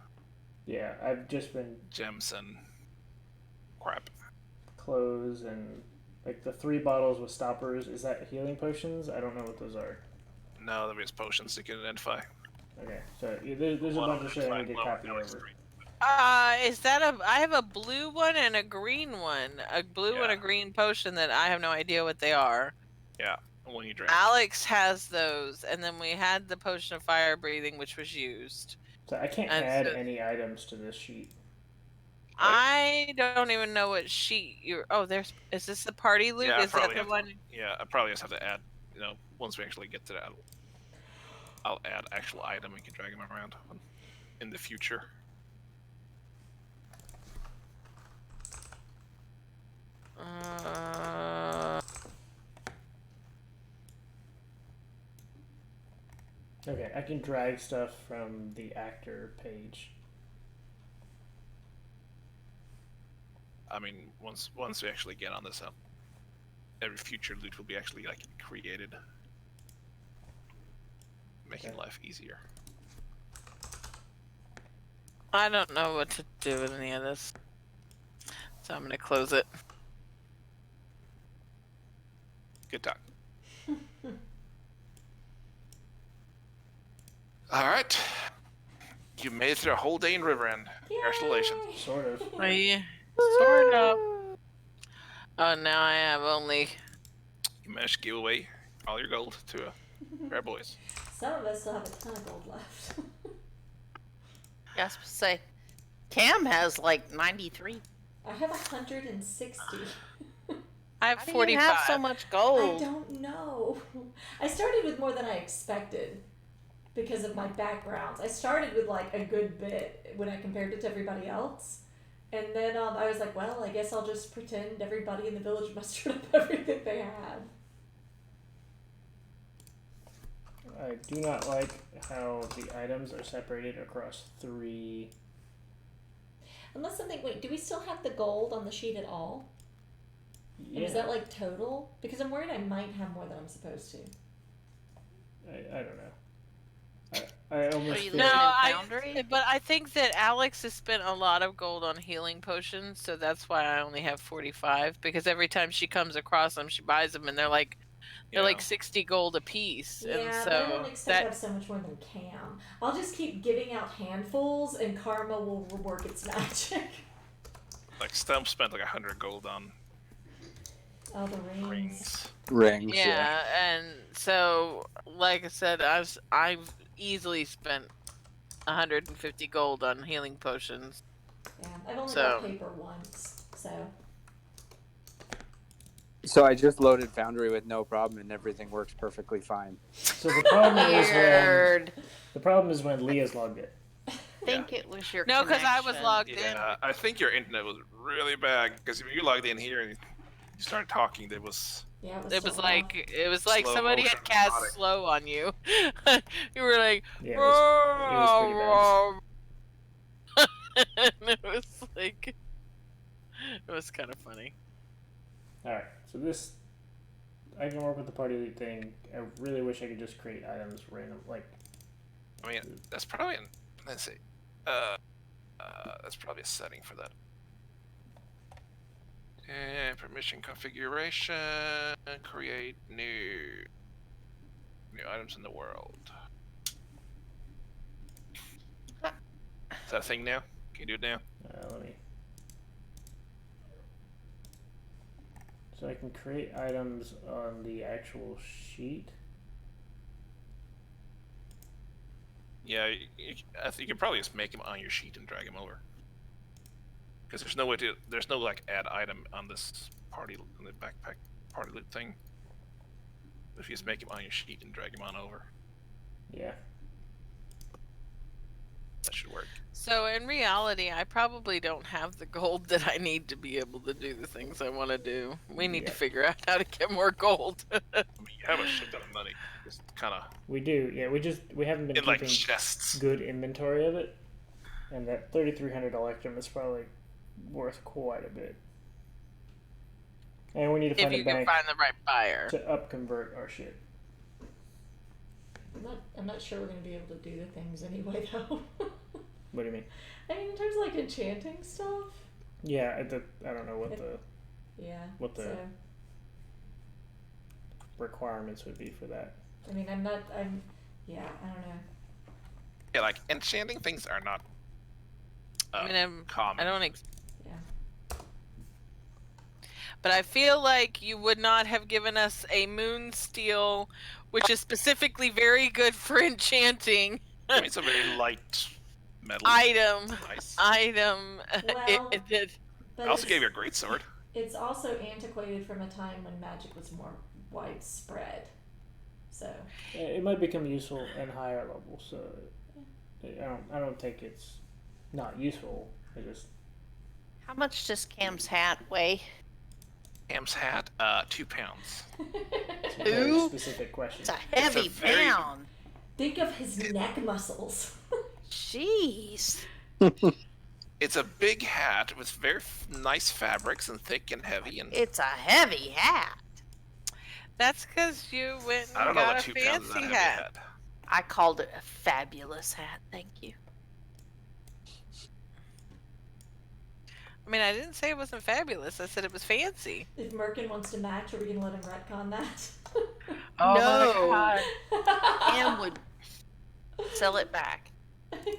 Yeah, I've just been Gems and crap. clothes and like the 3 bottles with stoppers. Is that healing potions? I don't know what those are. No, there is potions you can identify. Okay, so yeah, there's a bunch of shit I need to copy over. Is that I have a blue one and a green one. A blue and a green potion that I have no idea what they are. Yeah, when you drink. Alex has those, and then we had the potion of fire breathing, which was used. So I can't And add so- any items to this sheet. I don't even know what sheet you're. Oh, is this the party loot? Yeah, Is that probably the have- one? Yeah, I probably just have to add, once we actually get to that, I'll add actual item. We can drag them around in the future. Okay, I can drag stuff from the actor page. I mean, once we actually get on this, every future loot will be actually like created, making life easier. I don't know what to do with any of this, so I'm gonna close it. Good talk. All right, you made it through a whole day in Riverend. Congratulations. Sort of. Sort of. Oh, now I have only. You managed to give away all your gold to Rare Boys. Some of us still have a ton of gold left. I was supposed to say, Cam has like 93. I have 160. I have How do you 45. have so much I gold? don't know. I started with more than I expected because of my backgrounds. I started with like a good bit when I compared it to everybody else. And then I was like, well, I guess I'll just pretend everybody in the village mustered up everything they had. I do not like how the items are separated across 3. Unless something. Wait, do we still have the gold on the sheet at all? Yeah. And is that like total? Because I'm worried I might have more than I'm supposed to. I don't know. I almost Are you feel living like, in Foundry? But I think that Alex has spent a lot of gold on healing potions, so that's why I only have 45. Because every time she comes across them, she buys them, and they're like 60 gold a piece. Yeah, And but I don't so expect to have so much more than Cam. I'll just keep giving out handfuls, and karma will work its magic. Like Stump spent like 100 gold on Oh, the rings. Rings. yeah, and so like I said, I've easily spent 150 gold on healing potions. Yeah, I've only So- got paper once, so. So I just loaded Foundry with no problem, and everything works perfectly fine. so the problem is when Leah's logged in. I think it was your No, because I was connection. logged in. Yeah, I think your internet was really bad because if you logged in here and you started talking, there was. Yeah, It was so like Slow somebody motion had cast robotic. slow on you. You were like, Yeah, it was and it was like, it was kind of funny. Alright, so this, I can work with the party lead thing. I really wish I could just create items random, like, I mean, that's probably. Let's see. That's probably a setting for that. Permission configuration. Create new items in the world. Is that a thing now? Can you do it now? let me. So I can create items on the actual sheet. Yeah, I think you can probably just make them on your sheet and drag them over. Because there's no way to. There's no like add item on this party on the backpack party loot thing. If you just make them on your sheet and drag them on over, Yeah. that should work. So in reality, I probably don't have the gold that I need to be able to do the things I want to do. We need to Yeah. figure out how to get more gold. I mean, you have a shit ton of money. Just kind of We do, yeah, we haven't been in like keeping chests. good inventory of it. And that 3,300 electrum is probably worth quite a bit. And we need to If find you a can bank find the right buyer. to upconvert our shit. I'm not sure we're gonna be able to do the things anyway, though. What do you mean? I mean, in terms of like enchanting stuff. Yeah, I don't know what the Yeah. What the- So, requirements would be for that. I mean, yeah, I don't know. Yeah, like enchanting things are not. I mean, common. I don't. Yeah. But I feel like you would not have given us a moon steel, which is specifically very good for enchanting. I mean, it's a very light metal. Item. Nice. Item. Well, I also gave you a great sword. It's also antiquated from a time when magic was more widespread. So. It might become useful in higher levels, so I don't think it's not useful. I just How much does Cam's hat weigh? Cam's hat, 2 pounds. it's a very Ooh. specific question. It's a heavy very- pound. Think of his neck muscles. Jeez. It's a big hat with very nice fabrics and thick and heavy and. It's a heavy hat. That's because you went I don't and know got what a 2 pounds is fancy that heavy hat. I called it a fabulous hat. Thank you. I mean, I didn't say it wasn't fabulous. I said it was fancy. If Merkin wants to match, are we gonna let him retcon that? Oh No. my god. Cam would sell it back.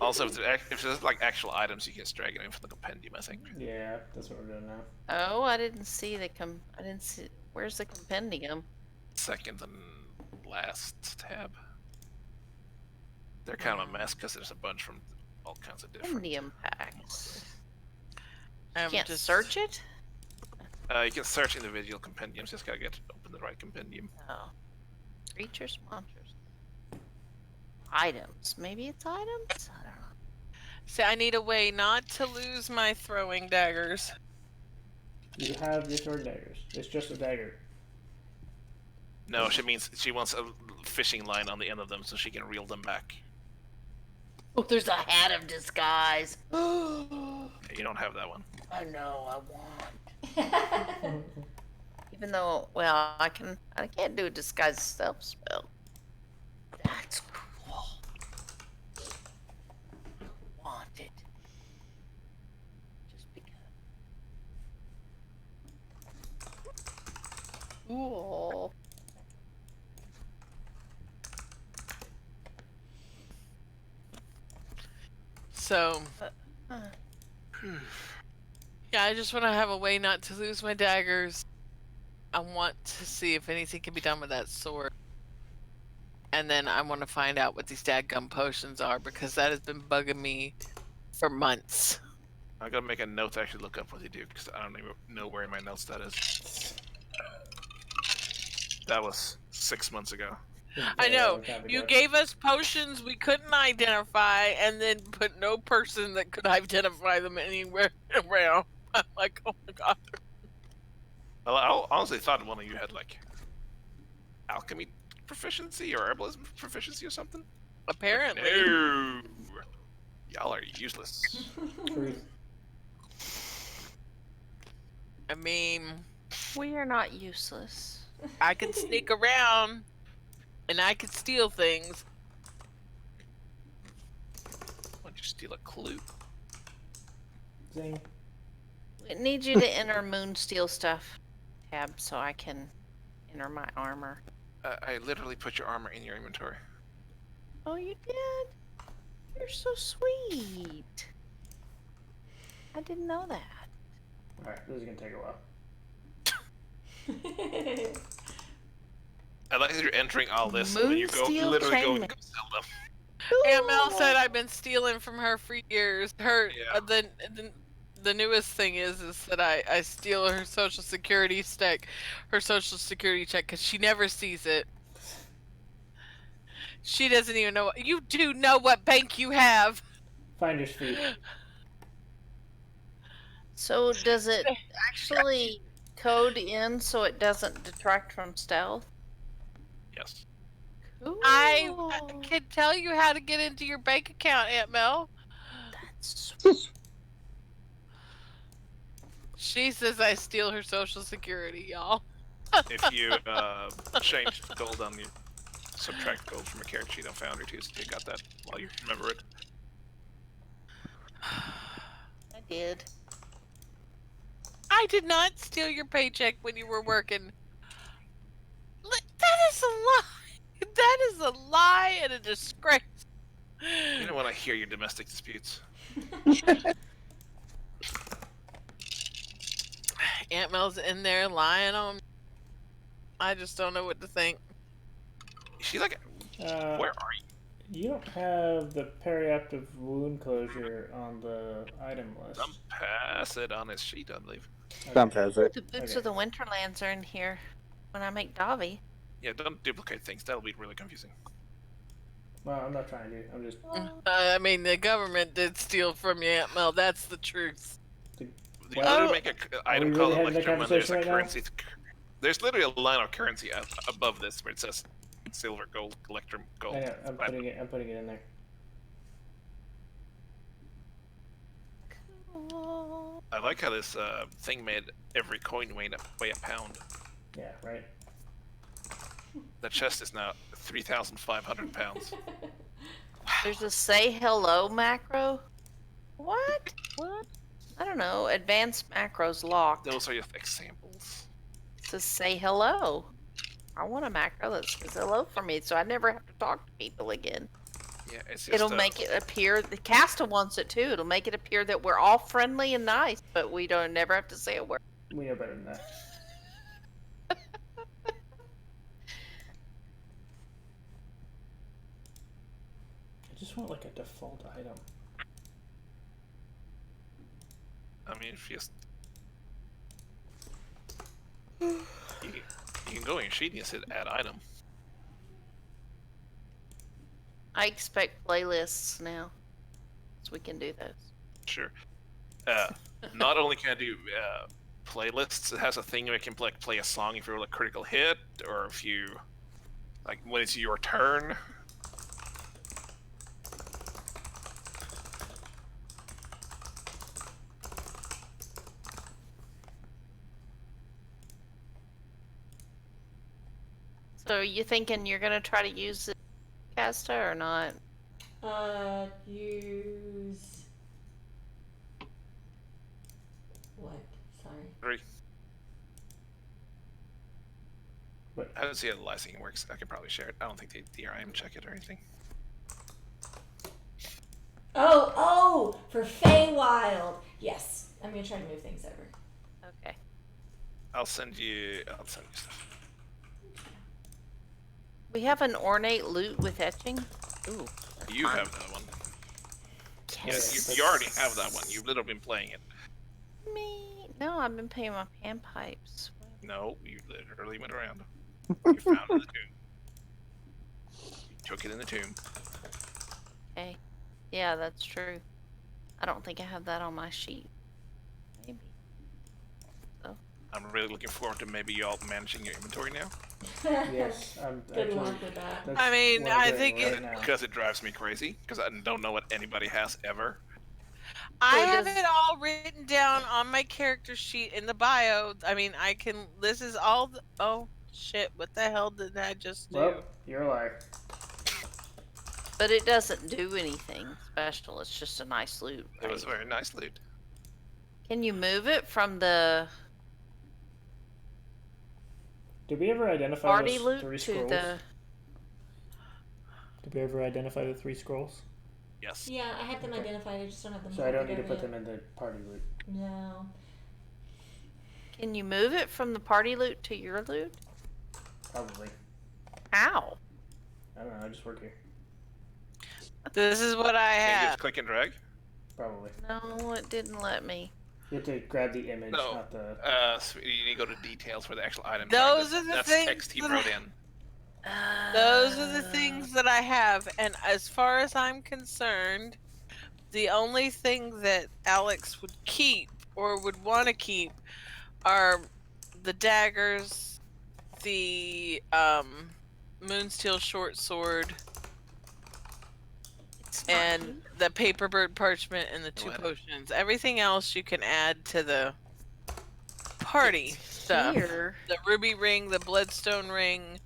Also, if there's like actual items, you can just drag it in from the compendium, I think. Yeah, that's what we're doing now. Oh, I didn't see the I didn't see. Where's the compendium? Second and last tab. They're kind of a mess because there's a bunch from all kinds of different. Compendium packs. I'm Can't just search it. You can search individual compendiums. Just gotta open the right compendium. Oh, creatures, monsters, items. Maybe it's items. I don't know. See, I need a way not to lose my throwing daggers. You have your sword daggers. It's just a dagger. No, she means she wants a fishing line on the end of them so she can reel them back. Oh, there's a hat of disguise. You don't have that one. I know, I want. Even though, well, I can't do a disguise stealth spell. That's cool. I want it. Just because. Cool. So, yeah, I just want to have a way not to lose my daggers. I want to see if anything can be done with that sword. And then I want to find out what these dadgum potions are, because that has been bugging me for months. I gotta make a note to actually look up what they do, because I don't even know where in my notes that is. That was 6 months ago. I know. Long time You ago. gave us potions we couldn't identify, and then put no person that could identify them anywhere around. I'm like, oh my god. Well, I honestly thought one of you had like alchemy proficiency or herbalism proficiency or something. Apparently. No, y'all are useless. Truth. I mean, We are not useless. I can sneak around, and I can steal things. Why don't you steal a clue? Zing. We need you to enter Moonsteel stuff tab so I can enter my armor. I literally put your armor in your inventory. Oh, you did? You're so sweet. I didn't know that. Alright, this is gonna take a while. I like that you're entering all this and then you go Moonsteel literally going to chainmail. go sell them. Aunt Mel said I've been stealing from her for years. Her Yeah. the newest thing is that I steal her social security check, because she never sees it. She doesn't even know. You do know what bank you have. Finder's fee. So does it actually code in so it doesn't detract from stealth? Yes. I Cool. can tell you how to get into your bank account, Aunt Mel. That's She says I steal her social security, y'all. If you change gold on you, subtract gold from a character sheet on Foundry too, so you got that while you remember it. I did. I did not steal your paycheck when you were working. That is a lie. That is a lie and a disgrace. You don't want to hear your domestic disputes. Aunt Mel's in there lying on me. I just don't know what to think. She's like, Uh, where are you? you don't have the perioperative wound closure on the item list. Some pass it on his sheet, I believe. Stump has it. The boots Okay. of the Winterlands are in here when I make Davi. Yeah, don't duplicate things. That'll be really confusing. Well, I'm not trying to. I'm just. I mean, the government did steal from you, Aunt Mel. That's the truth. You Well, literally make an item we called really having that Electrum when there's a conversation right now? currency. There's literally a line of currency above this where it says silver, gold, Electrum, gold. I know. I'm platinum. putting it. I'm putting it in there. Cool. I like how this thing made every coin weigh a pound. Yeah. Right. The chest is now 3,500 pounds. There's a say hello macro. What? What? I don't know. Advanced macros locked. Those are just examples. It says say hello. I want a macro that says hello for me so I never have to talk to people again. Yeah, it's just. It'll make it appear, the Casta wants it too. It'll make it appear that we're all friendly and nice, but we don't never have to say a word. We know better than that. I just want like a default item. I mean, if you just. You can go in your sheet and just hit add item. I expect playlists now. so we can do those. Sure. Not only can I do playlists, it has a thing where I can play a song if you roll a critical hit, or if you when it's your turn. So are you thinking you're gonna try to use it, Casta, or not? Use what? Sorry. 3. What? I don't see how the licensing works. I could probably share it. I don't think they DRM check it or anything. Oh, for Feywild. Yes, I'm gonna try to move things over. Okay. I'll send you stuff. We have an ornate loot with etching. Ooh. You have that one. Yes. Yeah, you already have that one. You've literally been playing it. Me? No, I've been paying my panpipes. No, you literally went around. You found it in the tomb. You took it in the tomb. Okay. Yeah, that's true. I don't think I have that on my sheet. Maybe. I'm really looking forward to maybe y'all managing your inventory now. Yes, I'm Good actually. luck with that. That's I mean, what I'm I doing think right it- now. Because it drives me crazy. Because I don't know what anybody has ever. I So have does- it all written down on my character sheet in the bio. I mean, I can. This is all. Oh shit! What the hell did I just do? Well, you're a liar. But it doesn't do anything special. It's just a nice loot. It was right? very nice loot. Can you move it from the Did we ever identify party those loot 3 to scrolls? the? Did we ever identify the 3 scrolls? Yes. Yeah, I have them identified. I just don't have them. So I don't copied need to over put yet. them in the party loot. No. Can you move it from the party loot to your loot? Probably. How? I don't know. I just work here. This is what I Can you have. just click and drag? Probably. No, it didn't let me. You have to grab the image, No. not the. So you need to go to details for the actual item. Those are the That's things text he that wrote in. Those are the things that I have, and as far as I'm concerned, the only thing that Alex would keep or would want to keep are the daggers, the Moonsteel short sword, It's not and the paperbird parchment and the Go 2 ahead. potions. Everything else you can add to the party stuff. here. The ruby ring, the bloodstone ring,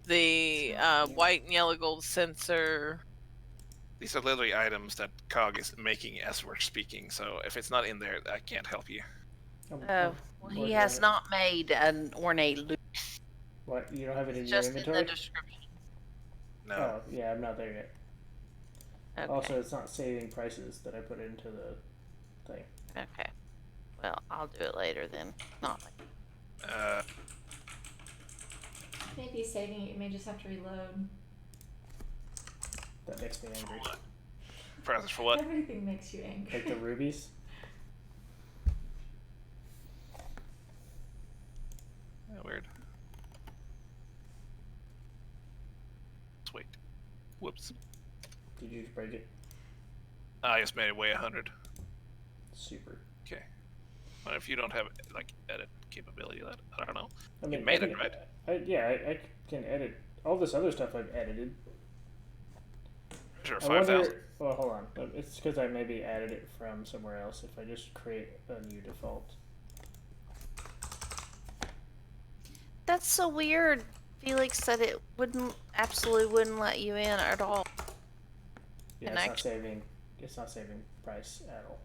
the white and yellow gold censer. These are literally items that Cog is making as we're speaking, so if it's not in there, I can't help you. I'm Oh, well, he working has on it. not made an ornate loot. What? You don't have it in It's your just in inventory? the description. No. Oh, yeah, I'm not there yet. Okay. Also, it's not saving prices that I put into the thing. Okay. Well, I'll do it later then. Not like Maybe saving it. You may just have to reload. That makes me For angry. what? Prices for what? Everything makes you angry. Like the rubies? Oh, weird. Wait. Whoops. Did you just break it? I just made it weigh 100. Super. Okay. What if you don't have edit capability of that? I don't know. I mean, made I it, can- right? I can edit. All this other stuff I've edited. Sure, I 5,000. wonder. Well, hold on. It's because I maybe added it from somewhere else. If I just create a new default. That's so weird. Felix said it absolutely wouldn't let you in at all. Yeah, And it's not actually- saving. It's not saving price at all.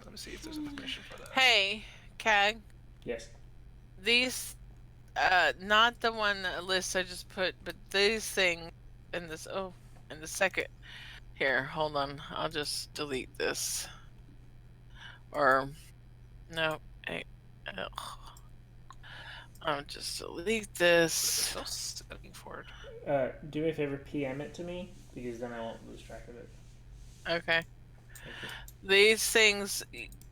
Let me see if there's information for that. hey, Cag, Yes. these not the one list I just put, but these things in this in the second here, hold on, I'll just delete this. Or no, I'll just delete this. There's no setting for it. Do me a favor, PM it to me because then I won't lose track of it. Okay. Thank you.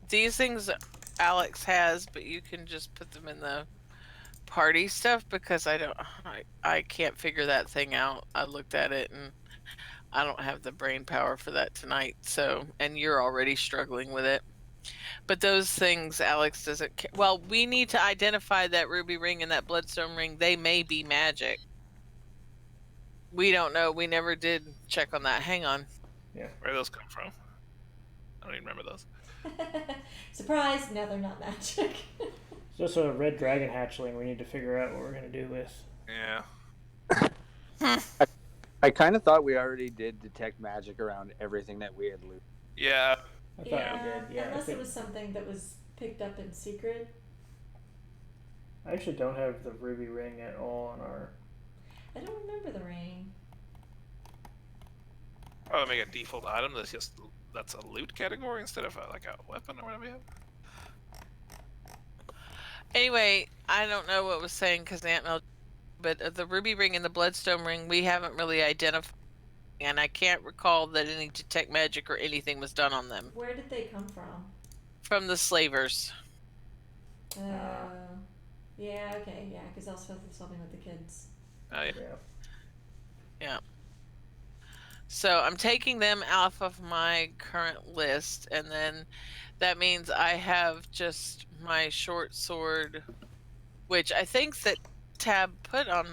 These things Alex has, but you can just put them in the party stuff because I can't figure that thing out. I looked at it and I don't have the brain power for that tonight. So, and you're already struggling with it. But those things, Alex doesn't care. Well, we need to identify that ruby ring and that bloodstone ring. They may be magic. We don't know. We never did check on that. Hang on. Yeah. Where do those come from? I don't even remember those. Surprise! No, they're not magic. There's also a red dragon hatchling we need to figure out what we're going to do with. Yeah. I kind of thought we already did detect magic around everything that we had looted. Yeah. I thought Yeah, we did. Yeah, I unless it think... was something that was picked up in secret. I actually don't have the ruby ring at all on our... I don't remember the ring. Probably make a default item that's a loot category instead of like a weapon or whatever you have. Anyway, I don't know what was saying because Aunt Mel, but the ruby ring and the bloodstone ring we haven't really identified, and I can't recall that any detect magic or anything was done on them. Where did they come from? From the slavers. Yeah, okay, yeah, because I was supposed to do something with the kids. Oh yeah. Yeah. So I'm taking them off of my current list, and then that means I have just my short sword, which I think that Tab put on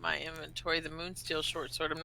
my inventory, the Moonsteel short sword. I'm